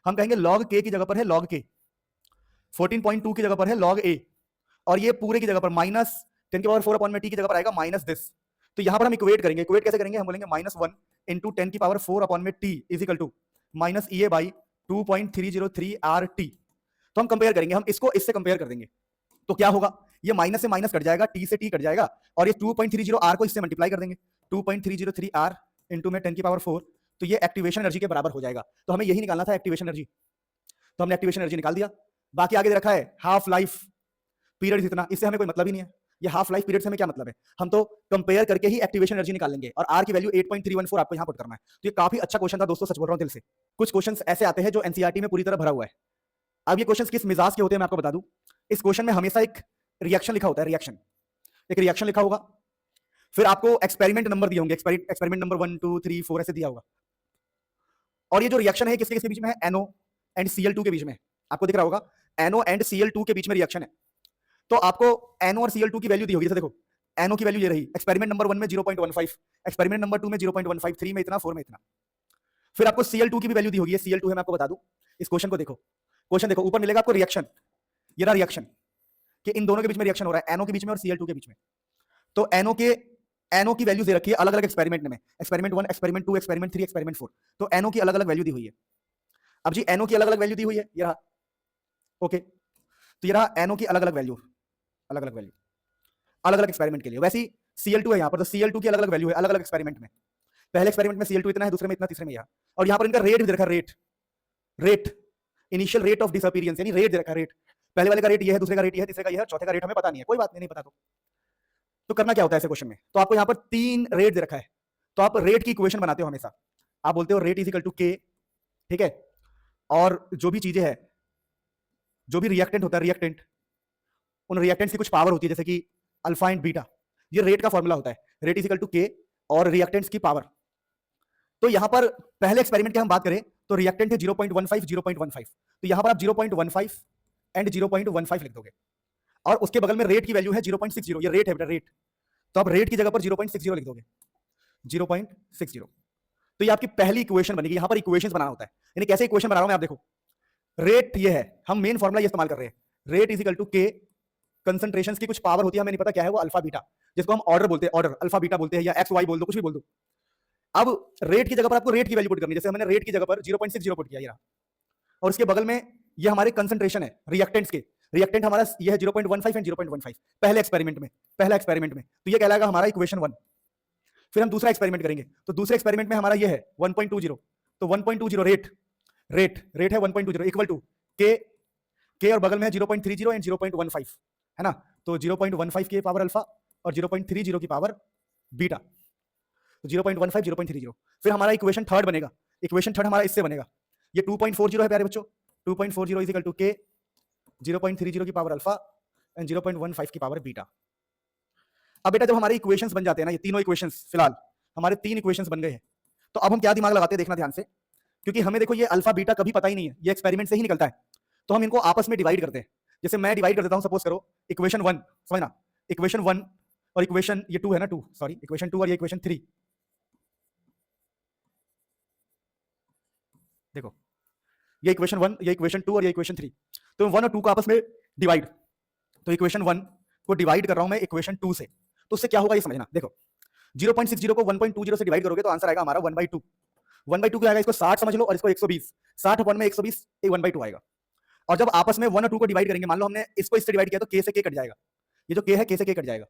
हम कहेंगे लॉग के की जगह पर है लॉग के, 14.2 की जगह पर है लॉग ए, और ये पूरे की जगह पर माइनस 10 की पावर 4 अपॉन में टी की जगह पर आएगा माइनस दिस। तो यहां पर हम इक्वेट करेंगे। इक्वेट कैसे करेंगे? हम बोलेंगे -1 इंटू 10 की पावर 4 अपॉन में T is equal to minus E A by 2.303 R T. तो हम कंपेयर करेंगे, हम इसको इससे कंपेयर कर देंगे, तो क्या होगा? ये माइनस से माइनस कट जाएगा, टी से टी कट जाएगा, और ये 2.30 आर को इससे मल्टीप्लाई कर देंगे, 2.303 आर इंटू में 10 की पावर 4, तो ये एक्टिवेशन एनर्जी के बराबर हो जाएगा। तो हमें यही निकालना था, एक्टिवेशन एनर्जी। तो हमने एक्टिवेशन एनर्जी निकाल दिया। बाकी आगे दे रखा है हाफ लाइफ पीरियड इतना, इससे हमें कोई मतलब ही नहीं है। ये हाफ लाइफ पीरियड से हमें क्या मतलब है? हम तो कंपेयर करके ही एक्टिवेशन एनर्जी निकाल लेंगे, और आर की वैल्यू 8.314 आपको यहां पुट करना है। तो ये काफी अच्छा क्वेश्चन था दोस्तों, सच बोल रहा हूं दिल से। कुछ क्वेश्चंस ऐसे आते हैं जो एनसीईआरटी में पूरी तरह भरा हुआ है। अब ये क्वेश्चंस किस मिजाज के होते हैं मैं आपको बता दूं। इस क्वेश्चन में हमेशा एक रिएक्शन लिखा होता है, रिएक्शन, एक रिएक्शन लिखा होगा, फिर आपको एक्सपेरिमेंट नंबर दिए होंगे, एक्सपेरिमेंट नंबर 1 2 3 4 ऐसे दिया होगा। और ये जो रिएक्शन है किसके किसके बीच में है? NO एंड Cl2 के बीच में। आपको दिख रहा होगा NO एंड Cl2 के बीच में रिएक्शन है। तो आपको NO और Cl2 की वैल्यू दी होगी, जैसे देखो NO की वैल्यू ये रही, एक्सपेरिमेंट नंबर 1 में 0.15, एक्सपेरिमेंट नंबर 2 में 0.15, 3 में इतना, 4 में इतना। फिर आपको Cl2 की भी वैल्यू दी होगी, Cl2 है मैं आपको बता दूं। इस क्वेश्चन को देखो, क्वेश्चन देखो, ऊपर मिलेगा आपको रिएक्शन, ये रहा रिएक्शन, कि इन दोनों के बीच में रिएक्शन हो रहा है, NO के बीच में और Cl2 के बीच में। तो NO के एनओ की वैल्यू दे रखी है अलग अलग एक्सपेरिमेंट में, एक्सपेरिमेंट 1, एक्सपेरिमेंट 2, एक्सपेरिमेंट 3, एक्सपेरिमेंट 4। तो एनओ की अलग अलग वैल्यू दी हुई है। अब जी एनओ की अलग अलग वैल्यू दी हुई है, ये रहा। ओके, तो ये रहा एनओ की अलग अलग वैल्यू, अलग अलग वैल्यू अलग अलग एक्सपेरिमेंट के लिए। वैसे ही Cl2 है यहाँ पर, तो Cl2 की अलग अलग वैल्यू है अलग अलग एक्सपेरिमेंट में। पहले एक्सपेरिमेंट में Cl2 इतना है, दूसरे में इतना, तीसरे में यहाँ। और यहाँ पर इनका रेट भी दे रखा है, rate initial rate of disappearance, यानी रेट दे रखा है, रेट। पहले वाले का रेट ये है, दूसरे का रेट ये है, तीसरे का ये है, चौथे का रेट हमें पता नहीं है, कोई बात नहीं, नहीं पता तो करना क्या होता है ऐसे क्वेश्चन में? तो आपको यहाँ पर 3 रेट दे रखा है, तो आप रेट की इक्वेशन बनाते हो हमेशा। आप बोलते हो रेट इज इक्वल टू के, ठीक है, और जो भी चीजें है, जो भी रिएक्टेंट होता है, रिएक्टेंट, उन रिएक्टेंट्स की कुछ पावर होती है, जैसे कि अल्फा एंड बीटा, ये रेट का फॉर्मूला होता है, rate is equal to K और रिएक्टेंट्स की पावर। तो यहां पर पहले एक्सपेरिमेंट की हम बात करें तो रिएक्टेंट है 0.15, 0.15, तो यहां पर आप 0.15 एंड 0.15 लिख दोगे, और उसके बगल में रेट की वैल्यू है 0.60, ये रेट है बेटा, रेट। तो आप रेट की जगह पर 0.60 लिख दोगे, 0.60। तो ये आपकी पहली इक्वेशन बनेगी। यहां पर इक्वेशंस बनाना होता है, यानी कैसे इक्वेशन बना रहा हूं मैं, आप देखो, रेट ये है, हम मेन फॉर्मुला ये इस्तेमाल कर रहे हैं, रेट इज इक्वल टू के, कंसंट्रेशंस की कुछ पावर होती है, हमें नहीं पता क्या है वो, अल्फा बीटा, जिसको हम ऑर्डर बोलते हैं, ऑर्डर अल्फा बीटा बोलते हैं, या एक्स वाई बोल दो, कुछ भी बोल दो। अब रेट की जगह पर आपको रेट की वैल्यू पुट करनी है, जैसे हमने रेट की जगह पर 0.60 पुट किया ये रहा, और उसके बगल में ये हमारे कंसंट्रेशन है रिएक्टेंट्स के, रिएक्टेंट हमारा ये है 0.15 एंड 0.15 पहले एक्सपेरिमेंट में, पहला एक्सपेरिमेंट में, तो ये कहलाएगा हमारा इक्वेशन 1। फिर हम दूसरा एक्सपेरिमेंट करेंगे, तो दूसरे एक्सपेरिमेंट में हमारा ये है 1.20, तो 1.20 रेट है 1.20 इक्वल टू के और बगल में है 0.30 एंड 0.15, है ना, तो 0.15 की पावर अल्फा और 0.30 की पावर बीटा, तो 0.15, 0.30। फिर हमारा इक्वेशन थर्ड बनेगा, इक्वेशन थर्ड हमारा इससे बनेगा, ये 2.40 है प्यारे बच्चों, 2.40 इज इक्वल टू के, 0.30 की पावर अल्फा एंड 0.15 की पावर बीटा। अब बेटा जब हमारे इक्वेशंस बन जाते हैं ना, ये तीनों इक्वेशंस, फिलहाल हमारे 3 इक्वेशंस बन गए हैं, तो अब हम क्या दिमाग लगाते हैं, देखना ध्यान से, क्योंकि हमें देखो ये अल्फा बीटा कभी पता ही नहीं है, ये एक्सपेरिमेंट से ही निकलता है, तो हम इनको आपस में डिवाइड करते हैं। जैसे मैं डिवाइड कर देता हूं, सपोज करो इक्वेशन 1, समझना, इक्वेशन 1 और इक्वेशन ये 2 है ना, 2 सॉरी, इक्वेशन 2 और ये इक्वेशन 3, देखो ये इक्वेशन 1, ये इक्वेशन 2 और ये इक्वेशन 3, तो 1 और 2 को आपस में डिवाइड, तो इक्वेशन 1 को डिवाइड कर रहा हूं मैं इक्वेशन 2 से, तो उससे क्या होगा ये समझना। देखो 0.60 को 1.20 से डिवाइड करोगे तो आंसर आएगा हमारा 1/2, 1/2 क्या आएगा, इसको 60 समझ लो और इसको 120, 60 अपॉन में 120 1/2 आएगा। और जब आपस में 1 और 2 को डिवाइड करेंगे, मान लो हमने इसको इससे डिवाइड किया, तो के से के कट जाएगा, ये जो के है के से के कट जाएगा,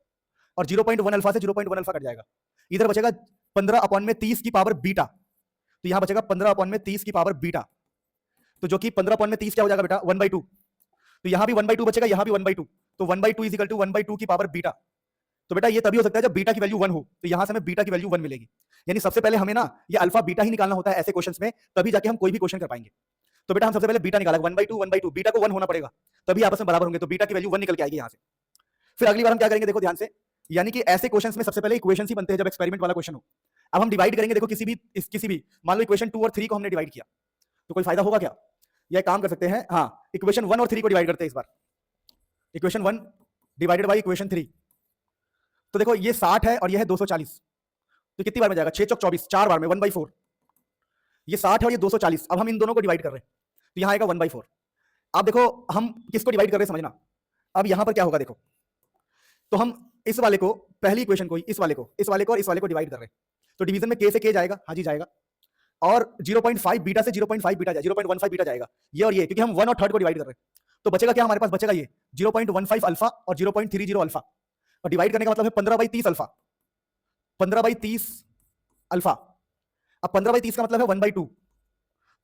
और 0.1 अल्फा से 0.1 अल्फा कट जाएगा, इधर बचेगा 15 अपॉन में 30 की पावर बीटा, तो यहां बचेगा 15 अपॉन में 30 की पावर बीटा, तो जो कि 15 अपॉन में 30 क्या हो जाएगा बेटा, 1/2, तो यहां भी 1/2 बचेगा, यहां भी 1/2, तो 1/2 इज इक्वल टू 1/2 की पावर बीटा। तो बेटा ये तभी हो सकता है जब बीटा की वैल्यू 1 हो, तो यहां से हमें बीटा की वैल्यू 1 मिलेगी, यानी सबसे पहले हमें ना ये अल्फा बीटा ही निकालना होता है ऐसे क्वेश्चंस में, तभी जाके हम कोई भी क्वेश्चन कर पाएंगे। तो बेटा हम सबसे पहले बीटा निकाला, 1/2 बीटा को 1 होना पड़ेगा, तभी आपस में बराबर होंगे, तो बीटा की वैल्यू 1 निकल के आएगी यहां से। फिर अगली बार हम क्या करेंगे, देखो ध्यान से, यानी कि ऐसे क्वेश्चंस में सबसे पहले इक्वेशंस ही बनते हैं जब एक्सपेरिमेंट वाला क्वेश्चन हो। अब हम डिवाइड करेंगे, देखो किसी भी मान लो इक्वेशन 2 और 3 को हमने डिवाइड किया, तो कोई फायदा होगा क्या, यह काम कर सकते हैं, हाँ, इक्वेशन 1 और 3 को डिवाइड करते हैं इस बार, इक्वेशन 1 डिवाइडेड बाई इक्वेशन 3, तो देखो ये 60 है और ये है 240, तो कितनी बार में जाएगा, 6 चौक 24, 4 बार में 1/4, ये 60 है और ये 240, अब हम इन दोनों को डिवाइड कर रहे हैं, तो यहां आएगा 1/4। अब देखो हम किसको डिवाइड कर रहे हैं समझना, अब यहां पर क्या होगा देखो, तो हम इस वाले को, पहली इक्वेशन को, इस वाले को और इस वाले को डिवाइड कर रहे हैं, तो डिवीजन में के से के जाएगा, हाँ जी जाएगा, और 0.5 बीटा से 0.5 बीटा जाएगा, 0.15 बीटा जाएगा, ये और ये, क्योंकि हम 1 और 3 को डिवाइड कर रहे हैं, तो बचेगा क्या हमारे पास, बचेगा ये 0.15 अल्फा और 0.30 अल्फा, और डिवाइड करने का मतलब है 15/30 अल्फा, 15/30 अल्फा, अब 15/30 का मतलब है 1/2,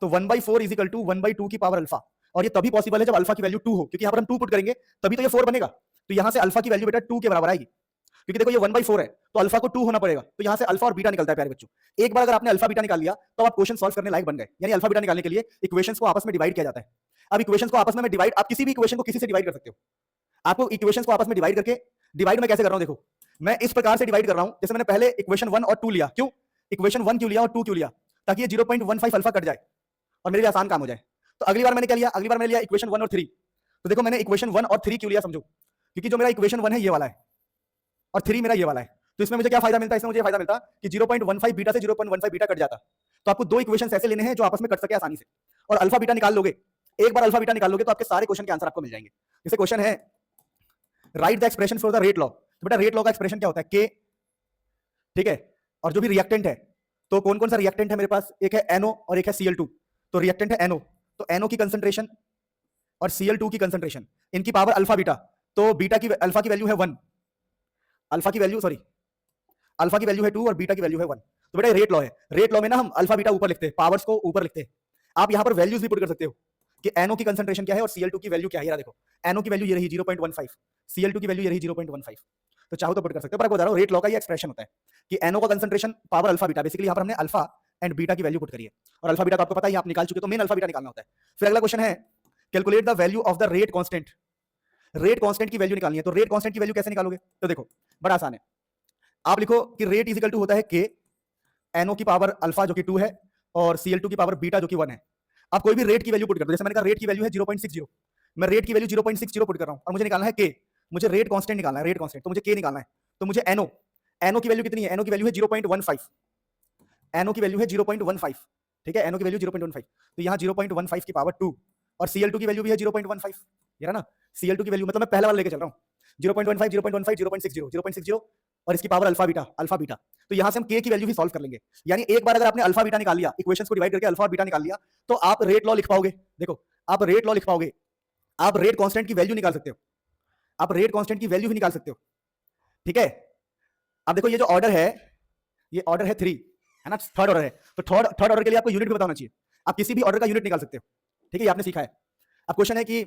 तो 1/4 इज इक्वल टू 1/2 की पावर अल्फा, और ये तभी पॉसिबल है जब अल्फा की वैल्यू 2 हो, क्योंकि यहां पर हम 2 पुट करेंगे तभी तो ये 4 बनेगा, तो यहां से अल्फा की वैल्यू बेटा 2 के बराबर आएगी, क्योंकि देखो ये 1/4 है, तो अल्फा को 2 होना पड़ेगा, तो यहां से अल्फा और बीटा निकलता है प्यारे बच्चों। एक बार अगर आपने अल्फा बीटा निकाल लिया तो आप क्वेश्चन सॉल्व करने लायक बन गए, यानी अल्फा बीटा निकालने के लिए इक्वेशंस को आपस में डिवाइड किया जाता है। अब इक्वेशंस को आपस में डिवाइड, आप किसी भी इक्वेशन को किसी से डिवाइड कर सकते हो, आपको इक्वेशंस को आपस में डिवाइड करके, डिवाइड मैं कैसे कर रहा हूं, देखो मैं इस प्रकार से डिवाइड कर रहा हूं, जैसे मैंने पहले इक्वेशन 1 और 2 लिया, क्यों इक्वेशन 1 क्यों लिया और 2 क्यों लिया, ताकि ये 0.15 अल्फा कट जाए और मेरे लिए आसान काम हो जाए। तो अगली बार मैंने क्या लिया, अगली बार मैंने लिया इक्वेशन 1 और 3, तो देखो मैंने इक्वेशन 1 और 3 क्यों लिया समझो, क्योंकि जो मेरा इक्वेशन 1 है ये वाला है और 3 मेरा ये वाला है, तो इसमें मुझे क्या फायदा मिलता है, इसमें मुझे फायदा मिलता कि 0.15 बीटा से 0.15 बीटा कट जाता, तो आपको 2 इक्वेशंस ऐसे लेने हैं जो आपस में कट सके आसानी से, और अल्फा बीटा निकाल लोगे, एक बार अल्फा बीटा निकाल लोगे तो आपके सारे क्वेश्चन के आंसर आपको मिल जाएंगे। जैसे क्वेश्चन है right the expression for the rate law, तो बेटा रेट लॉ का एक्सप्रेशन क्या होता है, के ठीक है। और जो भी रिएक्टेंट है, तो कौन कौन सा रिएक्टेंट है मेरे पास, एक है NO और एक है Cl2। तो रिएक्टेंट है NO, तो NO की कंसंट्रेशन और Cl2 की कंसंट्रेशन, इनकी पावर अल्फा बीटा, तो बीटा की अल्फा की वैल्यू है 1, अल्फा की वैल्यू है 2 और बीटा की वैल्यू है 1। तो बेटा रेट लॉ है, रेट लॉ में ना हम अल्फा बीटा ऊपर लिखते हैं, पावर्स को ऊपर लिखते हैं। आप यहां पर वैल्यूज भी पुट कर सकते हो कि NO की कंसंट्रेशन क्या है और Cl2 की वैल्यू क्या है। ये देखो, NO की वैल्यू ये रही 0.15, Cl2 की वैल्यू ये रही 0.15। तो चाहो तो पुट कर सकते हो, पर आपको बता रहा हूं रेट लॉ का ये एक्सप्रेशन होता है कि NO का concentration power alpha beta, basically यहां पर हमने अल्फा एंड बीटा की वैल्यू पुट करी है, और अल्फा बीटा तो आपको पता ही, आप निकाल चुके, तो मेन अल्फा बीटा निकालना होता है। फिर अगला क्वेश्चन है, calculate the value of the rate constant. Rate constant की वैल्यू निकालनी है, तो रेट कांस्टेंट की वैल्यू कैसे निकालोगे, तो देखो बड़ा आसान है। आप लिखो कि रेट इज इक्वल टू होता है K, NO की पावर अल्फा जो कि 2 है और Cl2 की पावर बीटा जो कि 1 है। आप कोई भी रेट की वैल्यू पुट कर दो, जैसे मैंने कहा रेट की वैल्यू है 0.60, मैं रेट की वैल्यू 0.60 पुट कर रहा हूं और मुझे निकालना है K, मुझे रेट कांस्टेंट निकालना है, रेट कांस्टेंट, तो मुझे K निकालना है। तो मुझे NO की वैल्यू कितनी है, NO की वैल्यू है 0.15, NO की वैल्यू है 0.15, ठीक है, NO की वैल्यू 0.15, तो यहाँ 0.15 की पावर 2 और Cl2 की वैल्यू भी है 0.15, ये रहा ना, Cl2 की वैल्यू, मतलब मैं पहला वाला लेके चल रहा हूँ, 0.15, 0.15, 0.60 और इसकी पावर अल्फा बीटा। तो यहां से हम K की वैल्यू भी सॉल्व कर लेंगे। यानी एक बार अगर आपने अल्फा बीटा निकाल लिया, इक्वेशंस को डिवाइड करके अल्फा और बीटा निकाल लिया, तो आप रेट लॉ लिख पाओगे। देखो, आप रेट लॉ लिख पाओगे, आप रेट कांस्टेंट की वैल्यू निकाल सकते हो, आप रेट कांस्टेंट की वैल्यू भी निकाल सकते हो, ठीक है। अब देखो ये जो ऑर्डर है, ये ऑर्डर है 3, है ना, थर्ड ऑर्डर है, तो थर्ड ऑर्डर के लिए आपको यूनिट भी बताना चाहिए, आप किसी भी ऑर्डर का यूनिट निकाल सकते हो, ठीक है, ये आपने सीखा है। अब क्वेश्चन है कि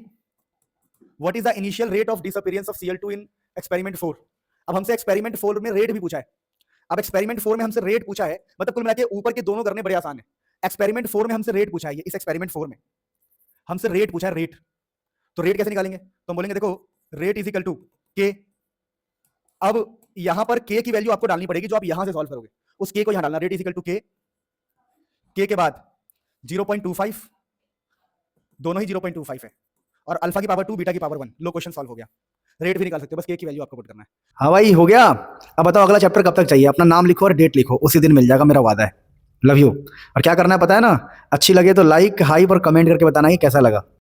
what is the initial rate of disappearance of Cl2 in experiment 4। अब हमसे एक्सपेरिमेंट 4 में रेट भी पूछा है। अब एक्सपेरिमेंट 4 में हमसे रेट पूछा है, मतलब कुल मिलाकर ऊपर के दोनों करने बड़े आसान है। एक्सपेरिमेंट 4 में हमसे रेट पूछा है, इस एक्सपेरिमेंट 4 में हमसे रेट पूछा है, रेट। तो रेट कैसे निकालेंगे, तो हम बोलेंगे देखो rate is equal to K। अब यहां पर K की वैल्यू आपको डालनी पड़ेगी, जो आप यहां से सॉल्व करोगे उस K को यहां डालना, rate is equal to K के बाद 0.25, दोनों ही 0.25 है, और अल्फा की पावर 2 बीटा की पावर 1, लो क्वेश्चन सॉल्व हो गया। रेट भी निकाल सकते हो, बस K की वैल्यू आपको पुट करना है। हाँ भाई हो गया। अब बताओ अगला चैप्टर कब तक चाहिए, अपना नाम लिखो और डेट लिखो, उसी दिन मिल जाएगा, मेरा वादा है। Love you. और क्या करना है पता है ना, अच्छी लगे तो लाइक, हाइप और कमेंट करके बताना कि कैसा लगा।